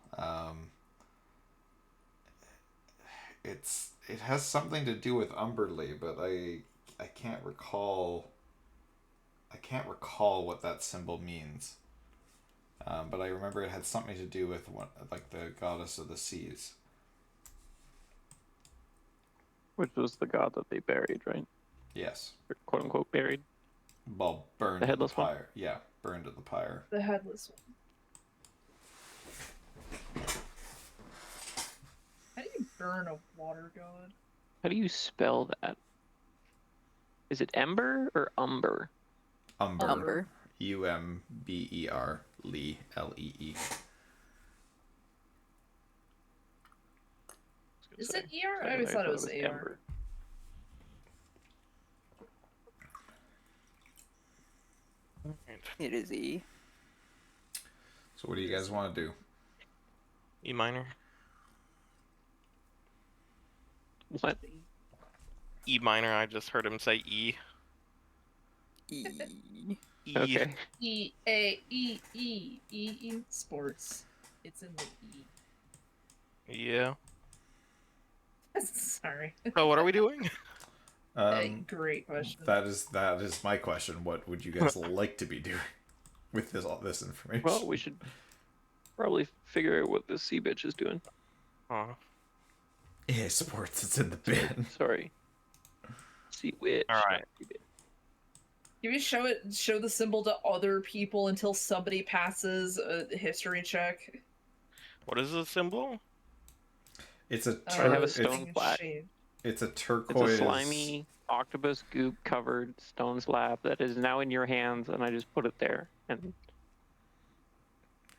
It has something to do with Umberlee, but I can't recall. I can't recall what that symbol means. But I remember it had something to do with like the goddess of the seas. Which was the god that they buried, right? Yes. Or quote unquote buried. Well, burned The in the headless one? pyre. Yeah, burned in the pyre. The headless one. How do you burn a water god? How do you spell that? Is it Ember or Umber? Umber. Umber. Umber. Lee. Lee. Is it ER? I always thought it was AR. Ember. It is E. So what do you guys want to do? E minor. What? E minor. I just heard him say E. E. E. Okay. E sports. It's in the E. Yeah. Sorry. So what are we doing? Great question. That is my question. What would you guys like to be doing with all this information? Well, we should probably figure out what this sea bitch is doing. Oh. EA Sports, it's in the bin. Sorry. Sea witch. All right. Can we show the symbol to other people until somebody passes a history check? What is the symbol? It's a I have a it's, stone flag. it's a It's turquoise. a slimy octopus goop covered stone slab that is now in your hands, and I just put it there, and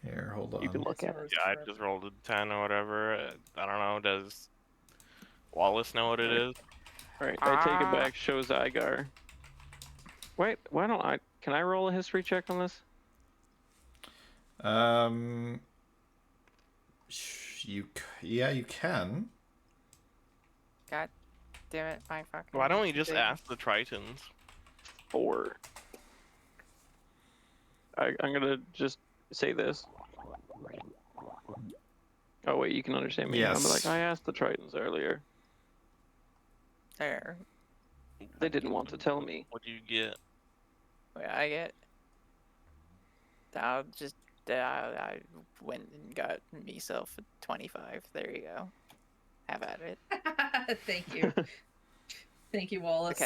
Here, hold on. you can look at it. Yeah, I just rolled a 10 or whatever. I don't know. Does Wallace know what it is? Alright, I take it back, show Zygar. Wait, why don't I... Can I roll a history check on this? Yeah, you can. God damn it, my fucking. Why don't we just thing. ask the Tritons? 4. I'm gonna just say this. Oh wait, you can understand me. Yes. I'm like, I asked the Tritons earlier. There. They didn't want to tell me. What do you get? What I get? I'll just. I went and got myself a 25. There you go. Have at it. Thank you. Thank you, Wallace.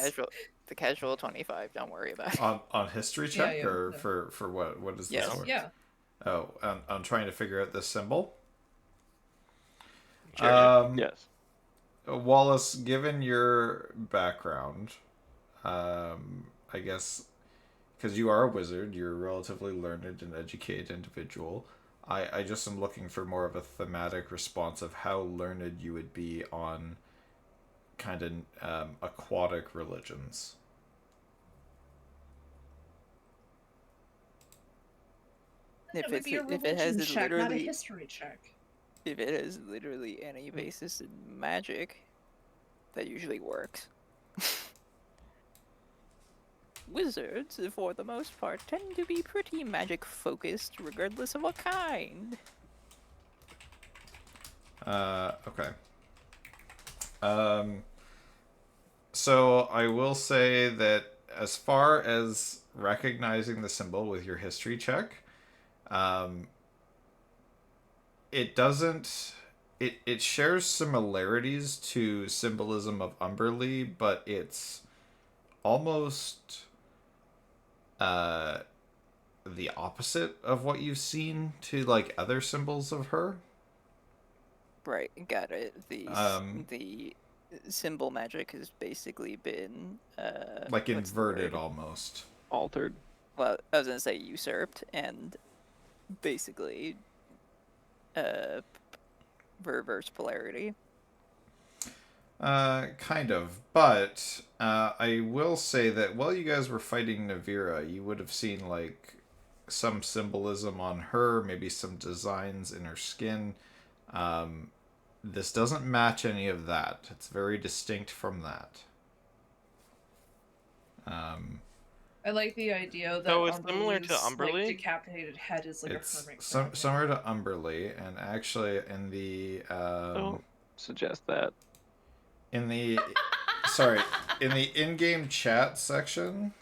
The casual 25. Don't worry about it. On history check yeah, or no. for what? What is Yes. this for? Yeah. Oh, I'm trying to figure out this symbol. Sure. Yes. Wallace, given your background, I guess, because you are a wizard, you're a relatively learned and educated individual. I just am looking for more of a thematic response of how learned you would be on kind of aquatic religions. It would be a religion check, not a history check. If it has literally any basis in magic, that usually works. Wizards, for the most part, tend to be pretty magic focused, regardless of what kind. Okay. So I will say that as far as recognizing the symbol with your history check, it doesn't. It shares similarities to symbolism of Umberlee, but it's almost the opposite of what you've seen to like other symbols of her. Right, got it. The symbol magic has basically been Like what's the inverted word? almost. Altered. Well, I was gonna say usurped and basically reverse polarity. Kind of, but I will say that while you guys were fighting Navira, you would have seen like some symbolism on her, maybe some designs in her skin. This doesn't match any of that. It's very distinct from that. I like the idea that So it's similar to Umberly's like Umberly? decapitated head is like a It's hermit crab. similar to Umberly, and actually in the Don't suggest that. in the sorry, in the in-game chat section.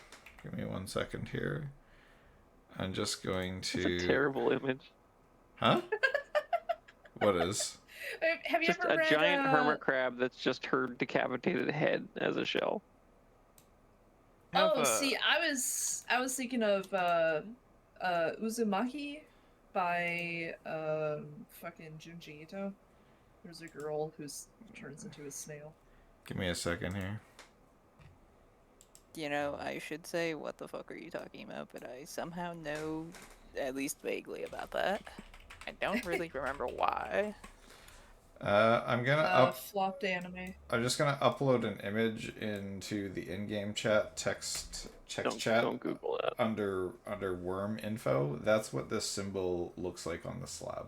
Give me 1 second here. I'm just going It's a to. terrible image. Huh? What is? Have you Just ever a read giant hermit crab that's just her decapitated head as a shell. See, I was thinking of Uzumaki by fucking Junji Ito. There's a girl who turns into a snail. Give me a second here. You know, I should say, what the fuck are you talking about? But I somehow know at least vaguely about that. I don't really remember why. I'm gonna Flopped anime. I'm just gonna upload an image into the in-game chat text chat. Don't Google that. Under worm info. That's what this symbol looks like on the slab.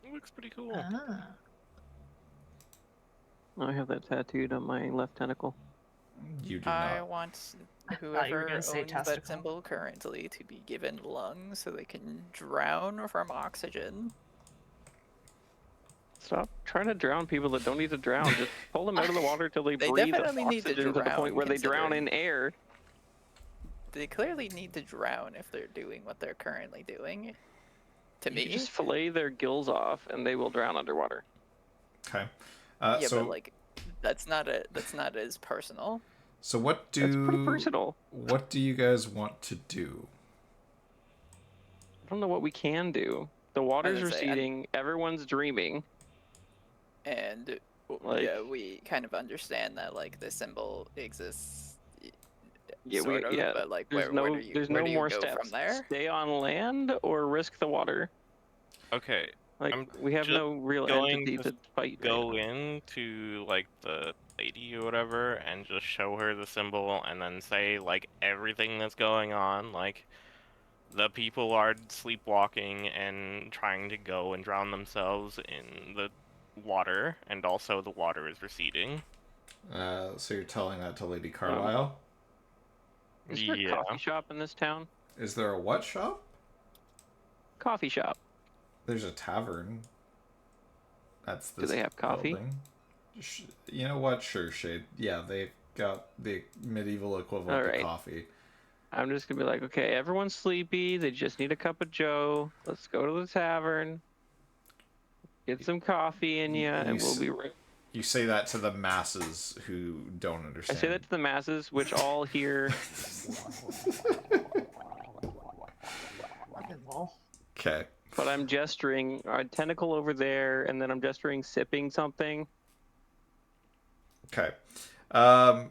It looks pretty cool. Ah. I have that tattooed on my left tentacle. You do I not. want thought you were whoever gonna owns say that testicle. symbol currently to be given lungs so they can drown from oxygen. Stop trying to drown people that don't need to drown. Just pull them out of the water till they They breathe definitely need to oxygen to the point drown, where they drown in considering- air. They clearly need to drown if they're doing what they're currently doing. To You me, just fillet their gills off and they will drown underwater. Okay. yeah, So but like, that's not as personal. so what That's pretty do personal. what do you guys want to do? I don't know what we can do. The water's gonna say, receding. Everyone's dreaming. And Like- yeah, we kind of understand that like the symbol exists. Yeah, sort of, yeah. but like, There's where no, do you, there's where no do you more go steps. from there? Stay on land or risk the water. Okay, Like I'm we have just no real going entity to to fight. go right now. into like the lady or whatever and just show her the symbol and then say like everything that's going on, like the people are sleepwalking and trying to go and drown themselves in the water, and also the water is receding. So you're telling that to Lady Carlisle? Is there a Yeah. coffee shop in this town? Is there a what shop? Coffee shop. There's a tavern. That's Do this they have coffee? building. You know what? Sure, Shade. Yeah, they've got the medieval equivalent Alright. of coffee. I'm just gonna be like, okay, everyone's sleepy. They just need a cup of Joe. Let's go to the tavern. Get some coffee in you, and we'll be right. You say that to the masses who don't I understand. say that to the masses, which all hear. Fucking lol. Okay. But I'm gesturing a tentacle over there, and then I'm gesturing sipping something. Okay.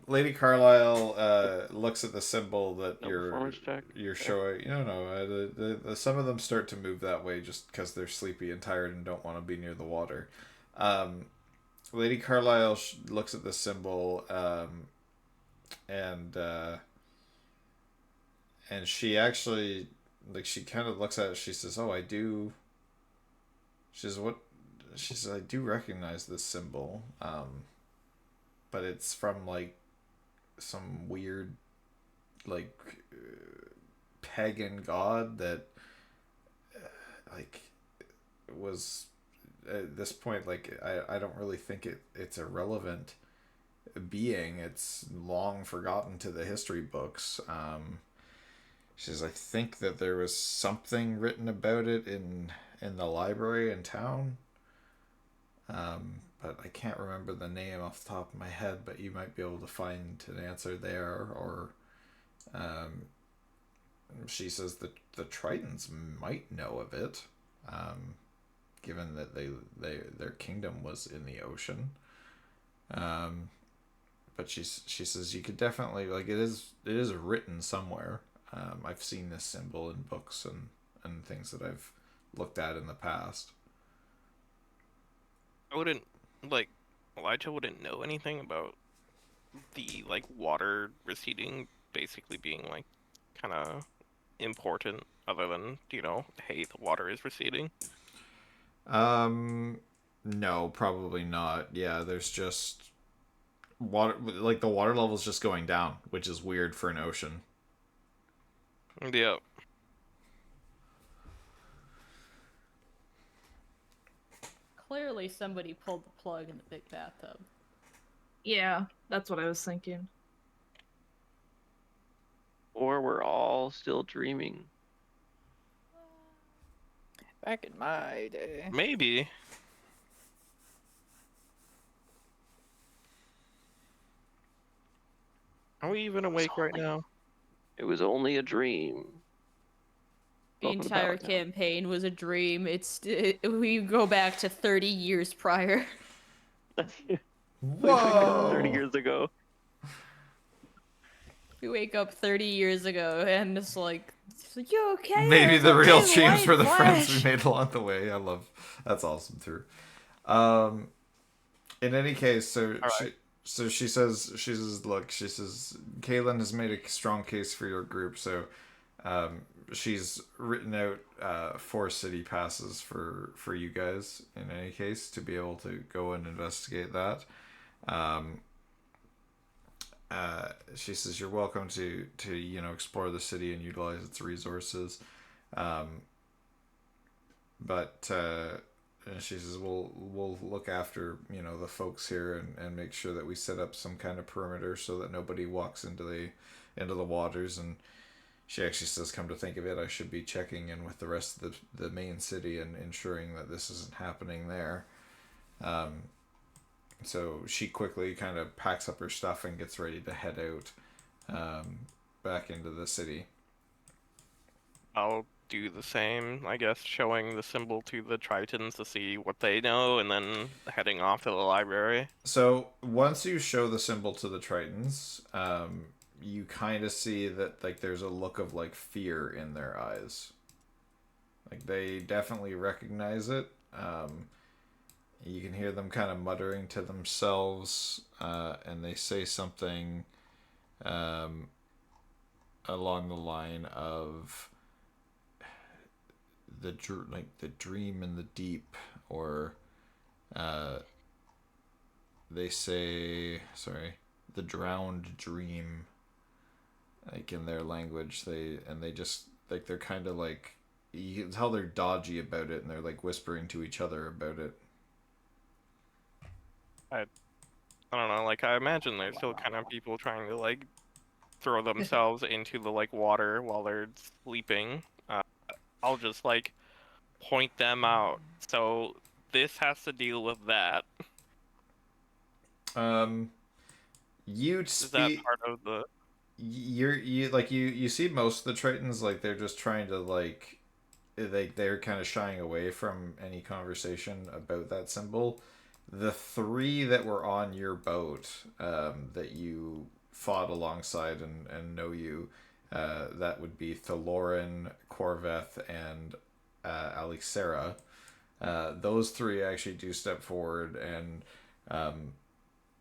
Lady Carlisle looks at the symbol that No performance check. you're showing. Some of them start to move that way just because they're sleepy and tired and don't want to be near the water. Lady Carlisle looks at the symbol and she actually, like, she kind of looks at it. She says, "Oh, I do." She says, "What?" She says, "I do recognize this symbol." But it's from like some weird like pagan god that like was at this point, like, I don't really think it's a relevant being. It's long forgotten to the history books. She says, "I think that there was something written about it in the library in town. But I can't remember the name off the top of my head, but you might be able to find an answer there." Or she says that the Tritons might know of it, given that their kingdom was in the ocean. But she says you could definitely, like, it is written somewhere. I've seen this symbol in books and things that I've looked at in the past. I wouldn't, like, Elijah wouldn't know anything about the, like, water receding basically being, like, kind of important other than, hey, the water is receding? No, probably not. Yeah, there's just water, like the water level's just going down, which is weird for an ocean. Yeah. Clearly, somebody pulled the plug in the big bathtub. Yeah, that's what I was thinking. Or we're all still dreaming. Back in my day. Maybe. Are we even awake right now? It was only a dream. The Welcome to entire Battle Town. campaign was a dream. We go back to 30 years prior. We wake up 30 Whoa! years ago. We wake up 30 years ago, and it's like, you okay? Maybe There's the a real big dreams white were the friends flash. we made along the way. I love that's awesome too. In any case, she says, look, she says, Kaylin has made a strong case for your group, so she's written out 4 city passes for you guys in any case to be able to go and investigate that. She says you're welcome to explore the city and utilize its resources, but and she says we'll look after the folks here and make sure that we set up some kind of perimeter so that nobody walks into the waters. And she actually says, come to think of it, I should be checking in with the rest of the main city and ensuring that this isn't happening there. So she quickly kind of packs up her stuff and gets ready to head out back into the city. I'll do the same, I guess, showing the symbol to the Tritons to see what they know, and then heading off to the library. So once you show the symbol to the Tritons, you kind of see that like there's a look of like fear in their eyes. Like they definitely recognize it. You can hear them kind of muttering to themselves, and they say something along the line of the dream in the deep, or they say, sorry, the drowned dream. Like in their language, they just like they're kind of like, you can tell they're dodgy about it, and they're like whispering to each other about it. I don't know, like I imagine there's still kind of people trying to like throw themselves into the like water while they're sleeping. I'll just like point them out. So this has to deal with that. You'd Is that speak. part of the? You see most of the Tritons, like they're just trying to like they're kind of shying away from any conversation about that symbol. The 3 that were on your boat, that you fought alongside and know you, that would be Thaloran, Corveth, and Alixera. Those 3 actually do step forward, and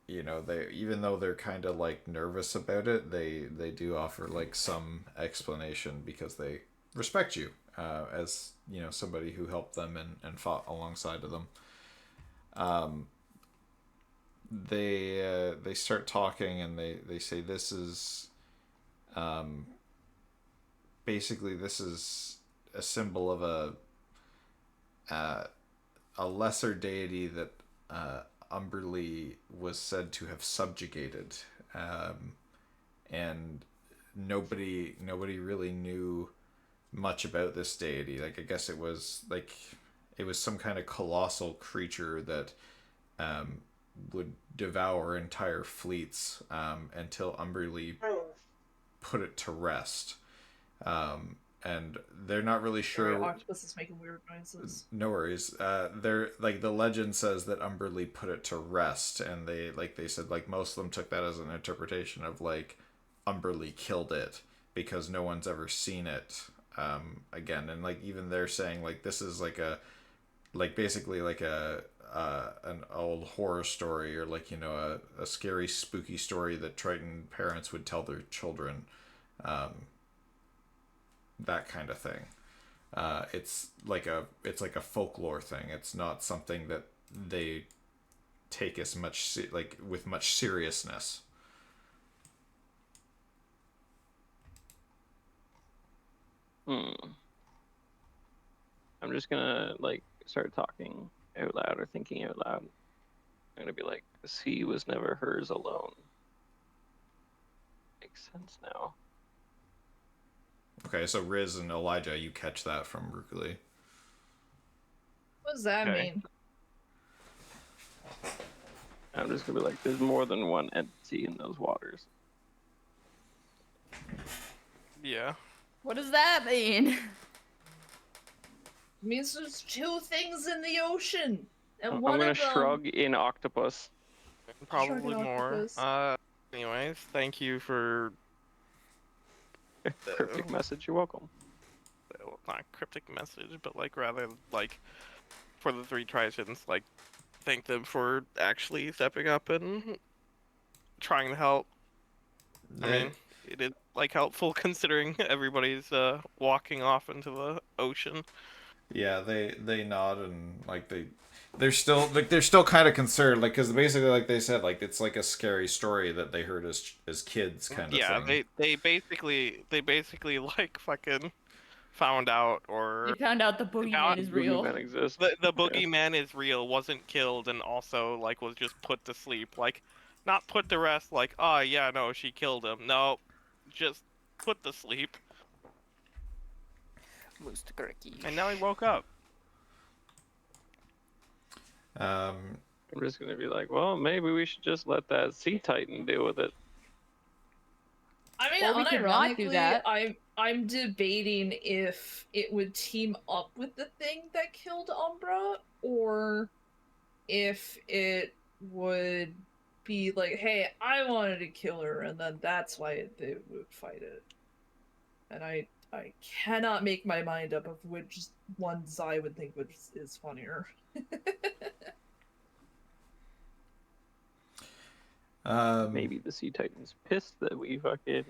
they, even though they're kind of like nervous about it, they do offer like some explanation because they respect you, as somebody who helped them and fought alongside of them. They start talking, and they say this is basically this is a symbol of a lesser deity that Umberlee was said to have subjugated, and nobody really knew much about this deity. Like I guess it was some kind of colossal creature that would devour entire fleets, until Umberlee put it to rest. And they're not really sure. Sorry, Octopus is making weird noises. No worries. They're like, the legend says that Umberlee put it to rest, and they said like most of them took that as an interpretation of like Umberlee killed it because no one's ever seen it again. And like even they're saying like this is like basically like an old horror story, or like a scary spooky story that Triton parents would tell their children. that kind of thing. It's like a folklore thing. It's not something that they take as much like with much seriousness. I'm just gonna like start talking out loud or thinking out loud. I'm gonna be like, the sea was never hers alone. Makes sense now. Okay, so Riz and Elijah, you catch that from Rukuli. What does that Okay. mean? I'm just gonna be like, there's more than one entity in those waters. Yeah. What does that mean? It means there's two things in the ocean, and I'm one gonna of them. shrug in Octopus. Probably more. Octopus. Anyways, thank you for Cryptic message, you're welcome. well, not cryptic message, but like rather like for the three Tritons, like thank them for actually stepping up and trying to help. I mean, it is like helpful considering everybody's walking off into the ocean. Yeah, they nod and like they're still kind of concerned, like because basically like they said like it's like a scary story that they heard as kids kind of Yeah, thing. they basically like fucking found out or You found out the boogeyman is real. Boogeyman exists. the Yeah. boogeyman is real, wasn't killed, and also like was just put to sleep. Like, not put to rest. Like, oh yeah, no, she killed him. No, just put to sleep. Moose to Kirky. And now he woke up. Um, I'm just gonna be like, well, maybe we should just let that sea titan deal with it. I mean, Or we could not do unironically, that. I'm debating if it would team up with the thing that killed Umbra, or if it would be like, hey, I wanted to kill her, and then that's why they would fight it. And I cannot make my mind up of which ones I would think is funnier. Maybe the sea titan's pissed that we fucking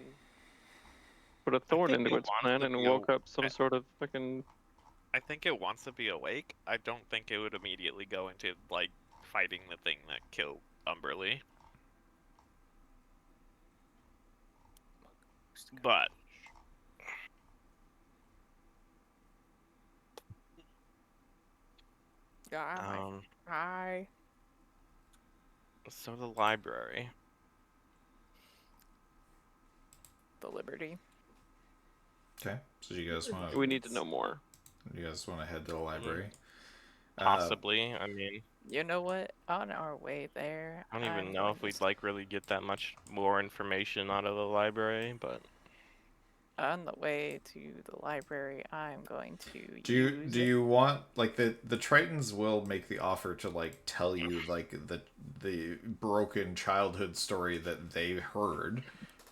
put a I thorn think into it its wants plan to and be woke up some sort of fucking. I think it wants to be awake. I don't think it would immediately go into like fighting the thing that killed Umberly. But Hi. so the library. The Liberty. okay, so you guys want We need to know more. to head to the library? Possibly. I mean, You know what? On our way there, I don't even I'm know going if to we'd like really get that much more information out of the library, but on the way to the library, I'm going to Do you want like the Tritons will make the offer to like tell you like the broken childhood story that they heard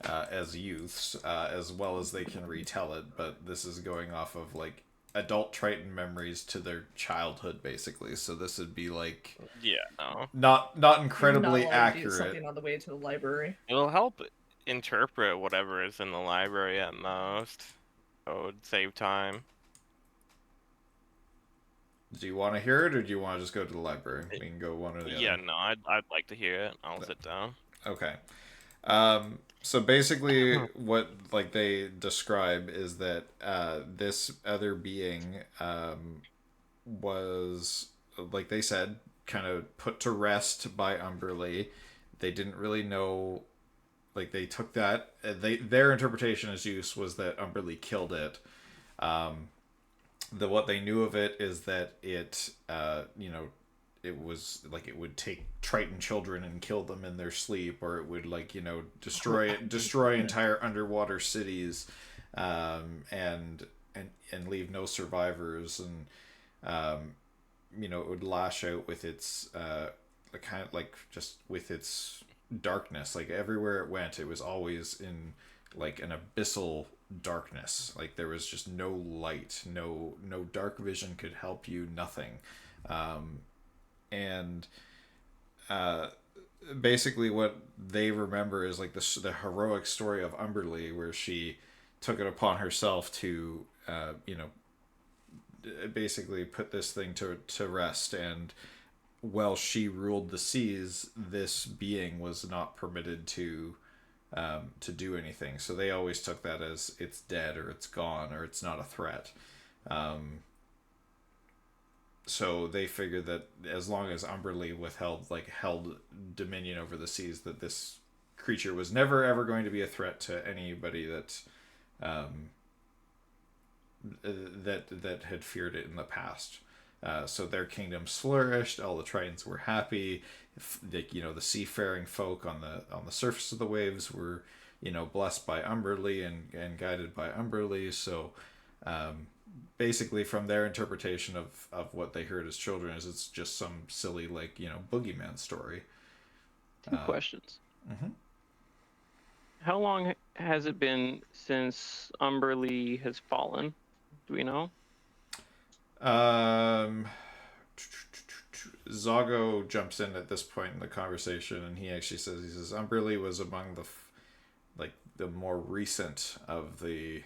as youths, as well as they can retell it, but this is going off of like adult Triton memories to their childhood basically, so this would be like yeah, no. not incredibly You're not allowed to do accurate. something on the way to the library. It'll help interpret whatever is in the library at most. So it would save time. Do you want to hear it or do you want to just go to the library? We can go one or the Yeah, other. no, I'd like to hear it. I'll sit down. Okay. So basically, what like they describe is that this other being was, like they said, kind of put to rest by Umberly. They didn't really know, like they took that. Their interpretation as use was that Umberly killed it. What they knew of it is that it, it was like it would take Triton children and kill them in their sleep, or it would like destroy entire underwater cities, and leave no survivors, and it would lash out with its kind of like just with its darkness. Like everywhere it went, it was always in like an abyssal darkness. Like there was just no light, no dark vision could help you, nothing. And basically what they remember is like the heroic story of Umberly, where she took it upon herself to, basically put this thing to rest. And while she ruled the seas, this being was not permitted to do anything. So they always took that as it's dead or it's gone or it's not a threat. So they figured that as long as Umberlee held dominion over the seas, that this creature was never ever going to be a threat to anybody that that had feared it in the past. So their kingdoms flourished. All the Tritons were happy. The seafaring folk on the surface of the waves were, blessed by Umberlee and guided by Umberlee. So basically, from their interpretation of what they heard as children, is it's just some silly boogeyman story. Two questions. Mm-hmm. How long has it been since Umberlee has fallen? Do we know? Zago jumps in at this point in the conversation, and he says Umberlee was among the more recent of the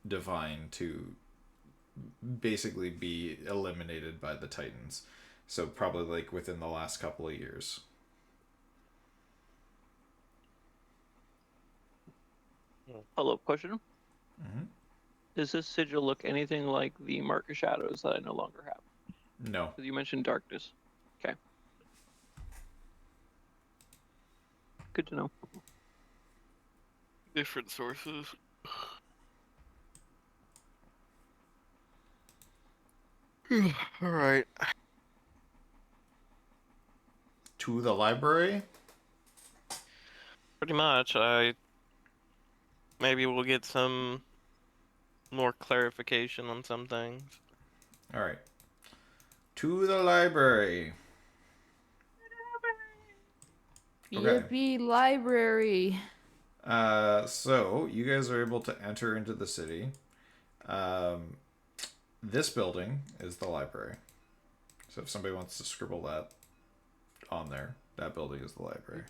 divine to basically be eliminated by the Titans. So probably within the last couple of years. Follow-up question. Mm-hmm. Does this sigil look anything like the Mark of Shadows that I no longer have? No. Because you mentioned darkness. Okay. Good to know. Different sources. All right. To the library? Pretty much. Maybe we'll get some more clarification on some things. All right. To the library. Okay. Yippee library. So you guys are able to enter into the city. This building is the library. So if somebody wants to scribble that on there, that building is the library.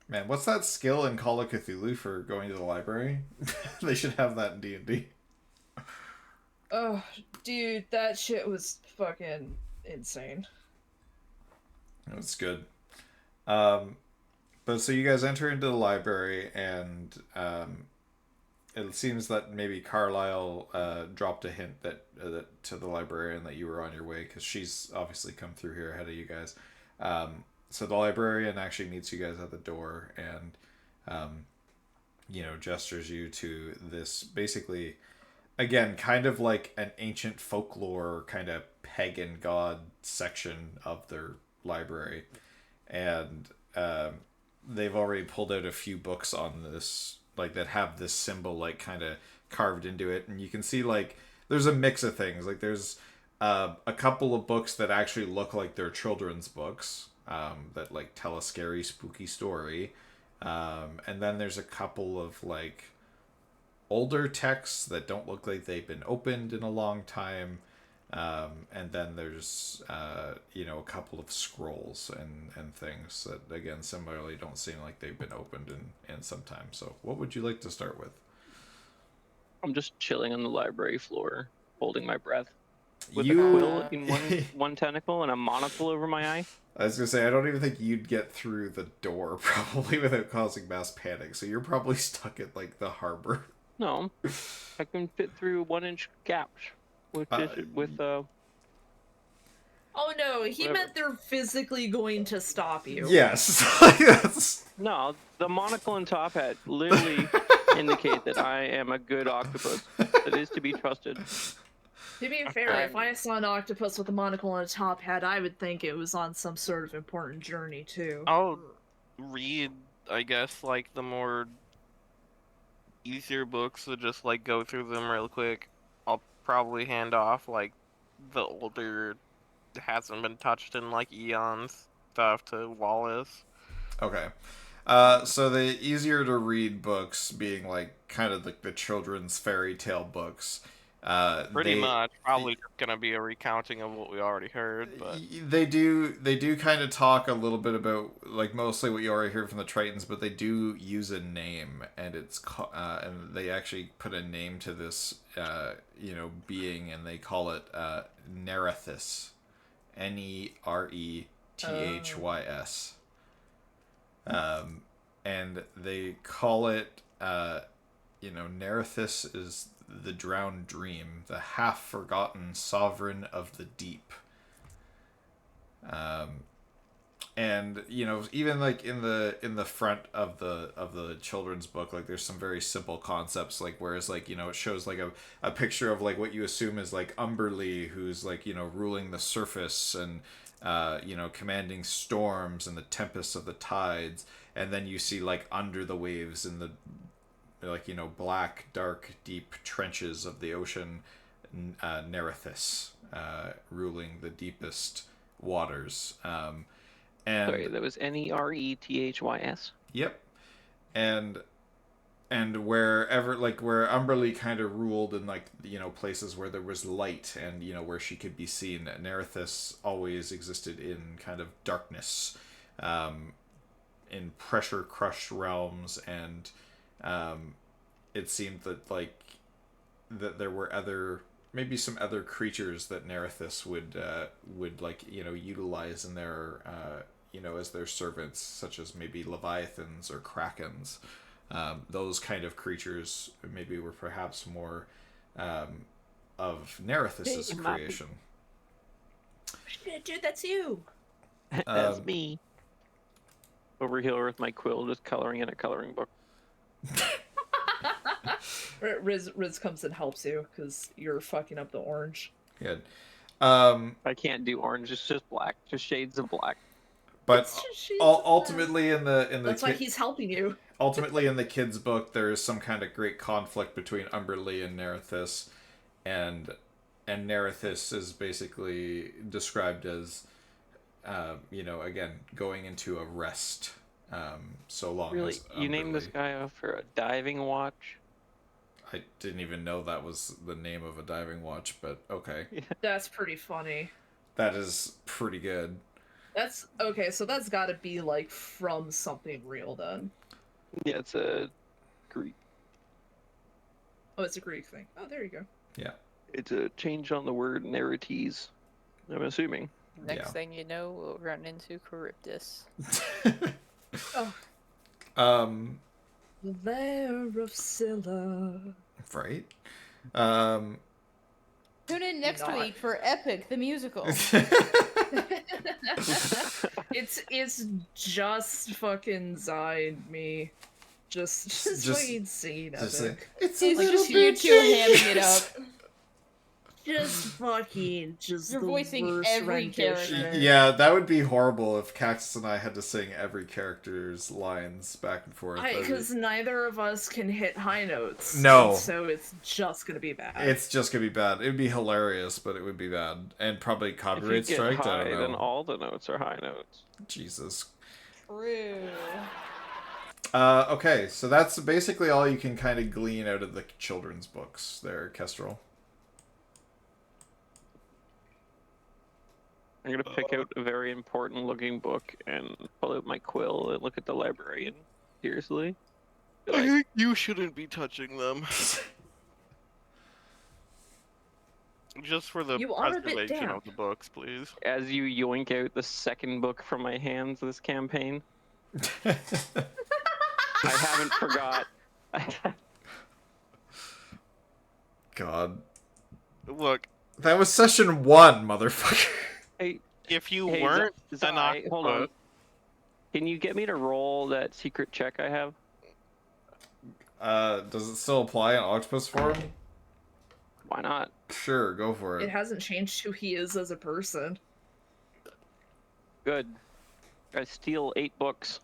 Man, what's that skill in Call of Cthulhu for going to the library? They should have that in D&D. Oh, dude, that shit was fucking insane. That's good. But so you guys enter into the library, and it seems that maybe Carlisle dropped a hint that to the librarian that you were on your way, because she's obviously come through here ahead of you guys. So the librarian actually meets you guys at the door and, gestures you to this basically, again, kind of like an ancient folklore kind of pagan god section of their library. And they've already pulled out a few books on this, that have this symbol kind of carved into it. And you can see there's a mix of things. There's a couple of books that actually look like they're children's books. That tell a scary, spooky story, and then there's a couple of older texts that don't look like they've been opened in a long time, and then there's a couple of scrolls and things that again similarly don't seem like they've been opened in some time. So what would you like to start with? I'm just chilling on the library floor, holding my breath, with a quill in one tentacle and a monocle over my eye. I was gonna say, I don't even think you'd get through the door probably without causing mass panic. So you're probably stuck at the harbor. No, I can fit through 1-inch gaps with. Oh no, he meant they're physically going to stop you. Yes. No, the monocle and top hat literally indicate that I am a good octopus that is to be trusted. To be fair, if I saw an octopus with a monocle and a top hat, I would think it was on some sort of important journey, too. I'll read, I guess, the more easier books to just, go through them real quick. I'll probably hand off, the older, hasn't been touched in, eons stuff to Wallace. Okay. So the easier to read books being, kind of the children's fairy tale books. Pretty much, probably just gonna be a recounting of what we already heard, but they do kind of talk a little bit about like mostly what you already heard from the Tritons, but they do use a name, and and they actually put a name to this being, and they call it Nerethys, Nerethys, and they call it Nerethys is the drowned dream, the half-forgotten sovereign of the deep. And even like in the front of the children's book, like there's some very simple concepts, like whereas like it shows like a picture of like what you assume is like Umberlee, who's like ruling the surface and commanding storms and the tempests of the tides, and then you see like under the waves in the black, dark, deep trenches of the ocean, Nerethys, ruling the deepest waters. And sorry, that was Nerethys. Yep, and wherever where Umberlee kind of ruled in places where there was light and where she could be seen, Nerethys always existed in kind of darkness, in pressure crushed realms, and it seemed that that there were maybe some other creatures that Nerethys would utilize in their as their servants, such as maybe leviathans or krakens. Those kind of creatures maybe were perhaps more of Nerethys's creation. Dude, that's you. That's me. Over here with my quill, just coloring in a coloring book. Riz comes and helps you because you're fucking up the orange. Good. I can't do orange. It's just black, just shades of black. But ultimately, in the that's why he's helping you. Ultimately, in the kids' book, there is some kind of great conflict between Umberlee and Nerethys, and Nerethys is basically described as, again, going into a rest. So long. Really, as you named this guy after a diving watch? I didn't even know that was the name of a diving watch, but okay. That's pretty funny. That is pretty good. That's okay, so that's gotta be from something real then. Yeah, it's a Greek. Oh, it's a Greek thing. Oh, there you go. Yeah. It's a change on the word Nerethys, I'm assuming. Next thing you know, we'll run into Charybdis. The lair of Scylla. Right. Tune in next week for Epic the musical. It's just fucking Zide me. Just fucking singing Epic. It's just you two hamming it up. Just fucking You're voicing every character. Yeah, that would be horrible if Cactus and I had to sing every character's lines back and forth. Because neither of us can hit high notes. No. So it's just gonna be bad. It's just gonna be bad. It would be hilarious, but it would be bad. And probably copyright strike. I don't know. Then all the notes are high notes. Jesus. True. Okay, so that's basically all you can kind of glean out of the children's books there, Kestrel. I'm going to pick out a very important looking book and pull out my quill and look at the librarian. Seriously? I think you shouldn't be touching them. Just for the preservation of the books, please. As you yoink out the second book from my hands this campaign. I haven't forgot. God. Look. That was session 1, motherfucker. Hey, if you weren't, then hold on. Can you get me to roll that secret check I have? Does it still apply on Octopus Forum? Why not? Sure, go for it. It hasn't changed who he is as a person. Good. I steal 8 books.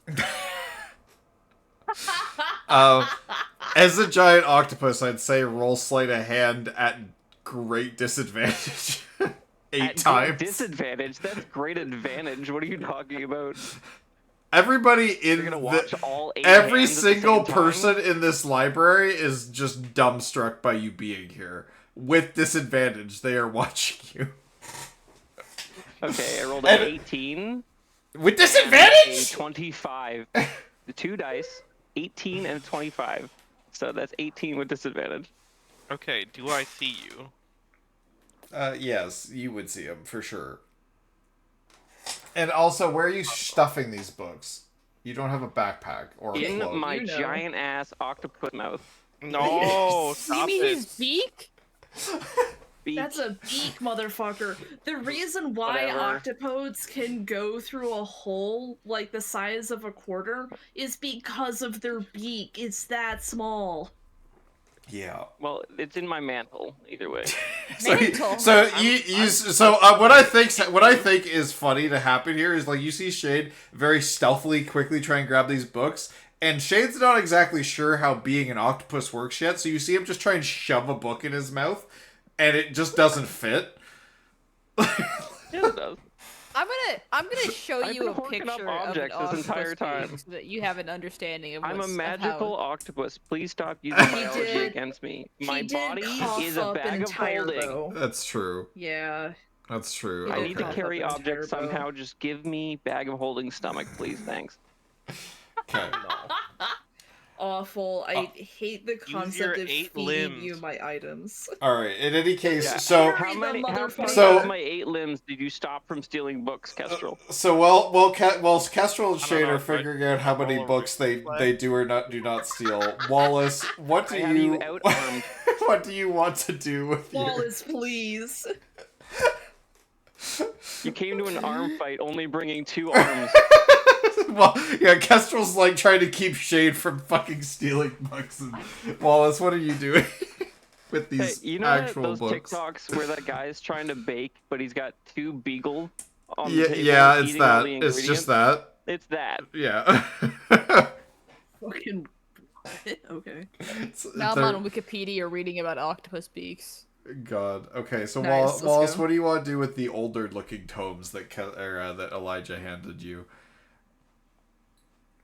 As a giant octopus, I'd say roll sleight of hand at great disadvantage. 8 times. Disadvantage? That's great advantage. What are you talking about? Everybody in every single person in this library is just dumbstruck by you being here. with disadvantage. They are watching you. Okay, I rolled an 18. With A disadvantage? 25. The 2 dice, 18 and 25. So that's 18 with disadvantage. Okay, do I see you? Yes, you would see them for sure. And also, where are you stuffing these books? You don't have a backpack or a In cloak. my You know. giant ass octopus mouth. No, You stop mean it. his beak? Beak. That's a beak, motherfucker. The reason why Whatever. octopodes can go through a hole like the size of a quarter is because of their beak. It's that small. Yeah. Well, it's in my mantle, either way. Mantle. What I think is funny to happen here is like you see Shade very stealthily, quickly try and grab these books, and Shade's not exactly sure how being an octopus works yet. So you see him just try and shove a book in his mouth, and it just doesn't fit. Yes, it does. I'm gonna show I've you been a horking up picture of an objects this octopus entire beak time. so that you have an understanding of I'm a what's- of magical how... octopus. Please stop using He biology did- against me. He My did body cough is a up an bag of entire holding. bow. That's true. Yeah. That's true. He I did need to cough carry up an entire objects bow. somehow. Just give me bag of holding stomach, please. Thanks. Okay. Awful. I hate the your concept of 8 feeding limbs. you my items. All right. In any case, Yeah. so Carry the How motherfucker. So- of my 8 limbs did you stop from stealing books, Kestrel? while Kestrel and I don't Shade know, are do I figuring out how many roll a books they reflex? do or do not steal, Wallace, what do I have you you out-armed. what do you want to do with your... Wallace, please. You came to an arm fight only bringing 2 arms. Well, yeah, Kestrel's like trying to keep Shade from fucking stealing books. And Wallace, what are you doing with Hey, these you know actual those books? TikToks where that guy is trying to bake, but he's got 2 beagles on Yeah, the table yeah, it's eating all that. the It's ingredients? just that. It's that. Yeah. Fucking. Okay. Now I'm on Wikipedia reading about octopus beaks. God. Okay, so Nice, Wallace, let's Wallace, go. what do you want to do with the older-looking tomes that that Elijah handed you?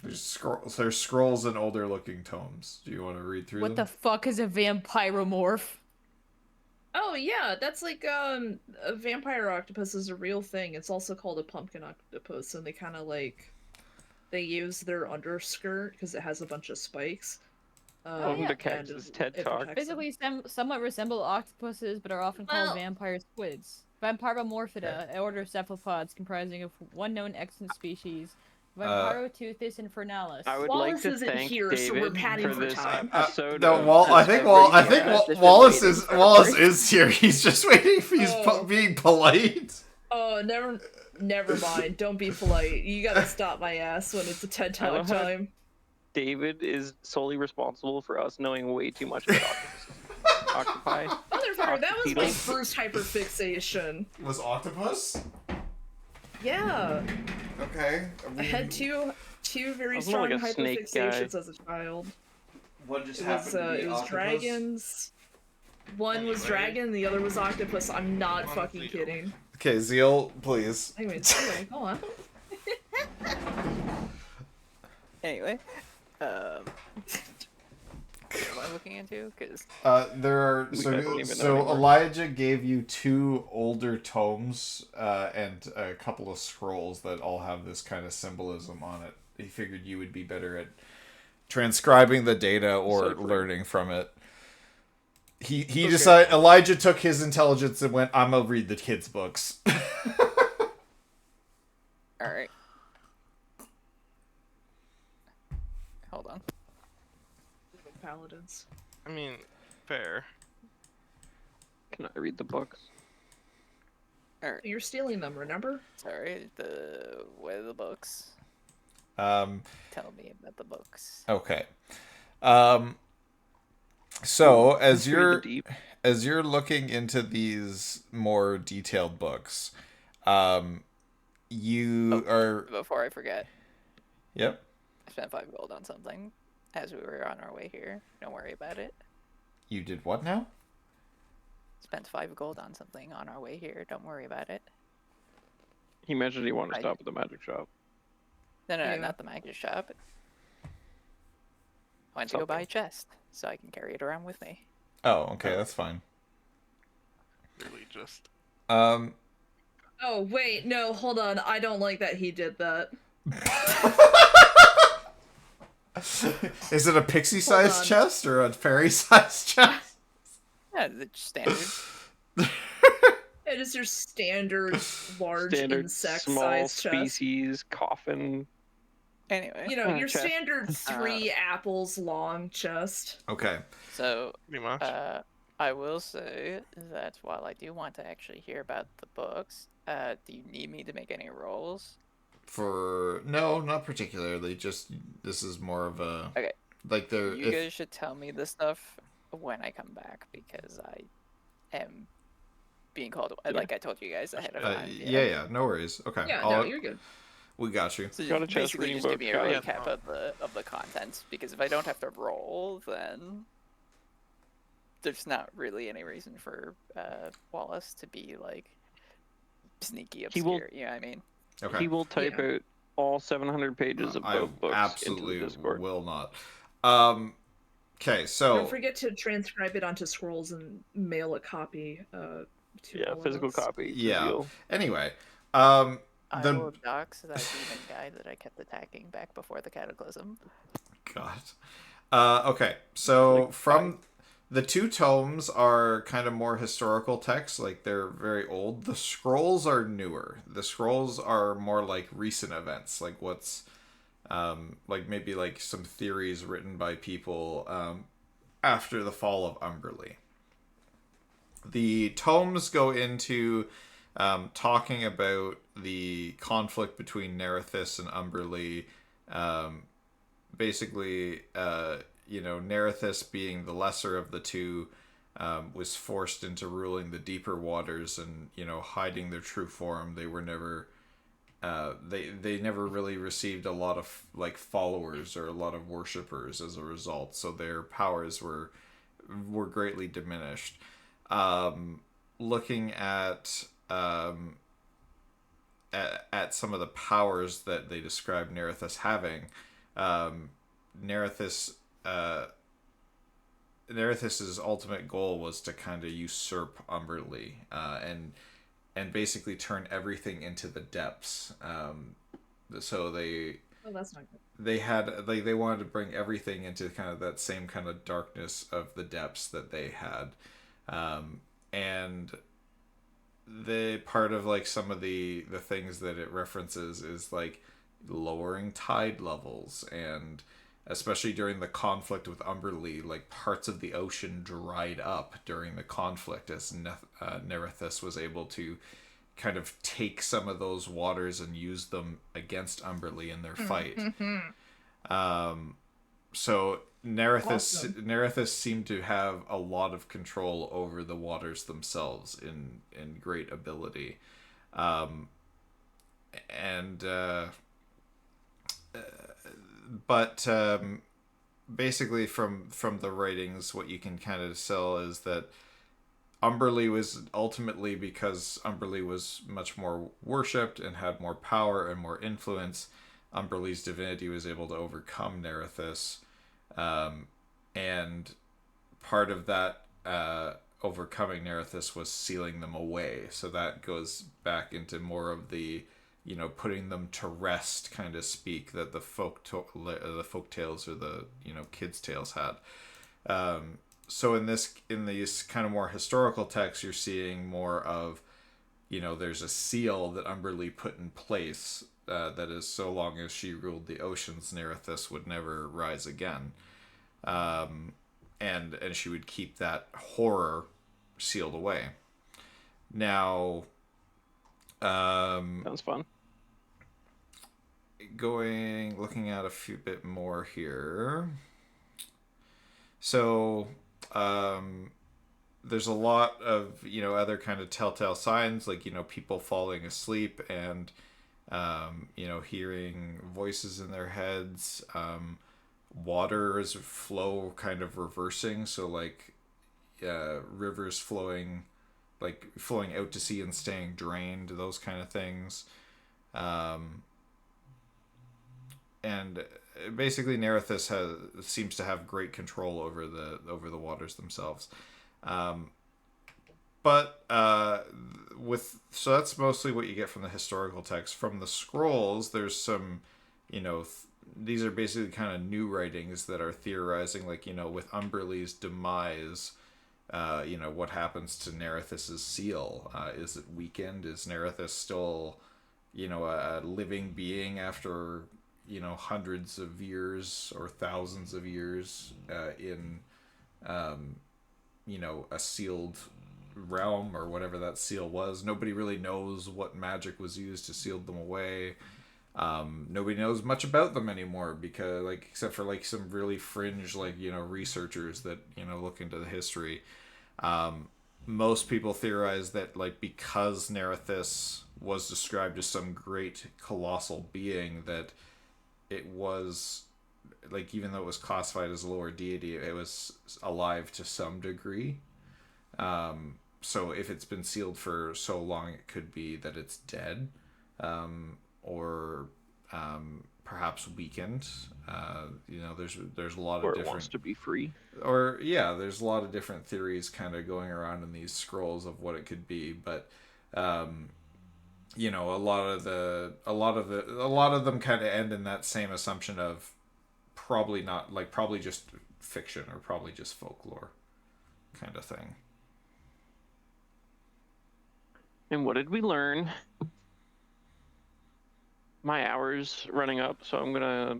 There's scrolls and older-looking tomes. Do you want to read through What them? the fuck is a vampiromorph? Oh yeah, that's like a vampire octopus is a real thing. It's also called a pumpkin octopus, and they kind of like they use their underskirt because it has a bunch of spikes. Welcome yeah. to Kax's TED it Talk. protects them. Physically somewhat resemble octopuses, but are often called Well- vampire squids. Vampiromorphida, an order of cephalopods comprising of one known extant species, Vampiroteuthis infernalis. I would Wallace like to isn't thank here, so we're David padding for for this time. episode. No, of I think Discovery Cast. Wallace is here. He's just waiting for Oh. being polite. Oh, never mind. Don't be polite. You gotta stop my ass when it's a TED I Talk love how- time. David is solely responsible for us knowing way too much about octopi. Motherfucker, that was my Octopedal. first hyperfixation. Was Octopus? Yeah, Okay. I had two very was more strong like a snake guy. hyperfixations as a child. What just It was dragons. One was dragon, the other was octopus. I'm not fucking kidding. Okay, Zeal, please. Anyway, go on. Anyway, what am I looking into? Because There are I don't even know so anymore. Elijah gave you 2 older tomes and a couple of scrolls that all have this kind of symbolism on it. He figured you would be better at transcribing the data or So true. learning from it. He decided Elijah took his intelligence and went, "I'm gonna read the kids' books." all right, hold on. Paladins. I mean, fair. Can I read the books? All right, You're stealing them, remember? sorry. What are the books? Um, Tell me about the books. okay. So Let's read the deep. as you're looking into these more detailed books, you are Before I forget, yep. I spent 5 gold on something as we were on our way here. Don't worry about it. You did what now? Spent 5 gold on something on our way here. Don't worry about it. He mentioned he wanted to I- stop at the magic shop. No, Yeah. not the magic shop. I went to go buy a chest so I can carry it around with me. Oh, okay, that's fine. Really just. Um, Oh wait, no, hold on. I don't like that he did that. is it a pixie-sized on. chest or a fairy-sized chest? Yeah, the standard. It is your standard large Standard insect small size chest. species coffin. Anyway, You know, your chest. standard 3 apples long chest. Okay. so Pretty much. I will say that while I do want to actually hear about the books, do you need me to make any rolls? No, not particularly. Just this is more of a Okay. like there. You guys should tell me the stuff when I come back because I am being called. Like I told you guys ahead of time. yeah, no worries. Okay, Yeah, no, you're good. We got you. So Got a chest basically, reading just give me a book, recap of the content because if I don't have to roll, then there's not really any reason for Wallace to be like sneaky obscure. You know what I mean? Okay. He will type out all 700 pages of both books absolutely into the Discord. will not. Okay, so Don't forget to transcribe it onto scrolls and mail a copy to all physical of us. copy. Yeah. Reveal. Anyway, I will dox that demon guy that I kept attacking back before the cataclysm. God. Okay, so from the two tomes are kind of more historical texts, like they're very old. The scrolls are newer. The scrolls are more like recent events, like what's like maybe like some theories written by people after the fall of Umberlee. The tomes go into talking about the conflict between Nerithus and Umberlee. Basically, Nerithus being the lesser of the two was forced into ruling the deeper waters and, hiding their true form. They were never... they never really received a lot of like followers or a lot of worshippers as a result, so their powers were greatly diminished. Looking at some of the powers that they describe Nerithus having, Nerithus's ultimate goal was to kind of usurp Umberlee and basically turn everything into the depths. So they that's not good. They had they wanted to bring everything into kind of that same kind of darkness of the depths that they had, and the part of like some of the things that it references is like lowering tide levels, and especially during the conflict with Umberlee, like parts of the ocean dried up during the conflict as Nerithus was able to kind of take some of those waters and use them against Umberlee in their fight. So Nerithus seemed to have a lot of control over the waters themselves in great ability. But basically from the writings, what you can kind of tell is that Umberlee was ultimately, because Umberlee was much more worshipped and had more power and more influence, Umberlee's divinity was able to overcome Nerithus, and part of that overcoming Nerithus was sealing them away. So that goes back into more of the putting them to rest kind of speak that the folk tales or the kids' tales had. So in these kind of more historical texts, you're seeing more of, there's a seal that Umberlee put in place that is, so long as she ruled the oceans, Nerithus would never rise again, and she would keep that horror sealed away. Now, sounds fun. Looking at a few bit more here. So, there's a lot of, other kind of telltale signs, like, people falling asleep and, hearing voices in their heads. Waters flow kind of reversing. So, like, rivers flowing out to sea and staying drained, those kind of things. And basically Nerithus seems to have great control over the waters themselves. but so that's mostly what you get from the historical text. From the scrolls, there's some, these are basically kind of new writings that are theorizing, like, with Umberlee's demise, what happens to Nerithus's seal? Is it weakened? Is Nerithus still, a living being after, hundreds of years or thousands of years in, a sealed realm or whatever that seal was? Nobody really knows what magic was used to seal them away. Nobody knows much about them anymore because, except for some really fringe, researchers that look into the history. Most people theorize that because Nerithus was described as some great colossal being, that it was even though it was classified as a lower deity, it was alive to some degree. So if it's been sealed for so long, it could be that it's dead. Or perhaps weakened. There's a lot of or different. It wants to be free. Or yeah, there's a lot of different theories kind of going around in these scrolls of what it could be, but a lot of them kind of end in that same assumption of probably not, probably just fiction or probably just folklore kind of thing. And what did we learn? My hour's running up, so I'm gonna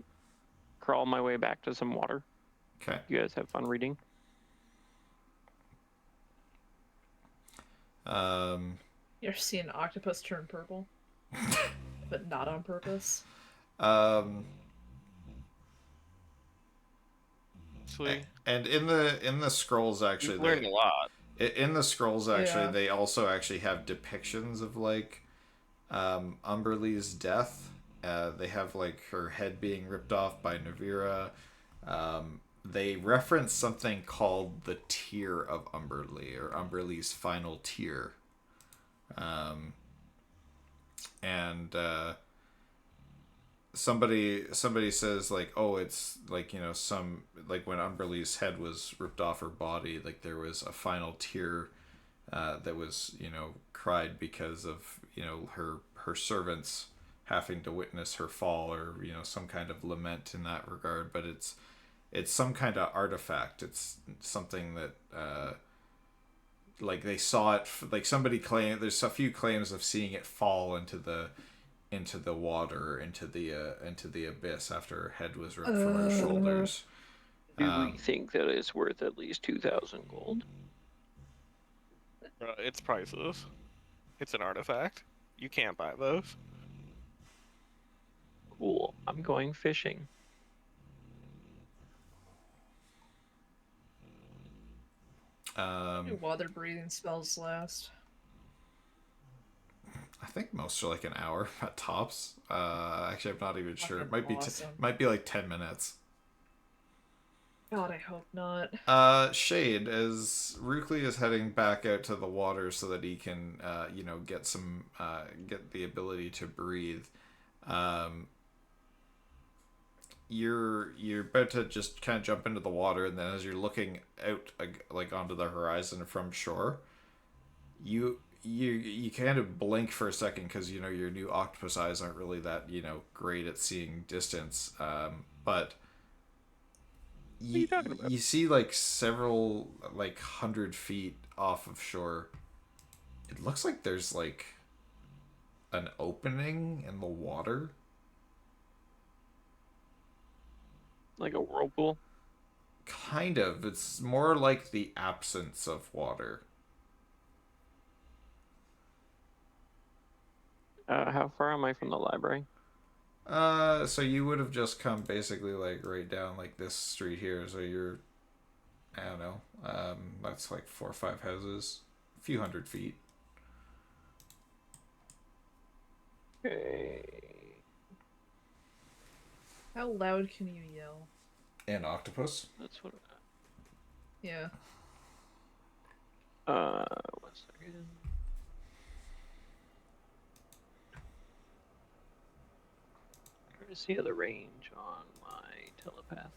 crawl my way back to some water. Okay. You guys have fun reading. You're seeing Octopus turn purple, but not on purpose. Sweet. And in the scrolls, actually, You've learned a lot. In the scrolls, actually, Yeah. they also actually have depictions of Umberlee's death. They have her head being ripped off by Navira. They reference something called the Tear of Umberlee, or Umberlee's final tear. And somebody says it's some when Umberlee's head was ripped off her body, there was a final tear that was cried because of her servants having to witness her fall, or some kind of lament in that regard. But it's some kind of artifact. It's something that they saw it, somebody claimed, there's a few claims of seeing it fall into the water, into the abyss after her head was ripped from her shoulders. Do we think that it's worth at least 2,000 gold? It's priceless. It's an artifact. You can't buy those. Cool. I'm going fishing. Water breathing spells last. I think most are an hour at tops. Actually, I'm not even sure. It might Awesome. be 10 minutes. God, I hope not. Shade, as Rukli is heading back out to the water so that he can, get the ability to breathe. You're about to just kind of jump into the water, and then as you're looking out onto the horizon from shore, you kind of blink for a second because your new octopus eyes aren't really that great at seeing distance, but you see several 100 feet off of shore, it looks like there's an opening in the water. Like a whirlpool? Kind of. It's more like the absence of water. How far am I from the library? So you would have just come basically right down this street here. So you're, I don't know, that's 4 or 5 houses, a few 100 feet. Okay. How loud can you yell? And octopus. That's what. Yeah. 1 second. Trying to see the range on my telepath.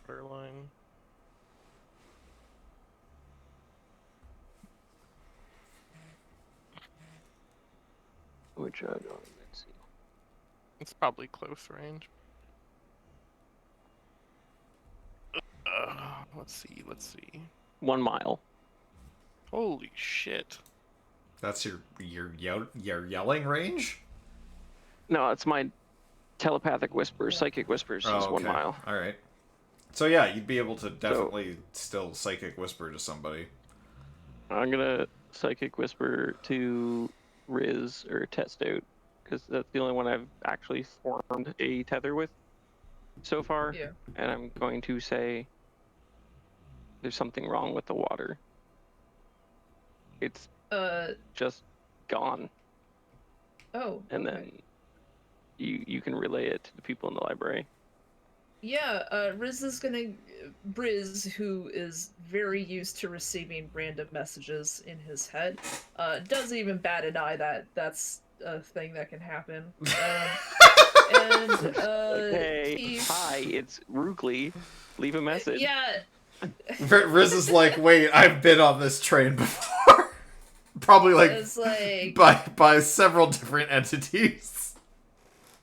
Waterline. jug on? Let's see. It's probably close range. Let's see. 1 mile. Holy shit. That's your yelling range? No, it's my telepathic whisper, psychic whispers is 1 mile. All right. So yeah, you'd be able to definitely still psychic whisper to somebody. I'm gonna psychic whisper to Riz or test out because that's the only one I've actually formed a tether with so far. Yeah. And I'm going to say there's something wrong with the water. It's just gone. Oh. And okay. then you can relay it to the people in the library. Yeah, Briz, who is very used to receiving random messages in his head, doesn't even bat an eye that that's a thing that can happen. Hey, hi, it's Rookley. Leave a message. Yeah. Riz is like, wait, I've been on this train before. Probably by several different entities.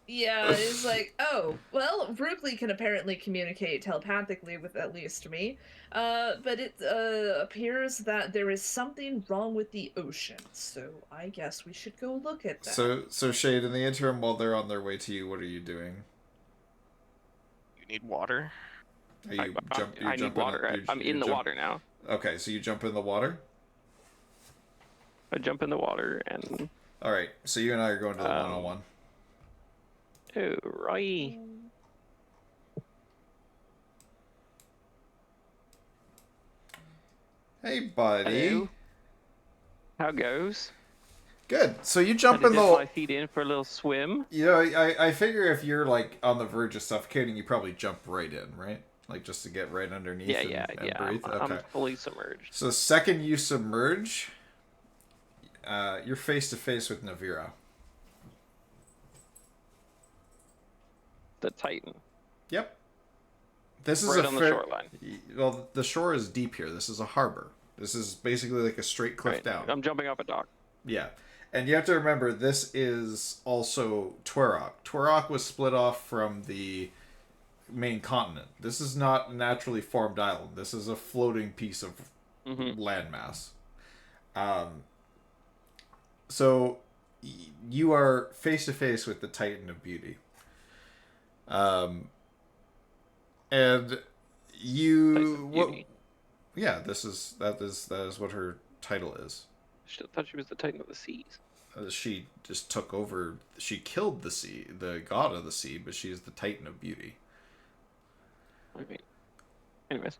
Yeah, it's like, oh, well, Rookley can apparently communicate telepathically with at least me, but it appears that there is something wrong with the ocean, so I guess we should go look at that. So Shade, in the interim, while they're on their way to you, what are you doing? You need water. I need water. I'm in the water now. Okay, so you jump in the water? I jump in the water and... Alright, so you and I are going to the one-on-one. Oh, right. Hey, buddy. Hello. How goes? Good. So you jump Had to in the... dip my feet in for a little swim. You know, I figure if you're, like, on the verge of suffocating, you probably jump right in, right? Like, just to get right underneath and breathe? I'm fully submerged. So the second you submerge, you're face-to-face with Navira. The Titan. Yep. This is right on the shoreline. Well, the shore is deep here. This is a harbor. This is basically like a straight cliff down. I'm jumping off a dock. Yeah. And you have to remember, this is also Twerok. Twerok was split off from the main continent. This is not a naturally formed island. This is a floating piece of landmass. So you are face-to-face with the Titan of Beauty. And you yeah, that is what her title is. I thought she was the Titan of the Seas. She just took over. She killed the sea, the god of the sea, but she is the Titan of Beauty. I mean, anyways,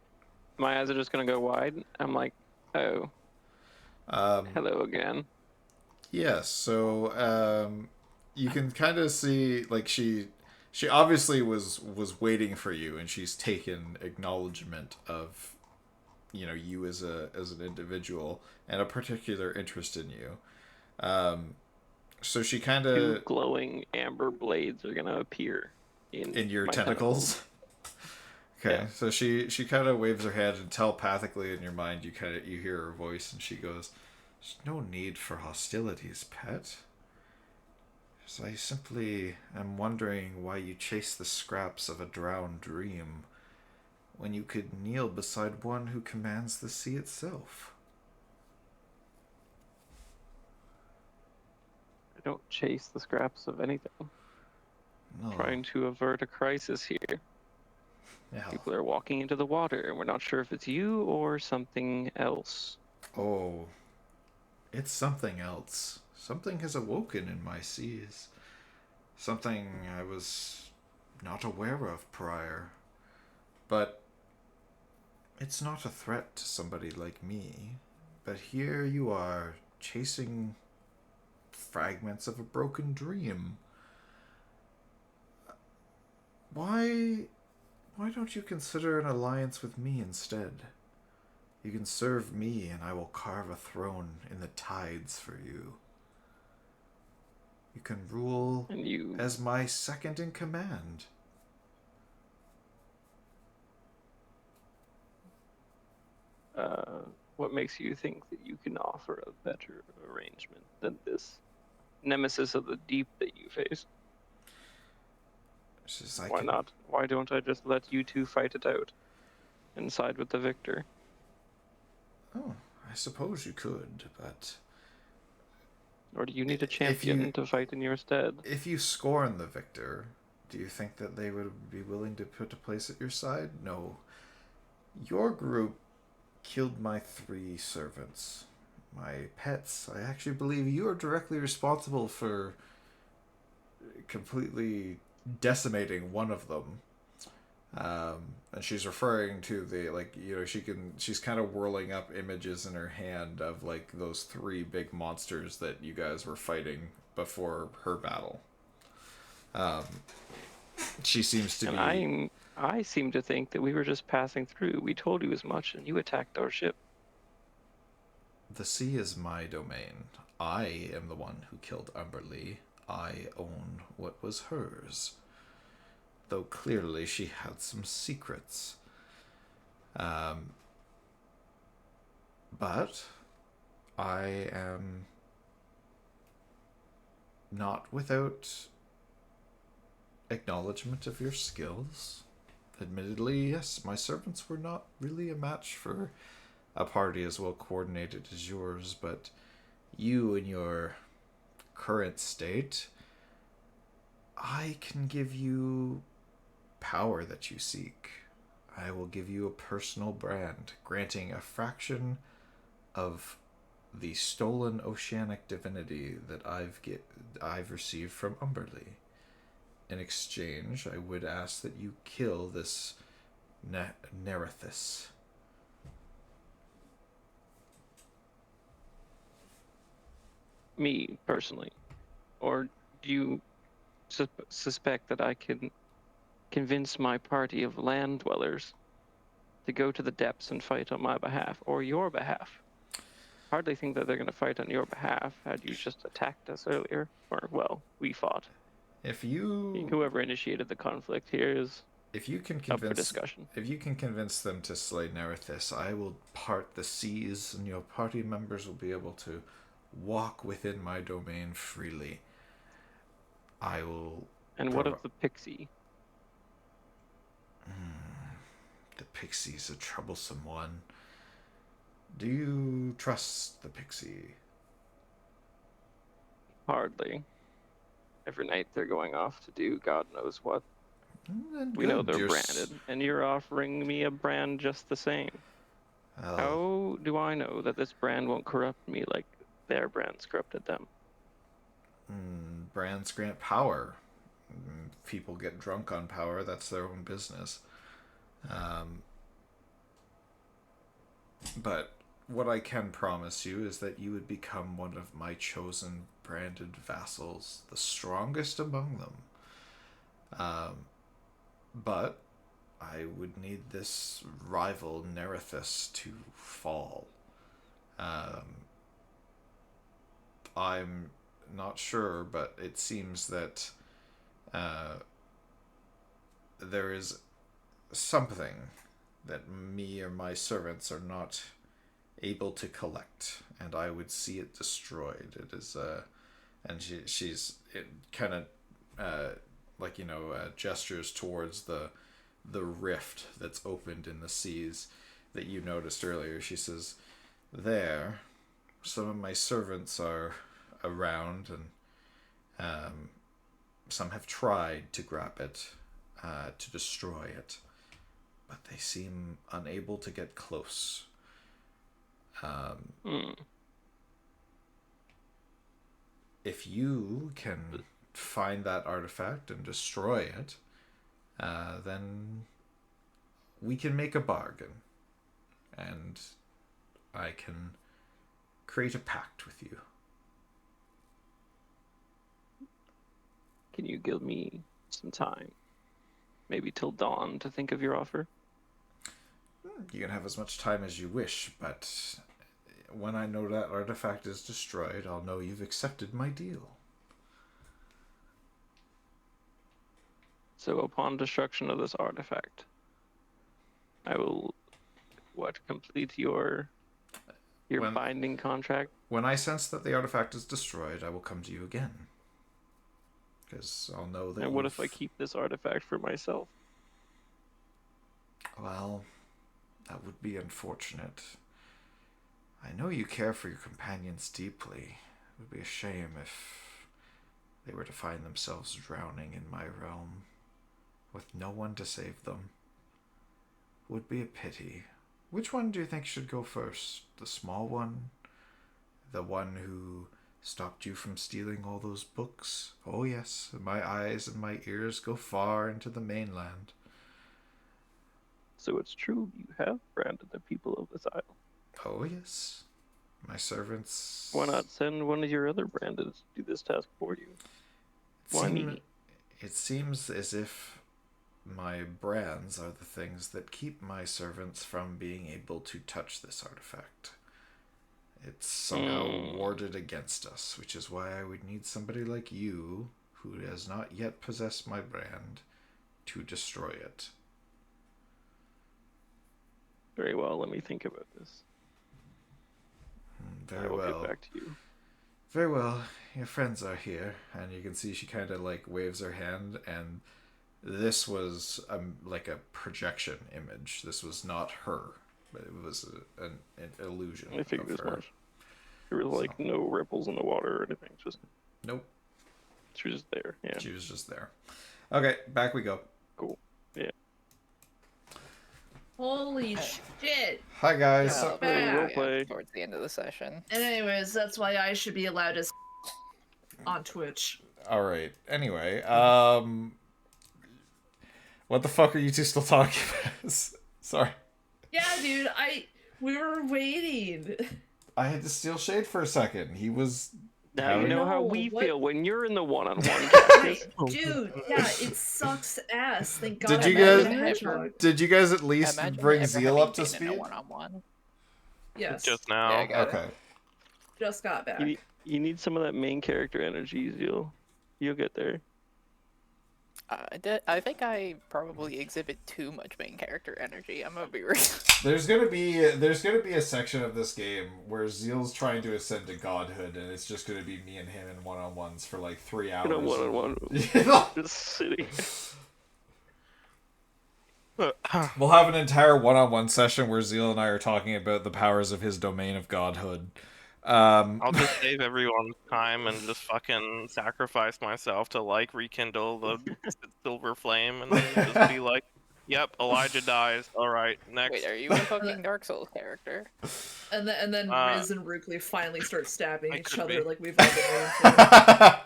my eyes are just gonna go wide. I'm like, oh, hello again. Yes. So you can kind of see, like, she obviously was waiting for you, and she's taken acknowledgement of, you know, you as an individual and a particular interest in you. So she kind of... 2 glowing amber blades are gonna appear in your tentacles. Okay, yeah. So she kind of waves her hand, and telepathically in your mind you hear her voice, and she goes, "There's no need for hostilities, pet. I simply am wondering why you chase the scraps of a drowned dream when you could kneel beside one who commands the sea itself." I don't chase the scraps of anything. No. I'm trying to avert a crisis here. Yeah. People are walking into the water, and we're not sure if it's you or something else. Oh, it's something else. Something has awoken in my seas. Something I was not aware of prior. But it's not a threat to somebody like me. But here you are, chasing fragments of a broken dream. Why don't you consider an alliance with me instead? You can serve me, and I will carve a throne in the tides for you. You can rule as my second in command. What makes you think that you can offer a better arrangement than this? nemesis of the deep that you face. She's like, Why not? Why don't I just let you two fight it out and side with the victor? oh, I suppose you could, but Or do you need a If champion you- to fight in your stead? if you scorn the victor, do you think that they would be willing to put a place at your side? No. Your group killed my 3 servants, my pets. I actually believe you are directly responsible for completely decimating one of them. And she's referring to the, like, you know, she's kind of whirling up images in her hand of like those 3 big monsters that you guys were fighting before her battle. She seems to And I seem to think that we were just passing through. We told you as much, and you attacked our ship. The sea is my domain. I am the one who killed Umberlee. I own what was hers. Though clearly she had some secrets. But I am not without acknowledgement of your skills. Admittedly, yes, my servants were not really a match for a party as well coordinated as yours, but you in your current state, I can give you power that you seek. I will give you a personal brand, granting a fraction of the stolen oceanic divinity that I've received from Umberlee. In exchange, I would ask that you kill this Nerithus. Me, personally. Or do you suspect that I can convince my party of land dwellers to go to the depths and fight on my behalf, or your behalf? Hardly think that they're going to fight on your behalf had you just attacked us earlier. Or, well, we fought. If you Whoever initiated the conflict here is if you can up for convince discussion. if you can convince them to slay Nerithus, I will part the seas, and your party members will be able to walk within my domain freely. I will. And what of the pixie? The pixie's a troublesome one. Do you trust the pixie? Hardly. Every night they're going off to do God knows what. And We know good, they're branded, and you're offering me a brand just the same. Well, How do I know that this brand won't corrupt me like their brands corrupted them? brands grant power. People get drunk on power. That's their own business. But what I can promise you is that you would become one of my chosen branded vassals, the strongest among them. But I would need this rival Nerithus to fall. I'm not sure, but it seems that there is something that me or my servants are not able to collect, and I would see it destroyed. It is and she's it kind of like, you know, gestures towards the rift that's opened in the seas that you noticed earlier. She says, "There, some of my servants are around, and some have tried to grab it, to destroy it, but they seem unable to get close. If you can find that artifact and destroy it, then we can make a bargain, and I can create a pact with you." Can you give me some time? Maybe till dawn to think of your offer? You can have as much time as you wish, but when I know that artifact is destroyed, I'll know you've accepted my deal. So upon destruction of this artifact, I will complete your Your binding contract. When I sense that the artifact is destroyed, I will come to you again. Because I'll know that. And what if I keep this artifact for myself? Well, that would be unfortunate. I know you care for your companions deeply. It would be a shame if they were to find themselves drowning in my realm, with no one to save them. It would be a pity. Which one do you think should go first? The small one? The one who stopped you from stealing all those books? Oh yes, my eyes and my ears go far into the mainland. So it's true, you have branded the people of this isle. Oh yes. My servants... Why not send one of your other branded to do this task for you? Why me? It seems as if my brands are the things that keep my servants from being able to touch this artifact. It's somehow warded against us, which is why I would need somebody like you, who has not yet possessed my brand, to destroy it. Very well, let me think about this. Very I will well. get back to you. Very well. Your friends are here, and you can see she kind of like waves her hand, and this was like a projection image. This was not her, but it was an illusion. I figured of as her. much. There was like no ripples in the water or anything. Just Nope. she was just there. Yeah. She was just there. Okay, back we go. Cool. Yeah. Holy shit! Hi guys. Yeah, back. Roleplay. towards the end of the session. And anyways, that's why I should be allowed to on Twitch. All right. Anyway, what the fuck are you two still talking about? Sorry. Yeah, dude, we were waiting. I had to steal Shade for a second. He was. Now you know how No, we what- feel when you're in the one-on-one. Right, dude, yeah, it sucks ass. Thank God. Did you I'm not guys- a hedgehog. Did you guys at least Imagine bring ever Zeal having up to been in a speed? one-on-one. Yes, Just now. Yeah, I got it. Okay. just got back. You need some of that main character energy, You'll get there. I think I probably exhibit too much main character energy. I'm gonna be real. There's gonna be a section of this game where Zeal's trying to ascend to godhood, and it's just gonna be me and him in one-on-ones for like 3 hours. In a one-on-one. You know? Just sitting. We'll have an entire one-on-one session where Zeal and I are talking about the powers of his domain of godhood. I'll just save everyone's time and just fucking sacrifice myself to like rekindle the silver flame and then just be like, yep, Elijah dies. Alright, next. Wait, are you a fucking Dark Souls character? And then Riz and Rukli finally start stabbing I each could other be. like we've all been waiting for.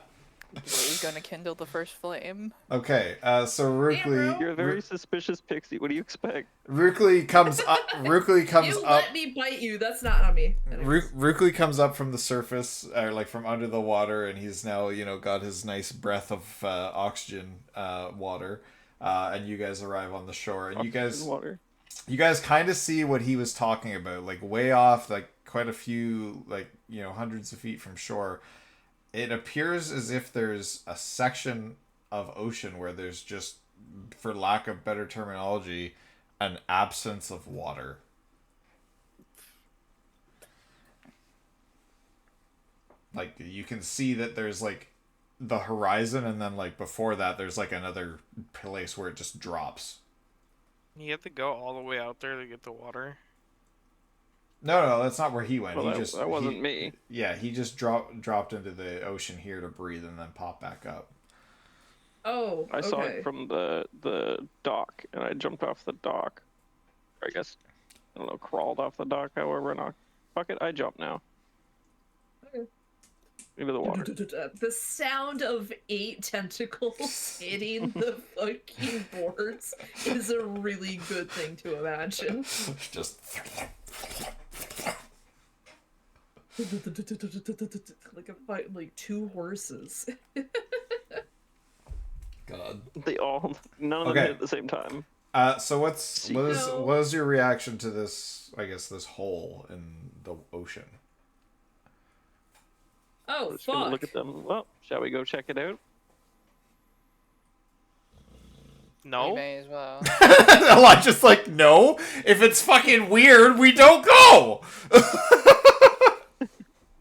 Who's gonna kindle the first flame? Okay, so Rukli, You're a very suspicious pixie. What do you expect? Rukli comes up. Rukli comes You up. let me bite you. That's not on me. Anyways. Rukli comes up from the surface, or like from under the water, and he's now, got his nice breath of oxygen water. And you guys arrive on the shore, and Water. you guys kind of see what he was talking about, like way off, like quite a few, like hundreds of feet from shore. It appears as if there's a section of ocean where there's just, for lack of better terminology, an absence of water. Like, you can see that there's like the horizon, and then like before that there's like another place where it just drops. You have to go all the way out there to get the water. No, that's not where he went. Well, He just that wasn't me. Yeah, he just dropped into the ocean here to breathe and then popped back up. Oh, I saw okay. it from the dock, and I jumped off the dock. Or I guess, I don't know, crawled off the dock, however not. Fuck it, I jump now. Okay. Into the water. The sound of 8 tentacles hitting the fucking boards is a really good thing to imagine. Just Like a fight, like 2 horses. God. They all, none of them Okay. hit at the same time. So what is your reaction to this? I guess this hole in the ocean. Oh, Just gonna fuck. look at them. Well, shall we go check it out? We No? may as well. Elijah's like, no. If it's fucking weird, we don't go.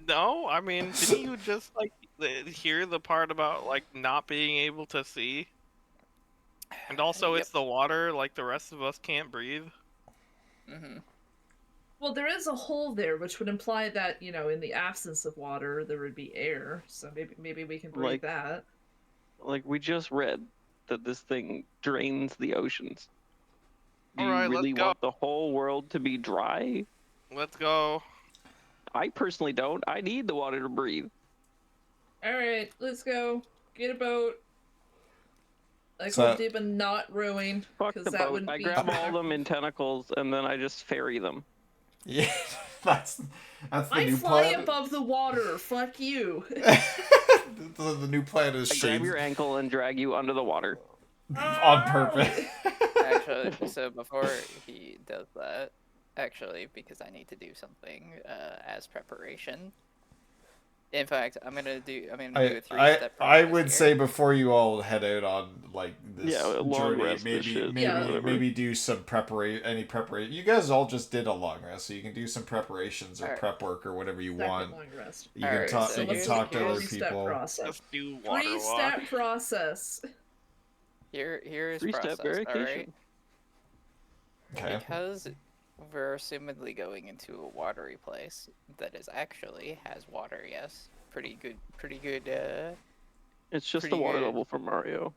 No, I mean, didn't you just like hear the part about like not being able to see? And also, Yep. it's the water. Like the rest of us can't breathe. Mm-hmm. Well, there is a hole there, which would imply that, you know, in the absence of water, there would be air. So maybe we can breathe Like- that. Like we just read that this thing drains the oceans. Do All you right, let's really go. want the whole world to be dry? Let's go. I personally don't. I need the water to breathe. All right, let's go. Get a boat. Like So- hope deep and not rowing, Fuck because the that boat. would I be grab all them in tentacles and then I just ferry them. Yeah, that's the I new fly plan. above the water. Fuck you. The new plan is I grab shades your ankle and drag you under the water. on purpose. Actually, so before he does that, actually, because I need to do something as preparation. In fact, I'm gonna do a 3-step process I would here. say before you all head out on like this Yeah, a long journey, rest and shit, whatever. maybe do some preparation. You guys all just did a long rest, so you can do some preparations or Alright. prep work or whatever you Second want. long rest. You can Alright, talk. so You can here's- talk to other Three-step people. process. Just do water walk. Three-step process. Here is 3-step process. All right. verification. Okay. Because we're assumedly going into a watery place that is actually has water. Yes, pretty good. It's just the Pretty water good. level from Mario.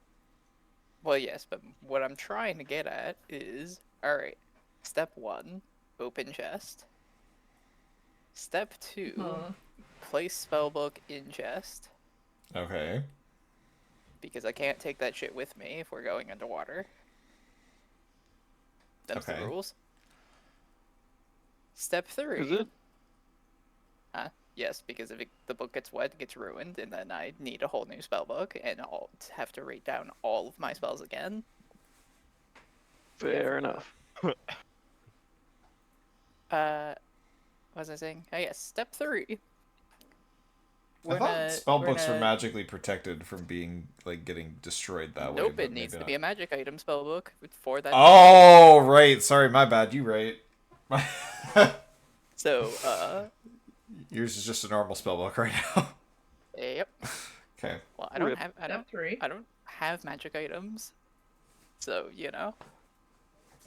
Well, yes, but what I'm trying to get at is, all right. Step 1, open chest. Step 2, Huh. place spellbook in chest, Okay. because I can't take that shit with me if we're going underwater. That's Okay. the rules. Step 3. Is it? Yes, because if the book gets wet, it gets ruined, and then I need a whole new spell book, and I'll have to write down all of my spells again. Fair enough. What was I saying? Oh yes, step 3. I thought spell books were magically protected from being like getting destroyed that way. Nope, but it needs maybe to be a magic item spell book for that. Oh right, sorry, my bad. You right. So, Yours is just a normal spellbook right now. yep. Okay. Well, Rip. I Step 3. don't have magic items. So, you know.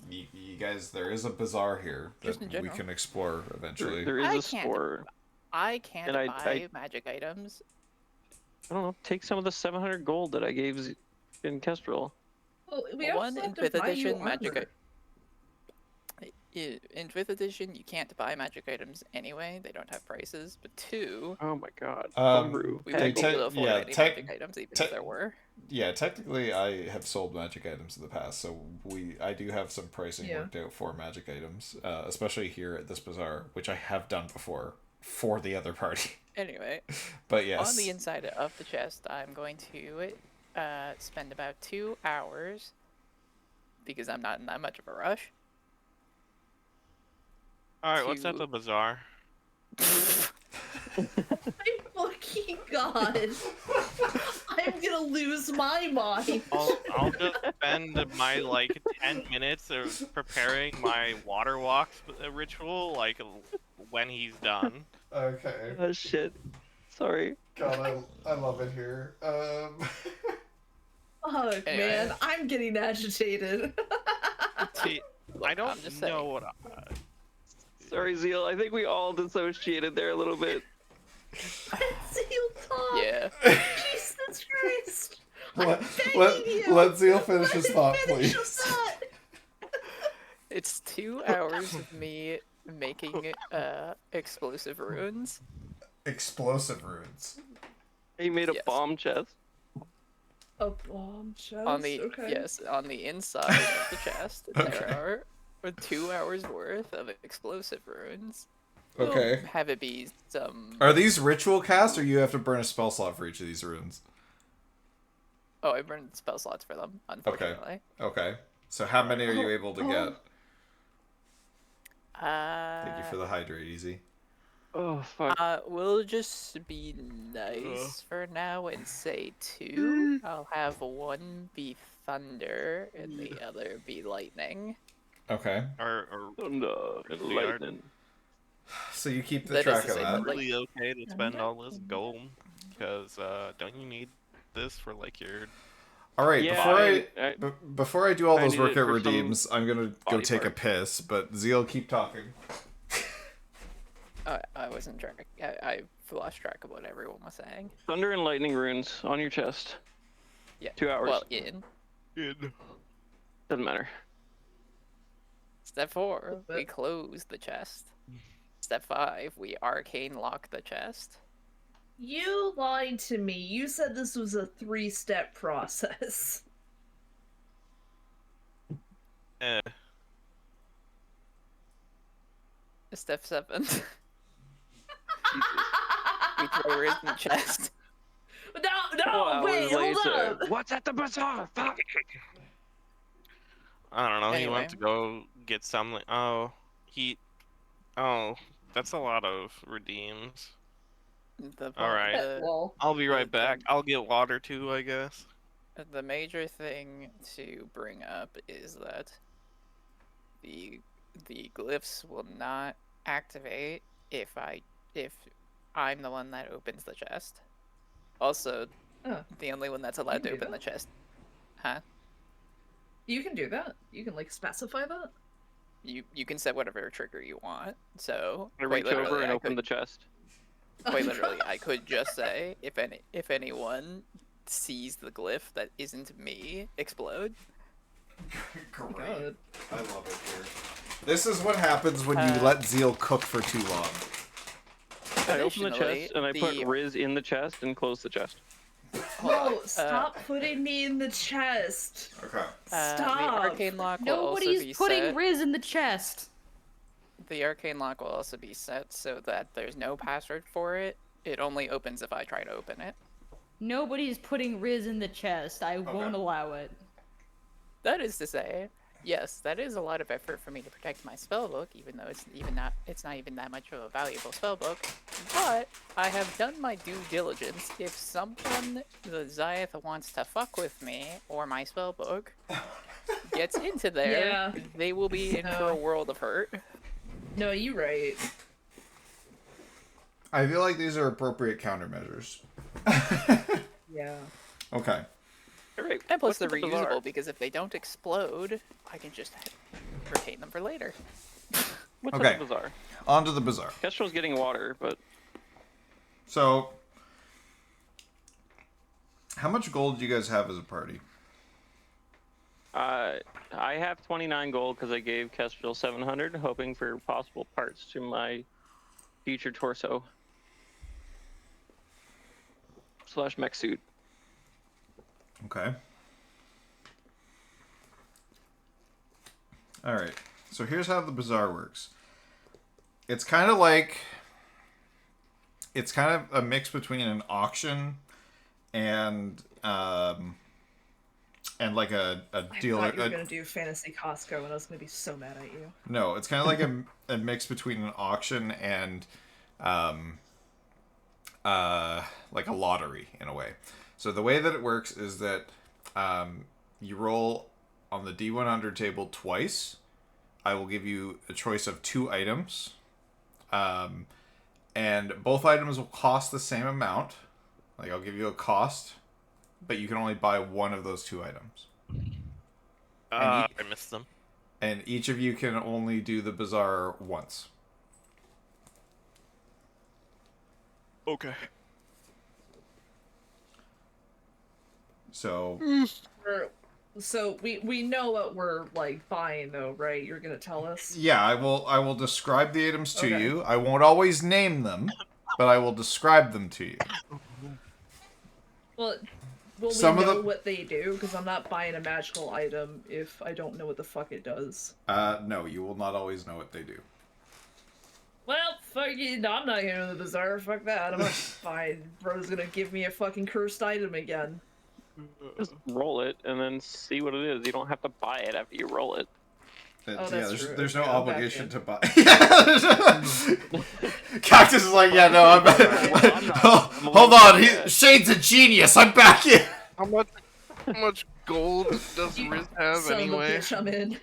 You guys, there is a bazaar here that Just in we general. can explore eventually. There is I a can't- store. I can't And buy magic items. I don't know. Take some of the 700 gold that I gave in Kestrel. Well, we One also in have to 5th buy you edition magic armor. In 5th edition, you can't buy magic items anyway. They don't have prices. But 2, Oh my god. Um, Homebrew. we They won't be able to afford yeah, any tech- magic items, even te- if there were. Yeah, technically, I have sold magic items in the past, so I do have some pricing Yeah. worked out for magic items, especially here at this bazaar, which I have done before for the other party. Anyway, But yes, on the inside of the chest, I'm going to spend about 2 hours, because I'm not in that much of a rush. All right, what's at to- the bazaar? My fucking god. I'm gonna lose my mind. I'll just spend my like 10 minutes of preparing my water walk ritual, like when he's done. okay. Oh shit. Sorry. God, I love it here. Fuck, Anyway. man. I'm getting agitated. See, I I'm don't just know saying. what. Sorry, Zeal. I think we all dissociated there a little bit. Seal talk. Yeah. Jesus Christ. let Zeal finish his thought, Finish please. your thought. It's 2 hours of me making explosive runes. Explosive runes. He made a Yes. bomb chest. A bomb chest? On the okay. yes, on the inside of the chest, there are 2 hours worth of explosive runes. Okay. Have it be some. Are these ritual cast, or you have to burn a spell slot for each of these runes? Oh, I burned spell slots for them, unfortunately. Okay. So how many are you able to get? Thank you for Uh, the hydrate, easy. Oh fuck. we'll just be nice for now and say 2. I'll have one be thunder and the other be lightning. Okay. Or Thunder and we are- lightning. So you keep the That is track to of say, that. like- Really okay to spend all this gold? Because don't you need this for like your? All right, Yeah, before I do all I those need it workout for some redeems, I'm gonna go body take a part. piss. But Zeal, keep talking. I wasn't track. I lost track of what everyone was saying. Thunder and lightning runes on your chest. Yeah. 2 hours. Well, in Doesn't matter. step 4, we close the chest. Step 5, we arcane lock the chest. You lied to me. You said this was a 3-step process. Step 7, we throw Riz in the chest. No, wait, hold up. What's at the bazaar? Fuck. I don't know. He Anyway. went to go get something. Oh, that's a lot of redeems. All right. Well, I'll be right back. I'll get water too, I guess. The major thing to bring up is that the glyphs will not activate if I'm the one that opens the chest. Also, the only one that's allowed to do open the that? chest. Huh? you can do that. You can, like, specify that. You can set whatever trigger you want. So I quite reach over literally, and I open could, the chest. quite literally, I could just say if anyone sees the glyph that isn't me explode. Great. God. I love it here. This is what happens when you let Zeal cook for too long. I open the Additionally, chest and I put Riz in the chest and close the chest. No, stop putting me in the chest. Okay. The Stop. arcane lock will also Nobody's be putting set. Riz in the chest. The arcane lock will also be set so that there's no password for it. It only opens if I try to open it. Nobody's putting Riz in the chest. I won't allow it. That is to say, yes, that is a lot of effort for me to protect my spellbook, even though it's not even that much of a valuable spellbook. But I have done my due diligence. If someone, the Zyeth, wants to fuck with me or my spellbook, gets into there, Yeah. they will be in for a world of hurt. No, you right. I feel like these are appropriate countermeasures. Yeah. Okay. Alright, And plus what's they're the bazaar? reusable because if they don't explode, I can just retain them for later. What's Okay. at the bazaar? On to the bazaar. Kestrel's getting water, but So, how much gold do you guys have as a party? I have 29 gold because I gave Kestrel 700, hoping for possible parts to my future torso / mech suit. Okay. Alright. So here's how the bazaar works. It's kind of a mix between an auction and like a dealer. I thought you were gonna do Fantasy Costco, and I was gonna be so mad at you. No, it's kind of like a mix between an auction and like a lottery in a way. So the way that it works is that you roll on the D100 table twice. I will give you a choice of 2 items. And both items will cost the same amount. Like, I'll give you a cost, but you can only buy one of those 2 items. I missed them. And each of you can only do the bazaar once. Okay. So, So we know what we're, like, buying, though, right? You're gonna tell us? yeah, I will describe the items to Okay. you. I won't always name them, but I will describe them to you. Well, will Some we of know the- what they do? Because I'm not buying a magical item if I don't know what the fuck it does. No, you will not always know what they do. Well, fucking, I'm not going to the bazaar. Fuck that. I'm not buying. Bro's gonna give me a fucking cursed item again. Just roll it and then see what it is. You don't have to buy it after you roll it. Oh, that's true. There's no Okay, I'm back obligation in. to buy. Cactus is like, yeah, no, I'm hold on, Shade's a genius. I'm back in. How much gold does Riz have Son anyway? of a bitch, I'm in.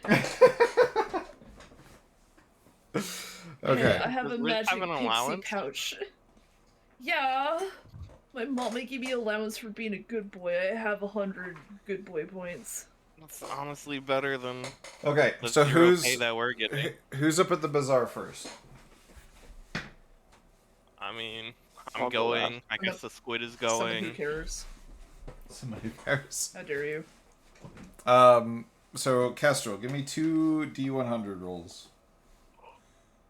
Okay. I have a Does Riz magic have an pixie allowance? pouch. Yeah. My mom making me allowance for being a good boy. I have 100 good boy points. That's honestly better than Okay, the so 0 pay that we're getting. who's up at the bazaar first? I mean, I'll I'm go going. last. I guess the squid is Someone who going. cares. Somebody cares. How dare you? So Kestrel, give me 2 D100 rolls.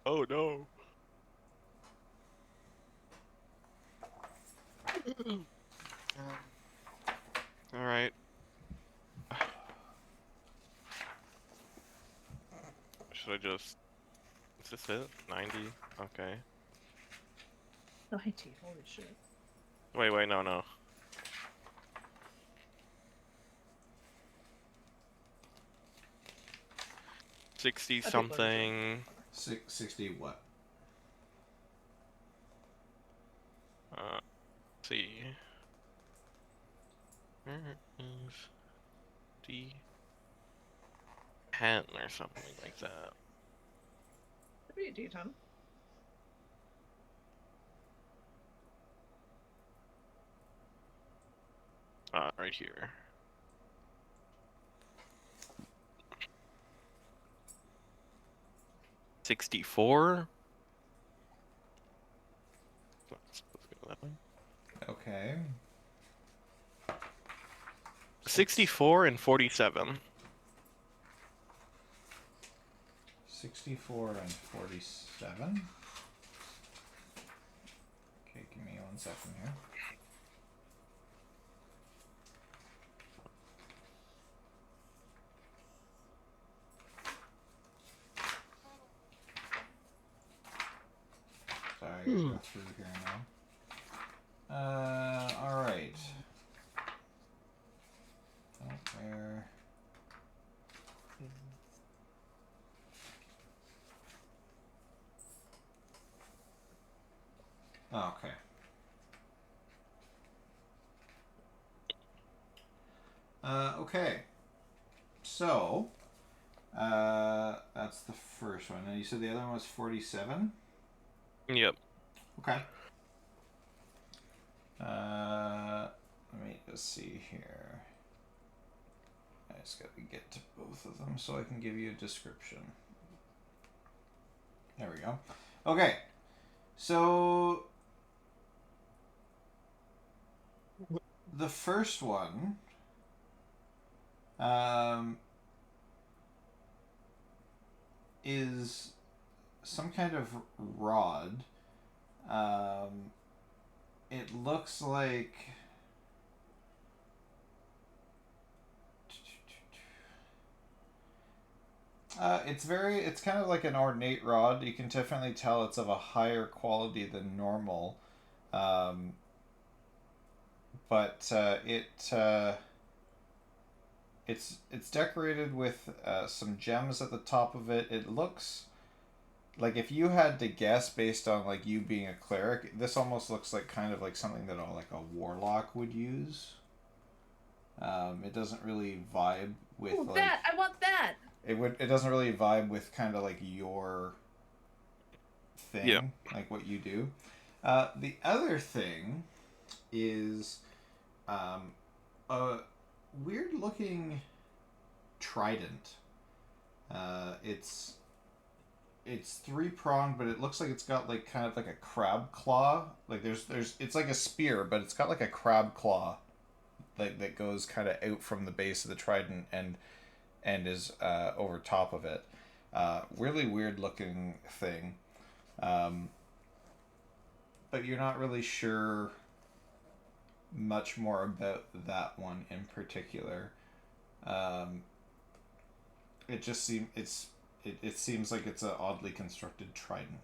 Oh no. All right. Should I just? Is this it? 90. Okay. 90. Holy shit. Wait, no. Sixty I think something. 60 what? Let's see. Where is D 10 or something like that? Could be a D10. Right here. $64. Let's go that way. Okay. 64 and 47. 64 and 47. Okay, give me 1 second here. Sorry, I gotta go through here now. Alright. Oh, where? Oh, okay. Okay. So, that's the first one. And you said the other one was 47? Yep. Okay. Let me just see here. I just gotta get to both of them so I can give you a description. There we go. Okay. So, the first one, is some kind of rod. It looks like it's kind of like an ornate rod. You can definitely tell it's of a higher quality than normal. But it's decorated with some gems at the top of it. It looks like, if you had to guess based on like you being a cleric, this almost looks like kind of like something that like a warlock would use. It doesn't really vibe with Ooh, like that! I want that! it doesn't really vibe with kind of like your thing, Yeah. like what you do. The other thing is a weird looking trident. It's 3-pronged, but it looks like it's got like kind of like a crab claw. Like there's it's like a spear, but it's got like a crab claw that goes kind of out from the base of the trident and is over top of it. Really weird looking thing. But you're not really sure much more about that one in particular. It just seems like it's an oddly constructed trident.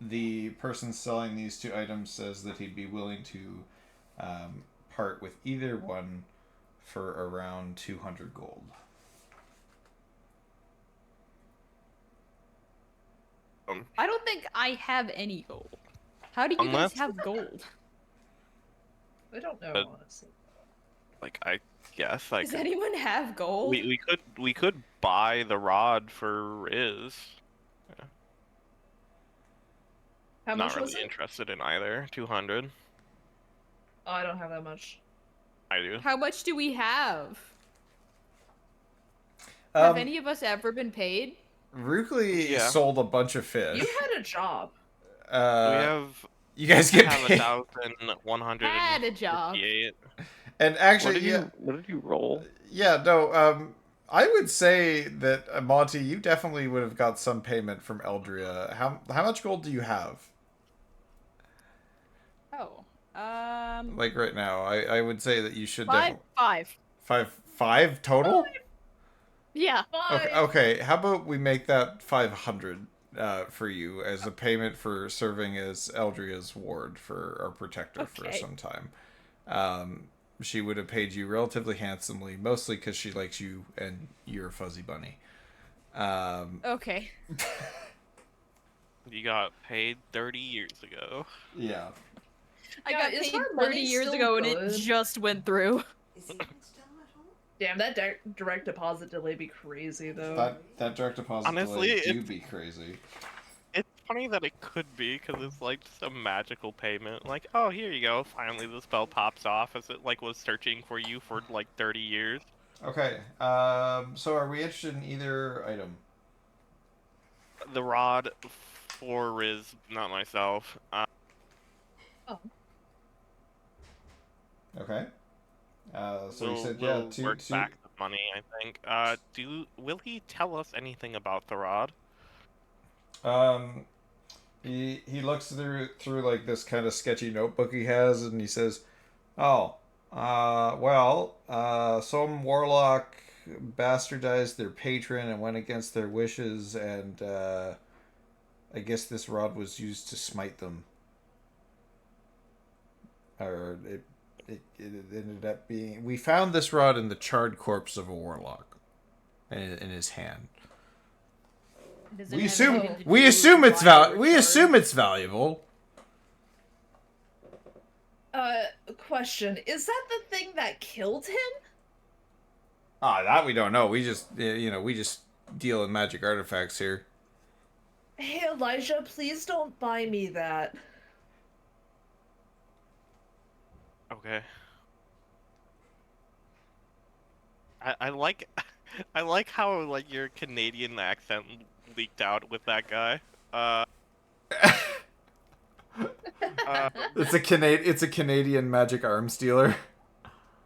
The person selling these 2 items says that he'd be willing to part with either one for around 200 gold. I don't think I have any gold. How do you guys have gold? I don't know, But- honestly. Like, I guess I Does could. anyone have gold? We could buy the rod for Riz. How Not much really was it? interested in either. 200. Oh, I don't have that much. I do. How much do we have? Have Um, any of us ever been paid? Rukli Yeah. sold a bunch of fish. You had a job. We have You guys get have paid. 1,158. Had a job. And What actually, did you roll? yeah, no, I would say that Monty, you definitely would have got some payment from Eldria. How much gold do you have? Oh. Like right now, I would say that you should Five. five total. Yeah. Okay, 5. okay. How about we make that 500 for you as a payment for serving as Eldria's ward for our protector for Okay. some time. She would have paid you relatively handsomely, mostly because she likes you and you're a fuzzy bunny. Okay. You got paid 30 years ago. Yeah. I Yeah, got is paid her 30 money years still ago and good? it just went through. Damn, that direct deposit delay be crazy though. That direct deposit Honestly, delay do it's- be crazy. It's funny that it could be, because it's like just a magical payment. Like, oh, here you go. Finally, the spell pops off as it like was searching for you for like 30 years. Okay. So are we interested in either item? The rod for Riz, not myself. Okay. So you We'll, said we'll two. work back the money, I think. Will he tell us anything about the rod? He looks through like this kind of sketchy notebook he has, and he says, "Oh, some warlock bastardized their patron and went against their wishes, and I guess this rod was used to smite them, or it ended up being. We found this rod in the charred corpse of a warlock, in his hand." Does it We have assume anything to we do assume with it's why we're we assume charged? it's valuable. Question. Is that the thing that killed him? That we don't know. We just we just deal in magic artifacts here. Hey Elijah, please don't buy me that. Okay. I like I like how like your Canadian accent leaked out with that guy. It's a Canadian magic arms dealer.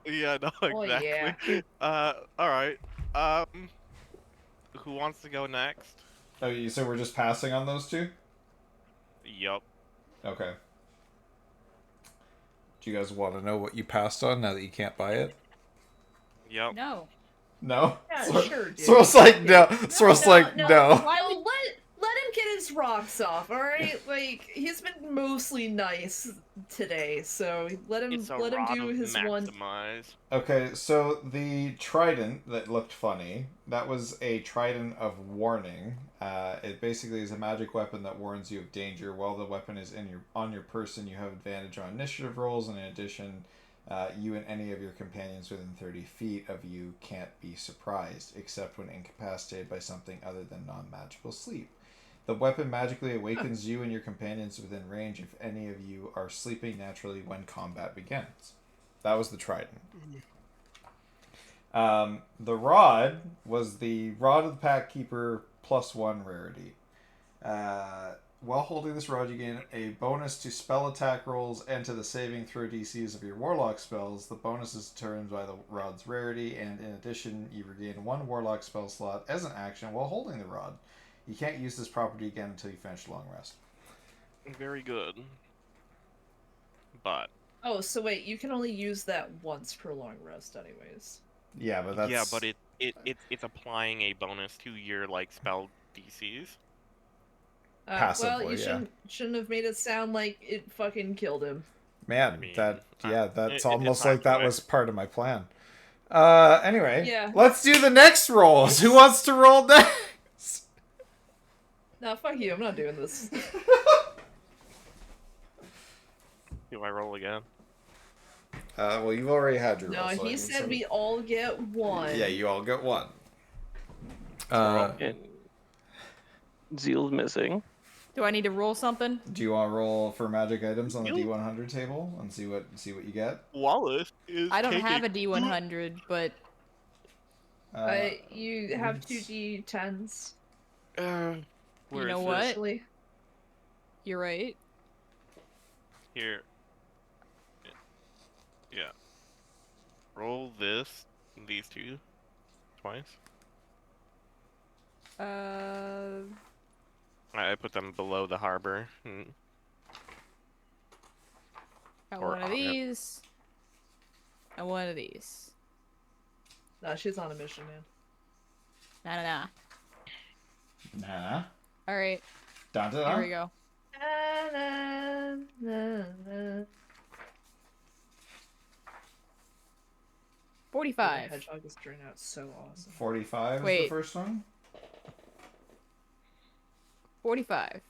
Yeah, no, Oh, exactly. yeah. All right. Who wants to go next? Oh, so we're just passing on those two? Yup. Okay. Do you guys want to know what you passed on now that you can't buy it? Yep. No. No. Yeah, sure, dude. Sorrel's like no. Sorrel's like no. Why let him get his rocks off, all right? Like he's been mostly nice today, so let him It's a let him rod do of his one. maximize. Okay, so the trident that looked funny, that was a trident of warning. It basically is a magic weapon that warns you of danger. While the weapon is on your person, you have advantage on initiative rolls, and in addition, you and any of your companions within 30 feet of you can't be surprised, except when incapacitated by something other than non-magical sleep. The weapon magically awakens you and your companions within range if any of you are sleeping naturally when combat begins. That was the trident. The rod was the Rod of the Pack Keeper +1 rarity. While holding this rod, you gain a bonus to spell attack rolls and to the saving throw DCs of your warlock spells. The bonus is determined by the rod's rarity, and in addition, you regain 1 warlock spell slot as an action while holding the rod. You can't use this property again until you finish a long rest. Very good. But Oh, so wait, you can only use that once per long rest, anyways. Yeah, but that's... yeah, but it's applying a bonus to your like spell DCs. Well, Passively, you yeah. shouldn't have made it sound like it fucking killed him. Man, I mean, that's it's almost not like that good. was part of my plan. Anyway, Yeah. let's do the next rolls. Who wants to roll next? Nah, fuck you, I'm not doing this. Do I roll again? Well, you've already had your No, roll. so I he can said send- we all get one. Yeah, you all get one. And Zeal's missing. Do I need to roll something? Do you want to roll for magic items on the D100 table and see what you get? Wallace is I don't taking... have a D100, but You have 2 D10s. Where you know is what? this? Actually. You're right. Here. Yeah. Roll this, these two, twice. I put them below the harbor. Got Or one of on it. these. And one of these. Nah, she's on a mission, man. Nah. Nah. Alright, Da-da-da. here we go. 45. The hedgehog is turning out so awesome. 45 is Wait. the first one. 45.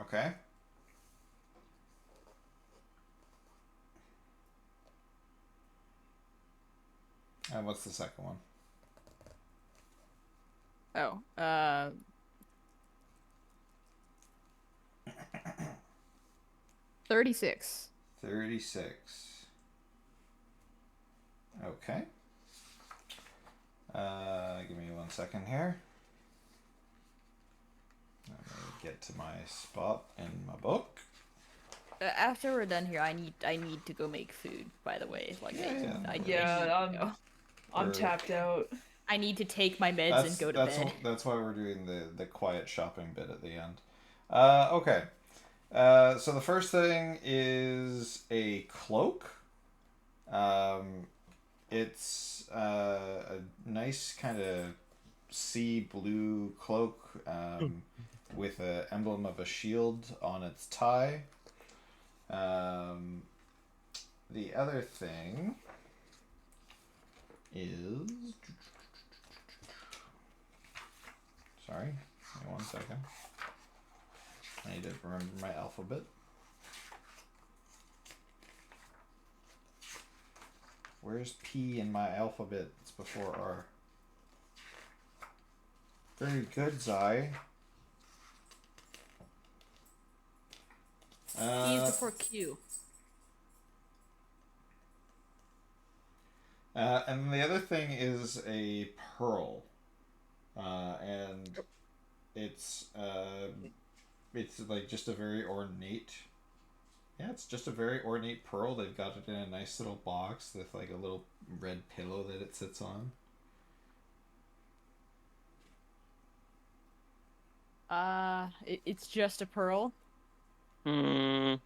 Okay. And what's the second one? Oh, 36. 36. Okay. Give me 1 second here. Let me get to my spot in my book. After we're done here, I need to go make food. By the way, like I'm tapped out. I need to take my meds and go to bed. That's why we're doing the quiet shopping bit at the end. Okay. So the first thing is a cloak. It's a nice kind of sea blue cloak with an emblem of a shield on its tie. The other thing is... Sorry, give me 1 second. I need to remember my alphabet. Where's P in my alphabet? It's before R. Very good, Zai. E is before Q. And the other thing is a pearl. And it's like just a very ornate... Yeah, it's just a very ornate pearl. They've got it in a nice little box with like a little red pillow that it sits on. It's just a pearl. So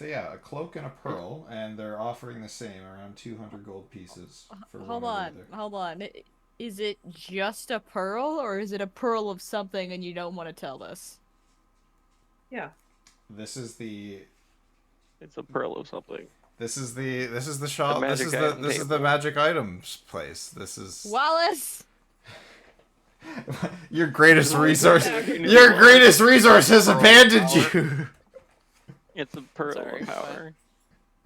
yeah, a cloak and a pearl, and they're offering the same, around 200 gold pieces for Hold one or on, the other. hold on. Is it just a pearl, or is it a pearl of something and you don't want to tell us? Yeah. This is the... It's a pearl of something. This is the shop. This is the magic items place. This is Wallace. your greatest resource. Your greatest resource has abandoned you. It's a pearl Sorry, of power.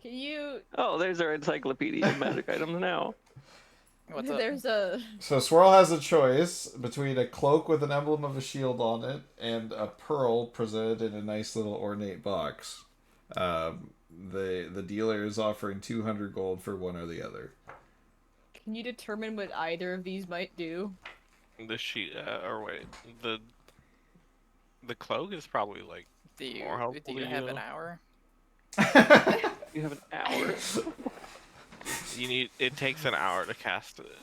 Can you? Oh, there's our encyclopedia of magic items now. What's up? There's a. So Swirl has a choice between a cloak with an emblem of a shield on it and a pearl presented in a nice little ornate box. The dealer is offering 200 gold for one or the other. Can you determine what either of these might do? The sheet, or wait, the cloak is probably like more helpful. Do you have an hour? You have an hour. It takes an hour to cast it.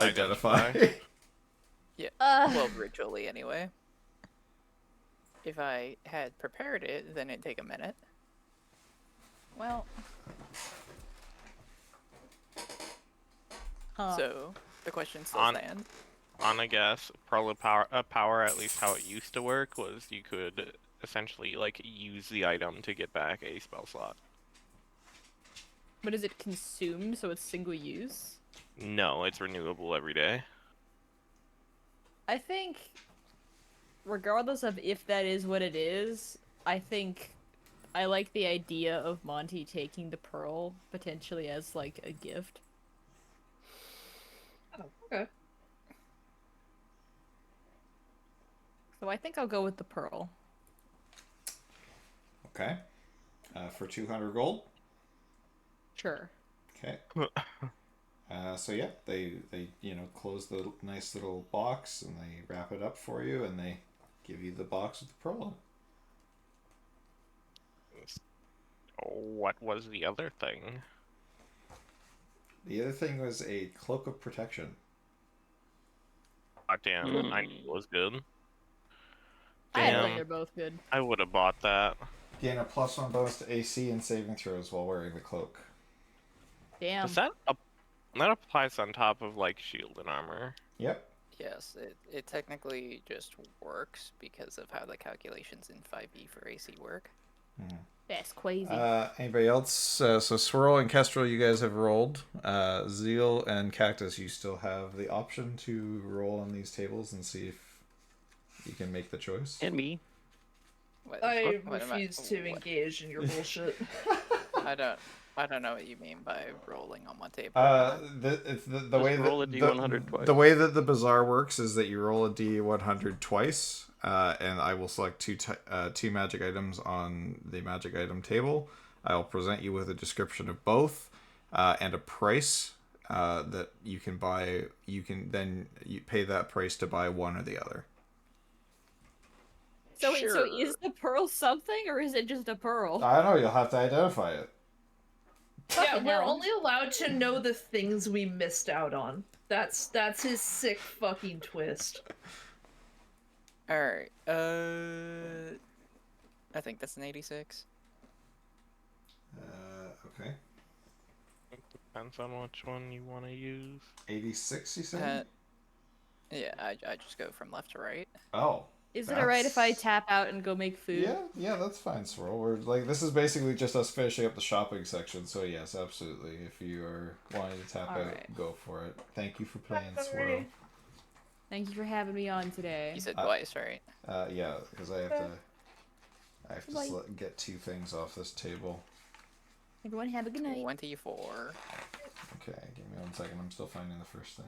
Identify. Yeah. Well, ritually anyway. If I had prepared it, then it'd take a minute. Well. So the question still stands. On a guess, probably power, at least how it used to work, was you could essentially like use the item to get back a spell slot. But is it consumed, so it's single use? No, it's renewable every day. I think, regardless of if that is what it is, I think I like the idea of Monty taking the pearl potentially as like a gift. Oh, okay. So I think I'll go with the pearl. Okay. For 200 gold. Sure. Okay. So yeah, they close the nice little box and they wrap it up for you and they give you the box with the pearl on it. What was the other thing? The other thing was a cloak of protection. Oh, damn, I knew it was good. I think Damn, they're both good. I would have bought that. Gain a +1 bonus to AC and saving throws while wearing the cloak. Damn. Does that applies on top of like shield and armor? Yep. Yes, it technically just works because of how the calculations in 5e for AC work. That's crazy. Anybody else? So Swirl and Kestrel, you guys have rolled. Zeal and Cactus, you still have the option to roll on these tables and see if you can make the choice. And me. I What am refuse to engage in your bullshit. I don't know what you mean by rolling on one table. The way roll a that D100 twice. the way that the bazaar works is that you roll a D100 twice, and I will select two magic items on the magic item table. I will present you with a description of both, and a price that you can buy. You pay that price to buy one or the other. So Sure. is the pearl something, or is it just a pearl? I don't know. You'll have to identify it. Yeah, Fucking we're hell. only allowed to know the things we missed out on. That's his sick fucking twist. Alright, I think that's an 86. Okay. Depends on which one you want to use. 86, you said? Yeah, I just go from left to right. Oh. Is it alright if I That's- tap out and go make food? Yeah, that's fine, Swirl. We're this is basically just us finishing up the shopping section, so yes, absolutely. If you are wanting to tap out, Alright. go for it. Thank you for playing, Swirl. Thank you for having me on today. You said twice, right? Yeah, because I have to Bye. get two things off this table. Everyone have a good night. 24. Okay, give me 1 second. I'm still finding the first thing.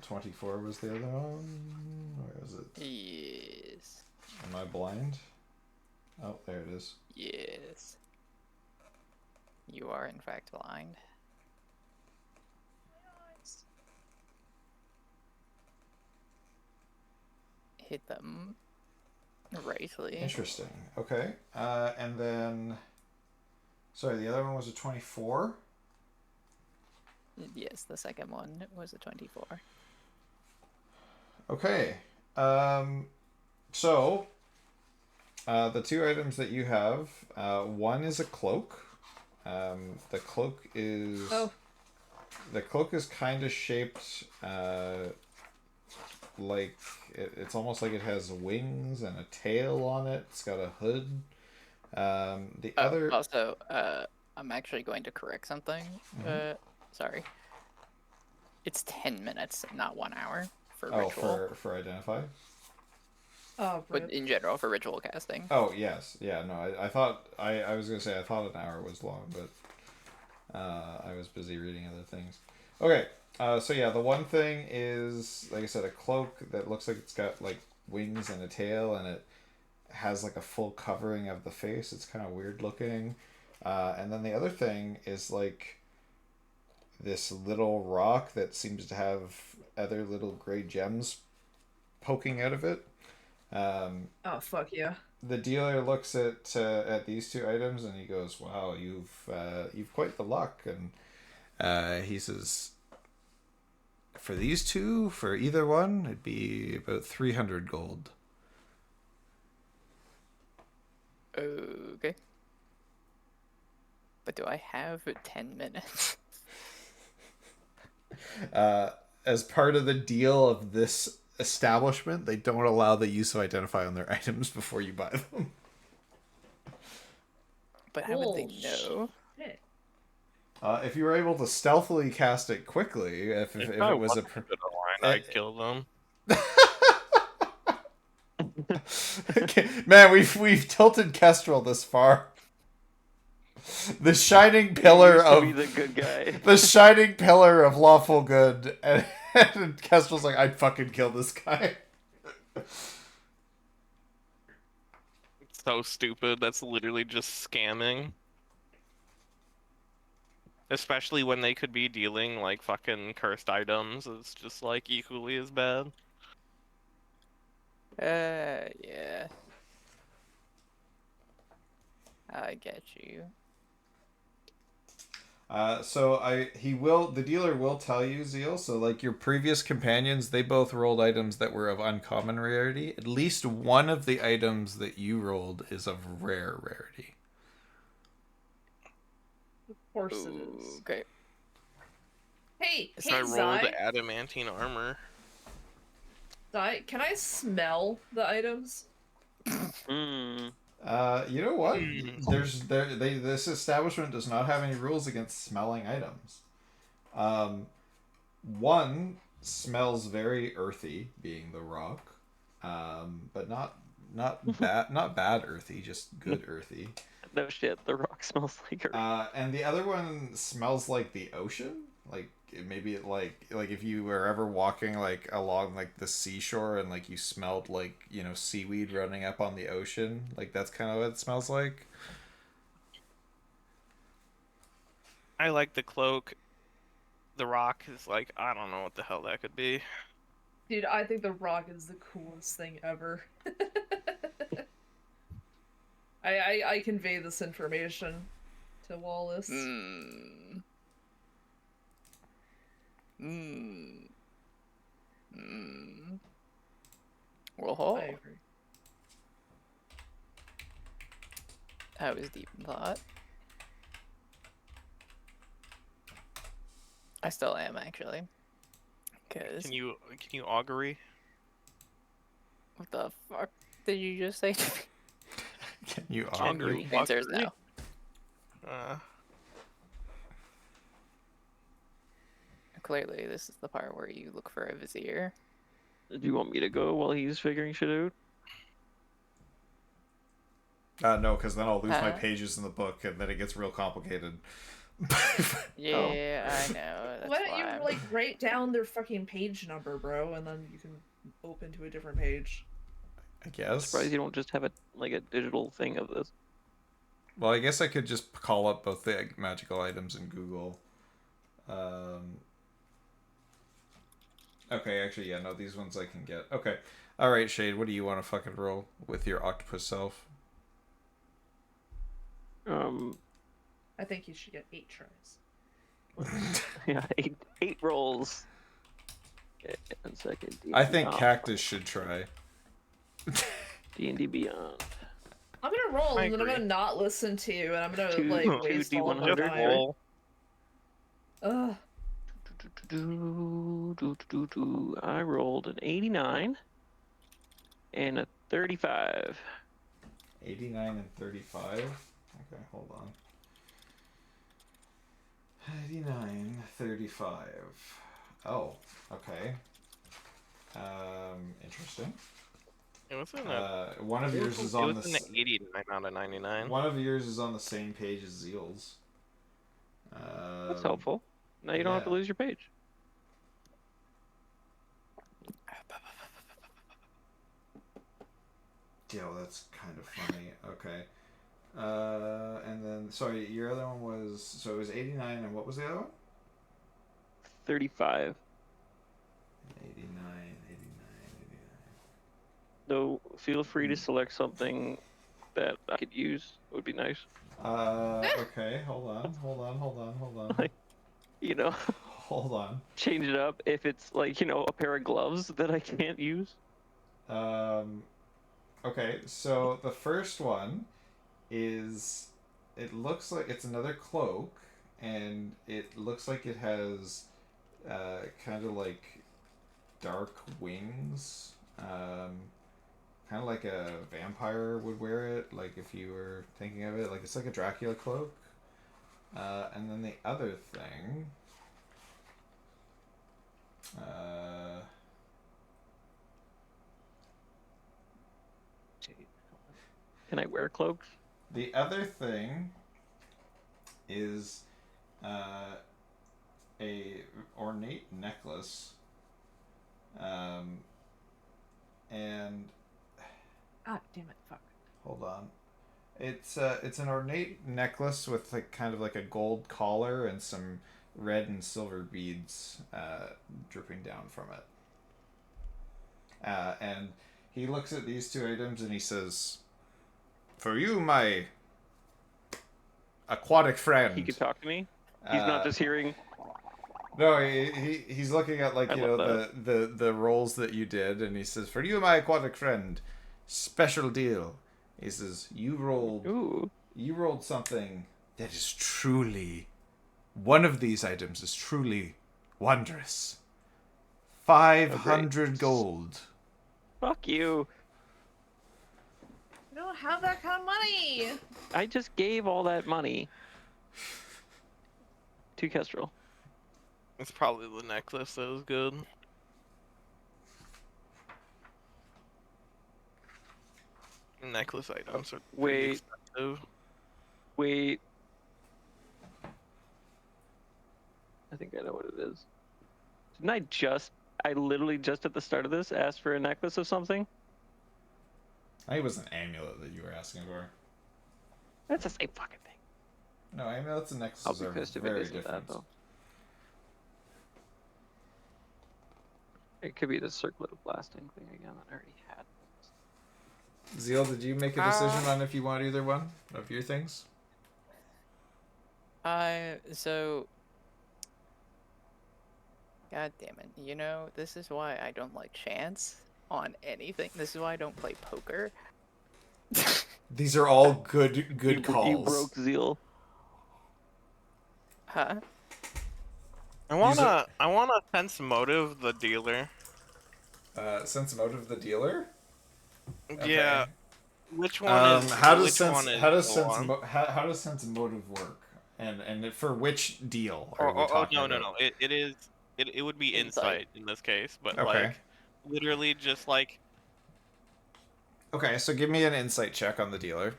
24 was the other one. Where is it? Yes. Am I blind? Oh, there it is. Yes. You are in fact blind. Hit them rightly. Interesting. Okay. And then, sorry, the other one was a 24. Yes, the second one was a 24. Okay. So, the two items that you have, one is a cloak. The cloak is kind of shaped like it's almost like it has wings and a tail on it. It's got a hood. The other Also, I'm actually going to correct something. Sorry. It's 10 minutes, not 1 hour for ritual. for identify. Oh, But in general, for ritual casting. Oh yes, yeah. No, I thought I was gonna say I thought an hour was long, but I was busy reading other things. Okay, so yeah, the one thing is, like I said, a cloak that looks like it's got like wings and a tail, and it has like a full covering of the face. It's kind of weird looking. And then the other thing is like this little rock that seems to have other little gray gems poking out of it. oh fuck yeah. The dealer looks at these two items and he goes, "Wow, you've quite the luck." And he says, "For these two, for either one, it'd be about 300 gold." Okay. But do I have 10 minutes? As part of the deal of this establishment, they don't allow the use of identify on their items before you buy them. But how would they Bullshit. know? If you were able to stealthily cast it quickly, if it was a I'd kill them. Okay. Man, we've tilted Kestrel this far. The shining pillar Used to of be the good guy. the shining pillar of lawful good, and Kestrel's like, I'd fucking kill this guy. It's so stupid. That's literally just scamming. Especially when they could be dealing like fucking cursed items. It's just like equally as bad. Yeah. I get you. The dealer will tell you, Zeal, so like your previous companions, they both rolled items that were of uncommon rarity. At least one of the items that you rolled is of rare rarity. Of course it is. Okay. Hey, So I hey, rolled Zai. adamantine armor. Zai, can I smell the items? Hmm. You know what? Hmm. This establishment does not have any rules against smelling items. One smells very earthy, being the rock, but not bad earthy, just good earthy. No shit, the rock smells like earth. And the other one smells like the ocean, like maybe like if you were ever walking like along like the seashore and like you smelled like seaweed running up on the ocean, like that's kind of what it smells like. I like the cloak. The rock is like, I don't know what the hell that could be. Dude, I think the rock is the coolest thing ever. I convey this information to Wallace. Hmm. Hmm. Hmm. Well, I agree. I was deep in thought. I still am, actually. Because Can you augury? what the fuck did you just say to me? Can you Can augury? you answers augury? now? Clearly, this is the part where you look for a vizier. Do you want me to go while he's figuring shit out? No, because then I'll lose my Huh? pages in the book, and then it gets real complicated. Yeah, I know. That's Why don't why you like write down their fucking page number, bro, and then you can open to a different page. I guess. Surprised you don't just have a digital thing of this. Well, I guess I could just call up both the magical items in Google. Okay, actually, yeah, no, these ones I can get. Okay. Alright, Shade, what do you want to fucking roll with your octopus self? I think you should get 8 tries. Yeah, eight rolls. Okay, 1 second. I think Cactus should try. D&D Beyond. I'm gonna roll, I and then I'm agree. gonna not listen to you, and I'm gonna Two- like two waste all of my D100, Just time. roll. Ugh. I rolled an 89 and a 35. 89 and 35? Okay, hold on. 89, 35. Oh, okay. Interesting. It was in a, One of yours is it on was the in the 89 out of 99. one of yours is on the same page as Zeal's. That's helpful. Now you don't have to yeah. lose your page. Yeah, well, that's kind of funny. Okay. And then, sorry, your other one was, so it was 89, and what was the other one? 35. 89, 89. So feel free to select something that I could use. It would be nice. Okay, hold on. Like, Hold on. change it up if it's like, a pair of gloves that I can't use. Okay, so the first one is, it looks like it's another cloak, and it looks like it has kind of like dark wings, kind of like a vampire would wear it, like if you were thinking of it, like it's like a Dracula cloak. And then the other thing, Can I wear cloaks? the other thing is a ornate necklace, and Ah, damn it! Fuck. hold on. It's an ornate necklace with like kind of like a gold collar and some red and silver beads dripping down from it. And he looks at these two items and he says, "For you, my aquatic friend." He could talk to me. He's not just hearing. No, he's looking at like I you know love the rolls that you did, and he says, "For you, my aquatic friend, special deal." He says, Ooh. You rolled something that is truly, one of these items is truly wondrous. 500 gold." Fuck you. I don't have that kind of money. I just gave all that money to Kestrel. It's probably the necklace that was good. Necklace items are pretty Wait. expensive. Wait. I think I know what it is. Didn't I literally just at the start of this asked for a necklace of something? I think it was an amulet that you were asking for. That's the same fucking thing. No, amulets and I'll necklaces be are pissed if it very isn't different. that, though. It could be the circlet of blasting thing again that I already had. Zeal, did you make a decision on if you want either one of your things? So, God damn it. You know, this is why I don't like chance on anything. This is why I don't play poker. These are all good You calls. broke Zeal. Huh? I wanna sense motive the dealer. Sense motive the dealer? Okay. Yeah. Which one is how does which sense one is how does the sense one? how does sense motive work? And for which deal are we Oh, talking no, about? no. It would be Insight. insight in this case, but Okay. like literally just like Okay, so give me an insight check on the dealer.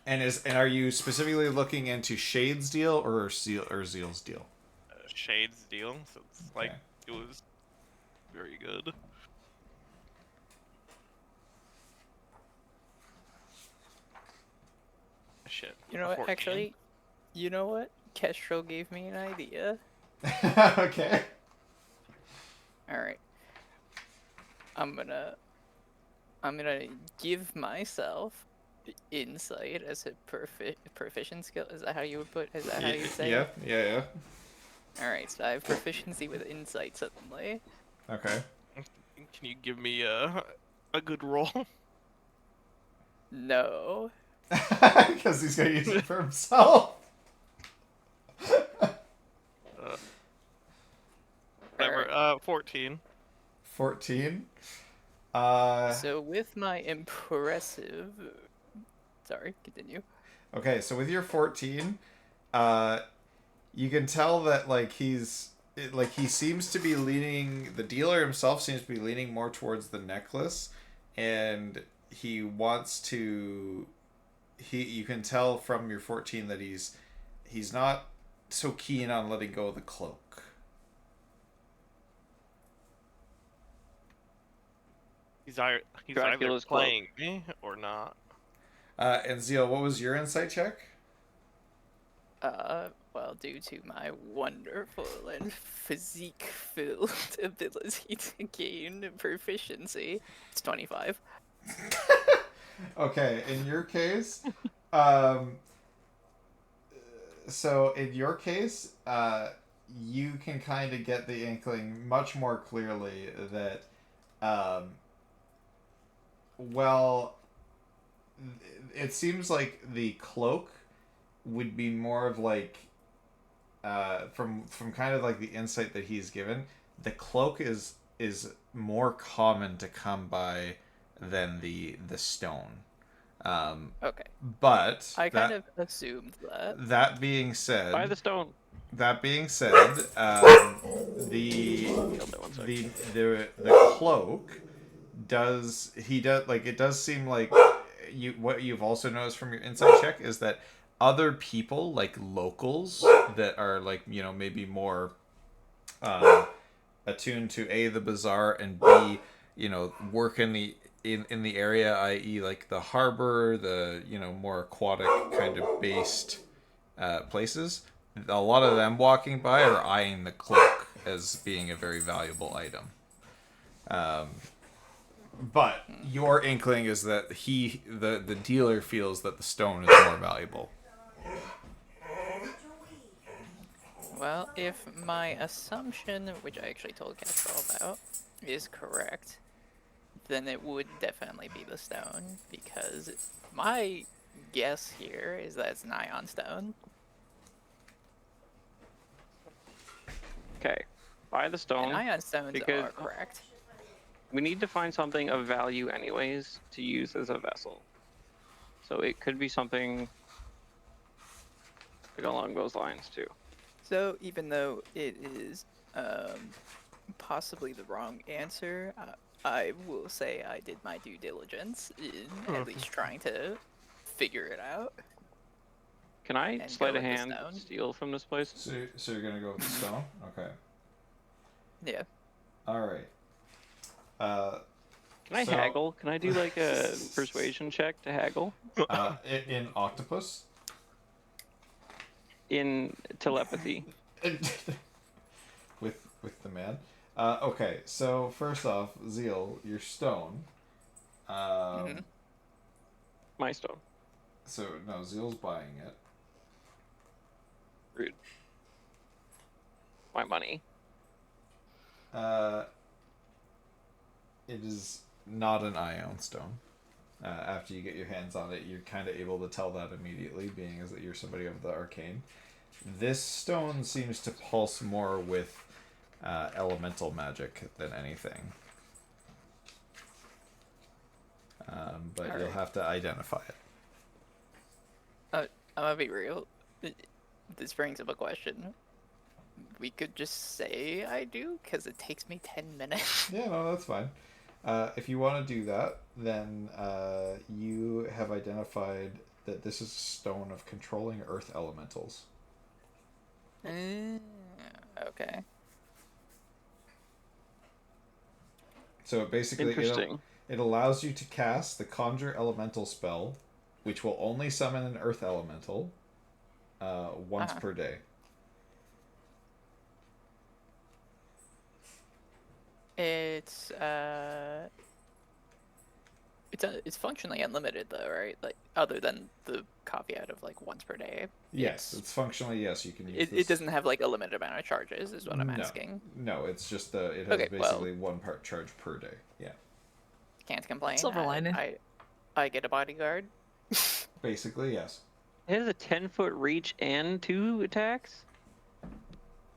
And are you specifically looking into Shade's deal or Zeal's deal? Shade's deal. So it's like Okay. it was very good. Shit. You know what? 14. Actually, you know what? Kestrel gave me an idea. Okay. Alright. I'm gonna give myself insight as a proficient skill. Is that how you would put? Is that how you say Yeah, it? yeah. Alright, so I have proficiency with insight suddenly. Okay. Can you give me a good roll? No. Because he's gonna use it for himself. Whatever. 14. 14. So with my impressive, sorry, continue. Okay, so with your 14, you can tell that he seems to be leaning. The dealer himself seems to be leaning more towards the necklace, and he wants to. You can tell from your 14 that he's not so keen on letting go of the cloak. He's either Dracula's playing me or not. And Zeal, what was your insight check? Well, due to my wonderful and physique-filled ability to gain proficiency, it's 25. Okay, in your case, so in your case, you can kind of get the inkling much more clearly that, well, it seems like the cloak would be more of like, from kind of like the insight that he's given, the cloak is more common to come by than the stone. Okay. But I kind of assumed that. That being said, Buy the stone. that being said, the cloak does it does seem like what you've also noticed from your insight check is that other people, like locals, that are like, you know, maybe more attuned to A, the bazaar, and B, you know, work in the area, i.e. like the harbor, the, you know, more aquatic kind of based places. A lot of them walking by are eyeing the cloak as being a very valuable item. But your inkling is that the dealer feels that the stone is more valuable. Well, if my assumption, which I actually told Castrol about, is correct, then it would definitely be the stone, because my guess here is that it's an ion stone. Okay, buy the And stone. ion stones because- are correct. We need to find something of value anyways to use as a vessel. So it could be something like along those lines too. So even though it is possibly the wrong answer, I will say I did my due diligence in at least trying to figure it out. Can I And sleight go of with the hand stone. steal from this place? So you're gonna go with the stone? Okay. Yeah. All right. Can I So- haggle? Can I do like a persuasion check to haggle In Octopus. in telepathy? with the man. Okay, so first off, Zeal, your stone. My stone. So no, Zeal's buying it. Rude. My money. It is not an ion stone. After you get your hands on it, you're kind of able to tell that immediately, being as that you're somebody of the arcane. This stone seems to pulse more with elemental magic than anything. But you'll Alright. have to identify it. I'm gonna be real. This brings up a question. We could just say I do, because it takes me 10 minutes. Yeah, no, that's fine. If you want to do that, then you have identified that this is a stone of controlling earth elementals. Okay. So basically, Interesting. it allows you to cast the Conjure Elemental spell, which will only summon an earth elemental once per day. It's functionally unlimited though, right? Like other than the caveat of like once per day. Yes, it's functionally yes. You can use It doesn't have like a limited amount of charges, is what I'm asking. No, it's just it has Okay, basically one part charge per day. Yeah, Can't complain. Silver lining. I get a bodyguard. basically yes. It has a 10-foot reach and 2 attacks?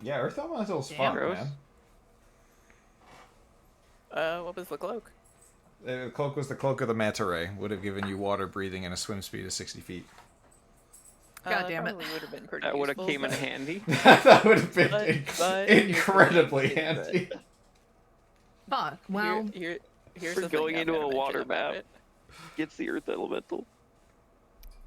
Yeah, earth elemental's Damn. fun, Gross. man. What was the cloak? The cloak was the cloak of the manta ray. Would have given you water breathing and a swim speed of 60 feet. God damn it. Probably would have been pretty That would have useful, came in but- handy. That would have been But incredibly here's the handy. Fuck. Well, Here's We're the thing going I'm into gonna a water mention about map. it. Gets the earth elemental.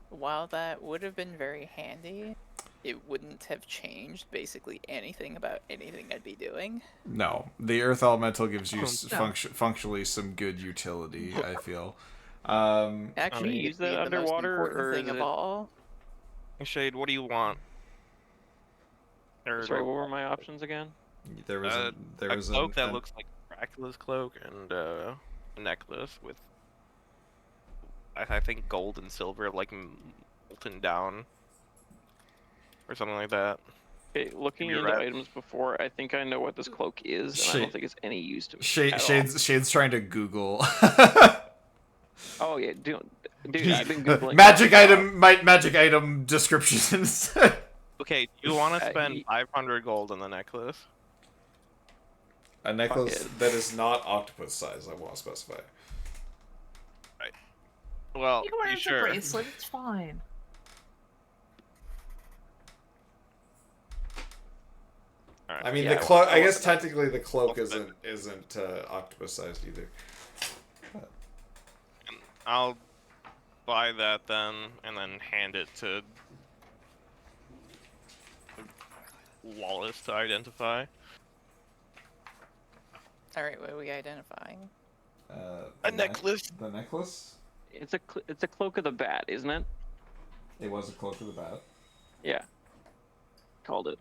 While that would have been very handy, it wouldn't have changed basically anything about anything I'd be doing. No, the earth elemental gives you No. functionally some good utility, I feel. Actually, use it'd be that the most underwater, important or thing is of it- all. Shade, what do you want? Or, Sorry, what were my options again? There was a a cloak that looks like Dracula's cloak, and a necklace with, I think, gold and silver like molten down, or something like that. Okay, looking You're into right. items before, I think I know what this cloak is, and I Shade- don't think it's any use to me at all. Shade's trying to Google. Oh yeah, dude, I've been googling. magic item descriptions. Okay, do you want to spend ye- 500 gold on the necklace? A necklace it. that is not octopus size. I want to specify. Well, you can wear you it as a sure? bracelet. It's fine. Alright. I mean, Yeah, the cloak. I I guess want technically the cloak I'll isn't octopus sized either. I'll buy that then, and then hand it to flawless to identify. All right, what are we identifying? A necklace. The necklace? It's a cloak of the bat, isn't it? It was a cloak of the bat. Yeah. Called it.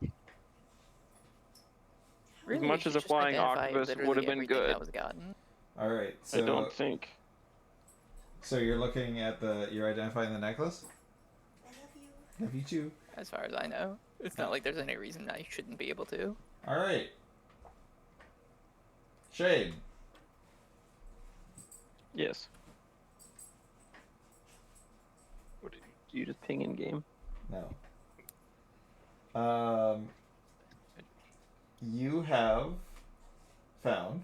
Really, As much we as should a just flying identify octopus literally would have been everything good. That was gotten. All right. So I don't think. So you're looking at you're identifying the necklace. I love you. Love you too. As far as I know, it's not like there's any reason I shouldn't be able to. All right. Shade. Yes. What did you just ping in game? No. You have found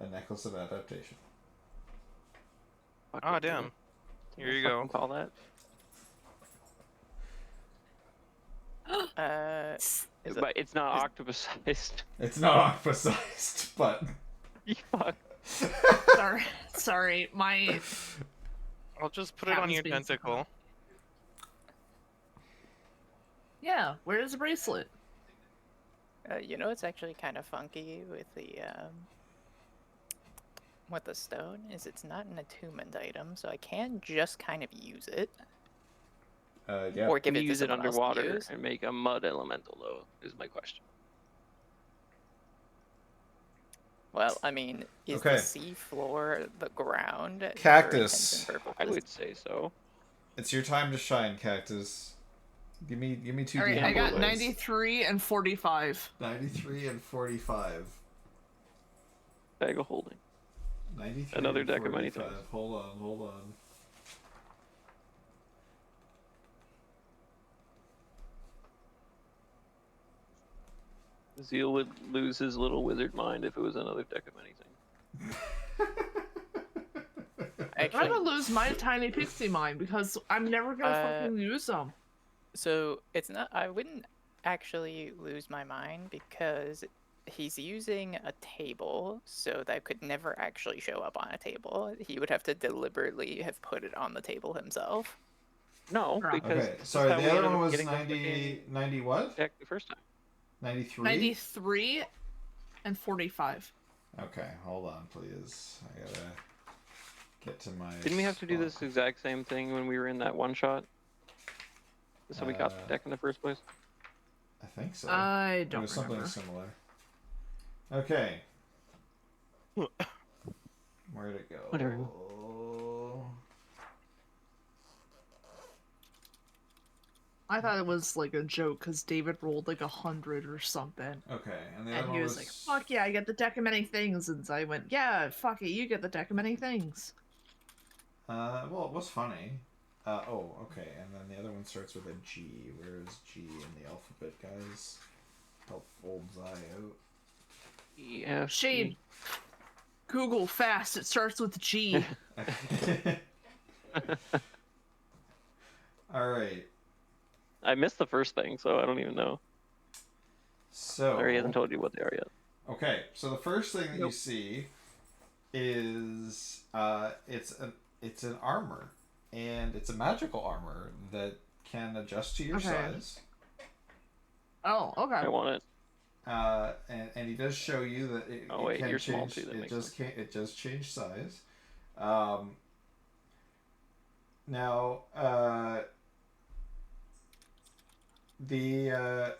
a necklace of adaptation. Ah, damn. Here you go. Call that. Is But it's not octopus sized. It's not octopus-sized, but You fuck. Sorry, my I'll just put it on Captain's your being so tentacle. yeah. Where's the bracelet? you know, it's actually kind of funky with the stone is it's not an attunement item, so I can just kind of use it yeah. or give Can it you to use it someone else to underwater use. and make a mud elemental, though? Is my question. Well, I mean, is Okay. the sea floor the ground? for Cactus. intents and I purposes? would say so. It's your time to shine, Cactus. Give me 2 All right, D I got rolls. 93 and 45. 93 and 45. Bag of holding. 93 Another and deck of many 45. things. Hold on. Zeal would lose his little wizard mind if it was another deck of anything. I'm Actually, gonna lose my tiny pixie mind because I'm never gonna fucking use them. so it's not. I wouldn't actually lose my mind because he's using a table, so that could never actually show up on a table. He would have to deliberately have put it on the table himself. No, Right. because Okay, this is sorry, how the we other ended one up was getting the 90, fucking 90 what? deck the first time. 93? 93 and 45. Okay, hold on, please. I gotta get to my... Didn't we have to do this spot. exact same thing when we were in that one shot? So we got the deck in the first place? I think so. I It don't was remember. something similar. Okay. Where'd it go? Whatever. I thought it was like a joke because David rolled like 100 or something. Okay, and the other And one he was like, fuck yeah, I get the deck of many things. And I went, yeah, fuck it, you get the deck of many things. well, it was funny. Okay, and then the other one starts with a G. Where is G in the alphabet, guys? Help old Zai out. Yeah. Shade. Google fast, it starts with G. Alright, I missed the first thing, so I don't even know. so... Or he hasn't told you what they are yet. Okay, so the first thing that you Nope. see is it's an armor, and it's a magical armor that can adjust to your Okay. size. Oh, okay. I want it. And he does show you that it, Oh, it wait, can you're small change. too, that It makes just sense. can, it does change size. Now the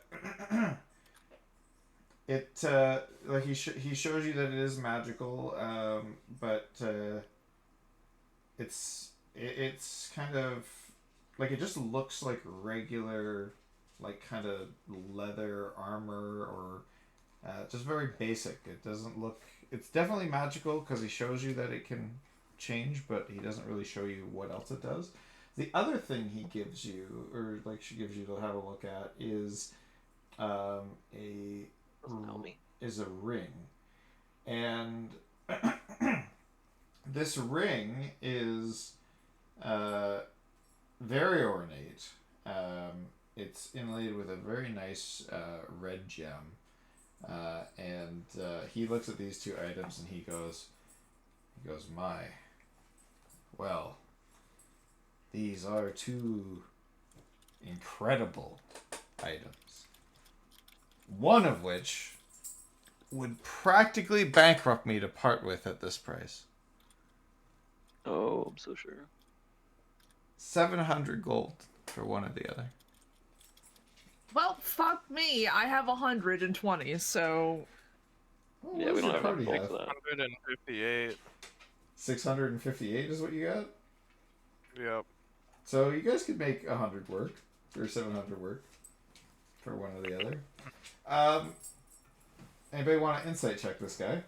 it like he shows you that it is magical, but it's kind of like it just looks like regular, like kind of leather armor or just very basic. It doesn't look. It's definitely magical because he shows you that it can change, but he doesn't really show you what else it does. The other thing he gives you, or like she gives you to have a look at, is Doesn't help me. is a ring, and this ring is very ornate. It's inlaid with a very nice red gem, and he looks at these two items and he goes, "My, well, these are two incredible items." one of which would practically bankrupt me to part with at this price. Oh, I'm so sure. 700 gold for one or the other. Well, fuck me. I have 120, so Well, Yeah, what we does don't your have party enough gold have? for that. 158. 658 is what you got? Yep. So you guys could make 100 work, or 700 work, for one or the other. Anybody want to insight check this guy?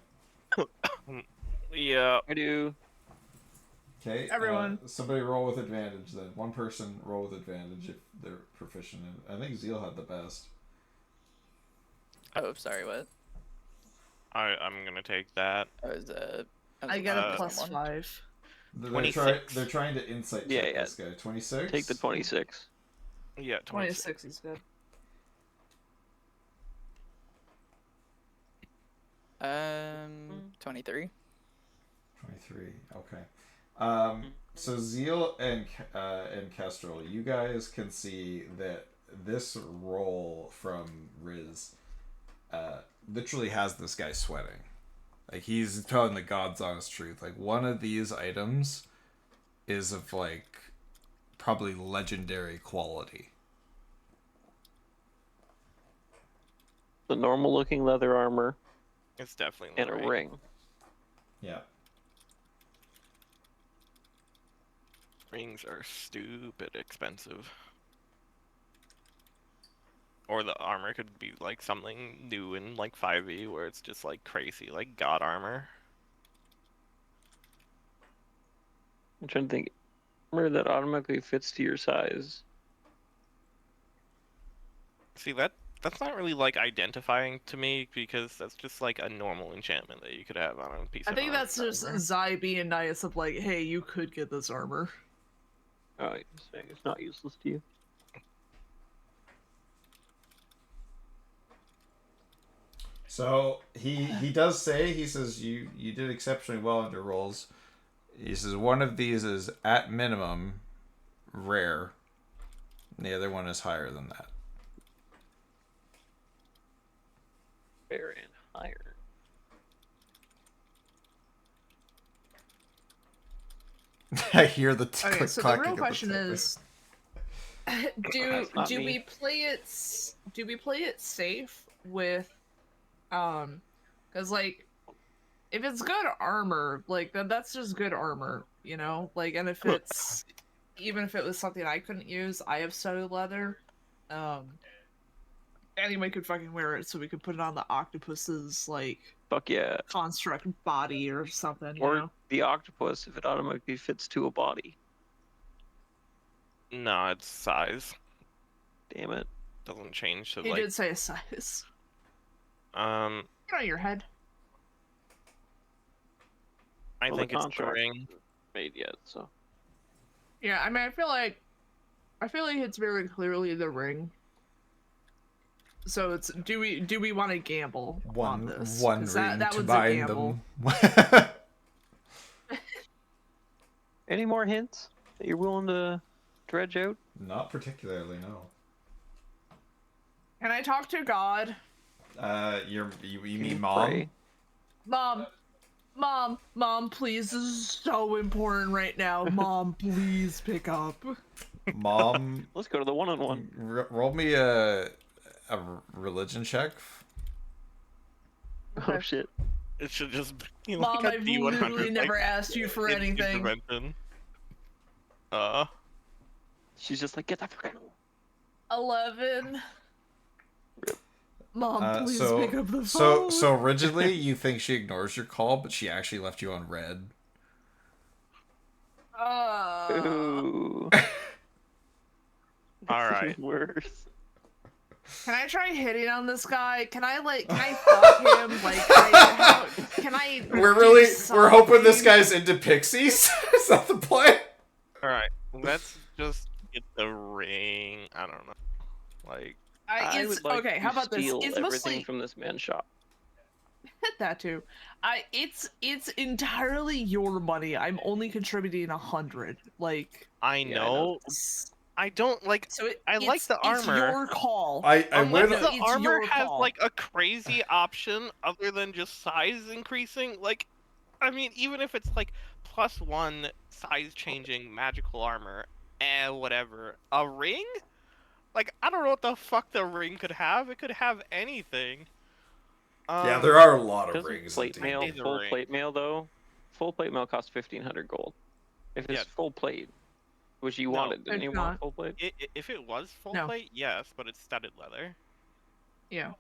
Yeah. I do. Okay. Everyone. Somebody roll with advantage then. One person roll with advantage if they're proficient in it. I think Zeal had the best. Oh, sorry, what? I'm gonna take that. I was I get a plus plus 5. They're 26. they're trying to insight check Yeah. this guy. 26? Take the 26. Yeah, 26. 26 is good. 23. 23. Okay. So Zeal and Kestrel, you guys can see that this roll from Riz literally has this guy sweating. Like, he's telling the God's honest truth. Like, one of these items is of, like, probably legendary quality. The normal looking leather armor It's definitely and a right. ring. Yeah. Rings are stupid expensive. Or the armor could be like something new in like 5e where it's just like crazy, like god armor. I'm trying to think. Armor that automatically fits to your size. See, that's not really like identifying to me because that's just like a normal enchantment that you could have on a piece I of think armor. that's just Zai being nice of like, hey, you could get this armor. Oh, you're saying it's not useless to you. So he does say, he says you did exceptionally well under rolls. He says one of these is at minimum rare, and the other one is higher than that. Fair and higher. I hear the Okay, so the clacking real of question typing. is, do That's not me. we play it safe with because like if it's good armor, like that's just good armor, you know? Like, and if it's even if it was something I couldn't use, I have studded leather. Anyone could fucking wear it, so we could put it on the octopus's like Fuck yeah. construct body or something, you Or know? the octopus if it automatically fits to a body. No, it's size. Damn it. Doesn't change to He like did say a size. um Get on your head. I Well, think the it's the contract ring. made yet, so. Yeah, I mean, I feel like it's very clearly the ring. So it's do we want to gamble on this? One 'Cause ring that to was a bind gamble. them. Any more hints that you're willing to dredge out? Not particularly, no. Can I talk to God? You Can mean you mom? pray? Mom, please, this is so important right now. Mom, please pick up. Mom, Let's go to the one-on-one. roll me a religion check. Oh shit. It should just be Mom, like a I've D100, literally never like, asked you for in- anything. intervention. She's just like, get the fuck out. 11. Mom, please so, pick up the phone. so rigidly, you think she ignores your call, but she actually left you on red. Ooh. All right. Worse. Can I try hitting on this guy? Can I fuck him? Like, can I? We're hoping this guy's into pixies. Is that the plan? All right. Let's just get the ring. I don't know. Like, I It's would like okay. to How about this? steal It's everything mostly from this man's shop. that too. It's entirely your money. I'm only contributing 100. Like, I Yeah, I know, I don't like. So I like the It's armor. your call. I Unless would. the it's armor your has call. like a crazy option other than just size increasing, like, I mean, even if it's like +1 size changing magical armor and whatever, a ring? Like, I don't know what the fuck the ring could have. It could have anything. Yeah, there are a lot of Doesn't rings in plate D&D. mail, D&D. full Ring. plate mail though? Full plate mail costs 1,500 gold. If it's Yeah. full plate, which you No, wanted, didn't it's you not. want full plate? If it was full No. plate, yes, but it's studded leather. Yeah.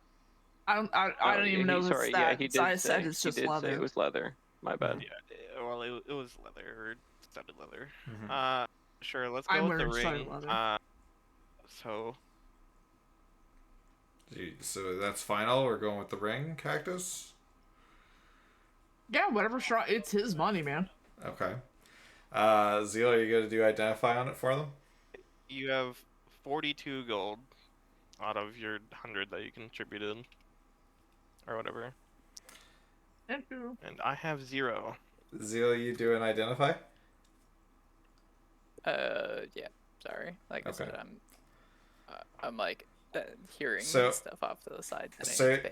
I don't Oh, even yeah, know if it's sorry, yeah, that. he So I did said say it's he just did say leather. it was leather. My bad. Yeah, well, it was leather or studded leather. Mhm. Sure, let's go I'm with the wearing studded ring. leather. So So that's final. We're going with the ring, Cactus. Yeah, whatever. It's his money, man. Okay. Zeal, are you gonna do identify on it for them? you have 42 gold out of your 100 that you contributed, or whatever, Thank you. and I have 0. Zeal, you do an identify. Yeah. Sorry. Like I Okay. said, I'm like hearing So- stuff off to the side.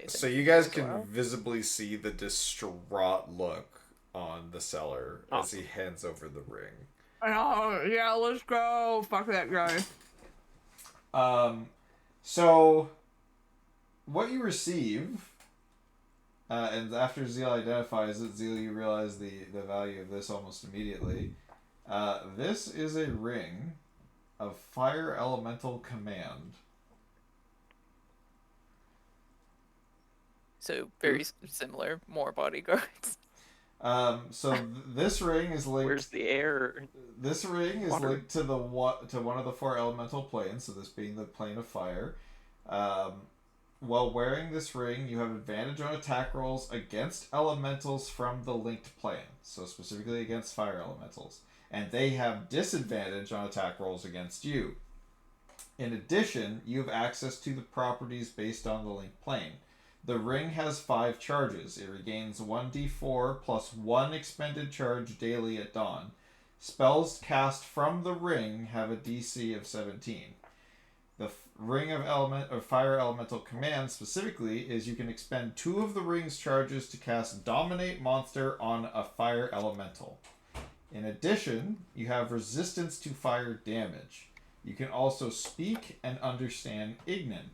So you guys can visibly see the distraught look on the seller as he hands over the ring. Oh, yeah, let's go. Fuck that guy. So what you receive, and after Zeal identifies it, Zeal, you realize the value of this almost immediately. This is a ring of Fire Elemental Command. So very similar, more bodyguards. This ring is linked. Where's the air? This ring is Water. linked to one of the 4 elemental planes. So this being the plane of fire. While wearing this ring, you have advantage on attack rolls against elementals from the linked plane. So specifically against fire elementals, and they have disadvantage on attack rolls against you. In addition, you have access to the properties based on the linked plane. The ring has 5 charges. It regains 1d4 plus 1 expended charge daily at dawn. Spells cast from the ring have a DC of 17. The ring of fire elemental command specifically is you can expend 2 of the ring's charges to cast Dominate Monster on a fire elemental. In addition, you have resistance to fire damage. You can also speak and understand Ignan.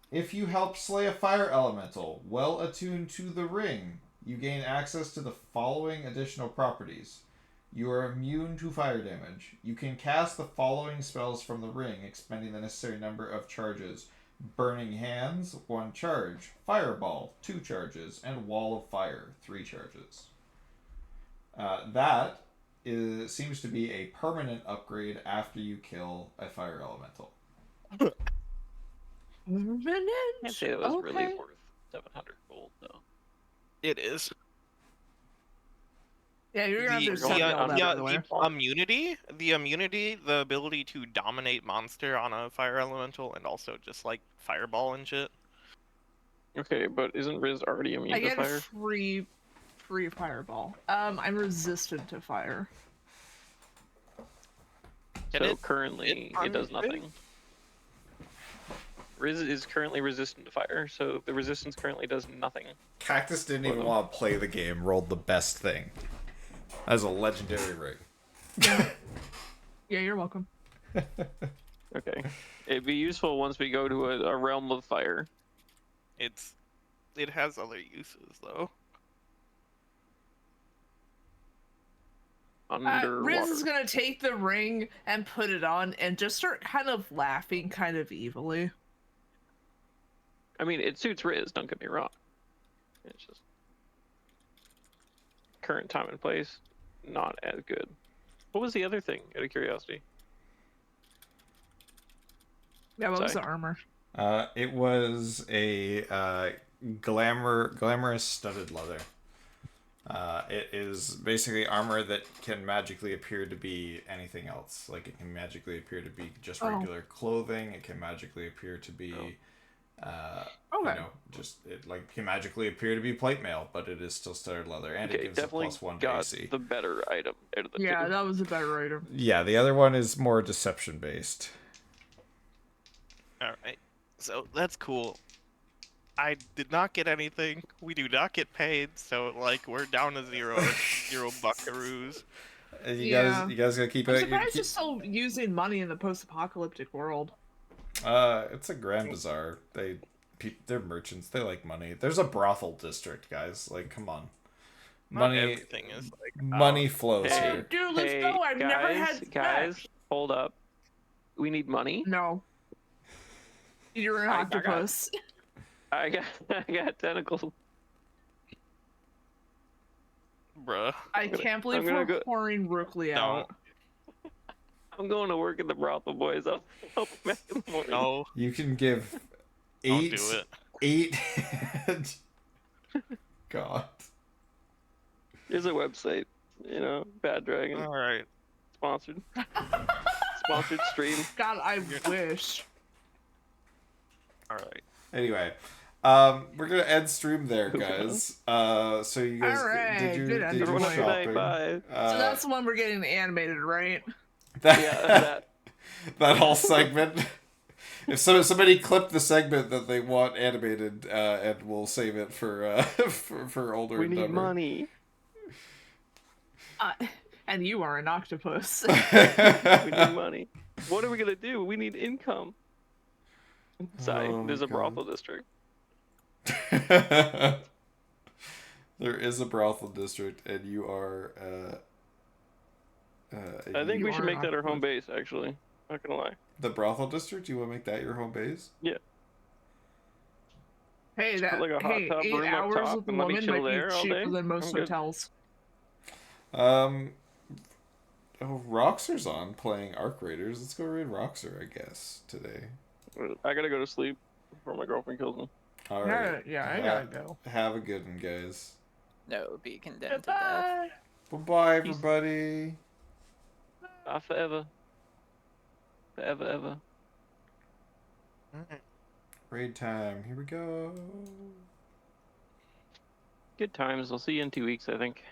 If you help slay a fire elemental well attuned to the ring, you gain access to the following additional properties. You are immune to fire damage. You can cast the following spells from the ring, expending the necessary number of charges. Burning Hands, 1 charge. Fireball, 2 charges. And Wall of Fire, 3 charges. That seems to be a permanent upgrade after you kill a fire elemental. I'd say it was really worth 700 gold though. It is. Yeah, you're gonna have to the- send me all that, by the way. The immunity, the ability to dominate monster on a fire elemental, and also just like fireball and shit. Okay, but isn't Riz already I immune to get a fire? free fireball. I'm resistant to fire. Can So it- currently it does nothing. Riz is currently resistant to fire, so the resistance currently does nothing. Cactus didn't even want to play the game, rolled the best thing. That's a legendary ring. Yeah, you're welcome. Okay. It'd be useful once we go to a realm of fire. It has other uses though. Underwater. Riz is gonna take the ring and put it on and just start kind of laughing kind of evilly. I mean, it suits Riz, don't get me wrong. It's just current time and place, not as good. What was the other thing, out of curiosity? Yeah, what was Sorry. the armor? It was a glamorous studded leather. It is basically armor that can magically appear to be anything else. Like, it can magically appear to be just regular clothing. It can magically appear to be Okay. You know, just it like can magically appear to be plate mail, but it is still studded leather, and it Okay, gives a definitely +1 to got AC. the better item out of the Yeah, two. that was a better item. Yeah, the other one is more deception based. All right. So that's cool. I did not get anything. We do not get paid, so like we're down to zero. It's 0 buckaroos. And Yeah. you guys gonna keep I'm it? surprised you're still using money in the post-apocalyptic world. It's a grand bazaar. They're merchants. They like money. There's a brothel district, guys. Like, come on. Not Money, everything is like money out. flows Hey, here. Dude, let's hey, go. I've never guys, had guys, sex. hold up. We need money. No. You're an I got- octopus. I got tentacles. Bruh. I can't believe I'm gonna we're go- pouring Rookley out. I'm going to work in the brothel, boys. I'll help you back in the morning. No, You can give don't eight, do it. 8. God. There's a website, you know, Bad Dragon, All right. sponsored. Sponsored stream. God, I wish. All right. Anyway, we're gonna end stream there, guys. So you guys Alright, did good your end Everyone have a good night. shopping. Bye. So that's the one we're getting animated, right? that, Yeah, that. that whole segment. If somebody clip the segment that they want animated, and we'll save it for for older. We and need dumber. money. And you are an octopus. We need money. What are we gonna do? We need income. Sorry, Oh, there's a God. brothel district. There is a brothel district, and you are. I think You we should are make that our home octopus. base, actually. Not gonna lie. The brothel district. You want to make that your home base? Hey, Just put, like, a hot tub 8 room up hours top with a and let me woman chill might there be all cheaper day. than most I'm good. hotels. Oh, Roxer's on playing Arc Raiders. Let's go raid Roxer, I guess, today. I gotta go to sleep before my girlfriend kills me. All right. Yeah, I gotta go. Have a good one, guys. No, be condemned to death. Goodbye. Bye-bye, Peace. everybody. Forever. Forever, ever. Raid time. Here we go. Good times. I'll see you in 2 weeks, I think.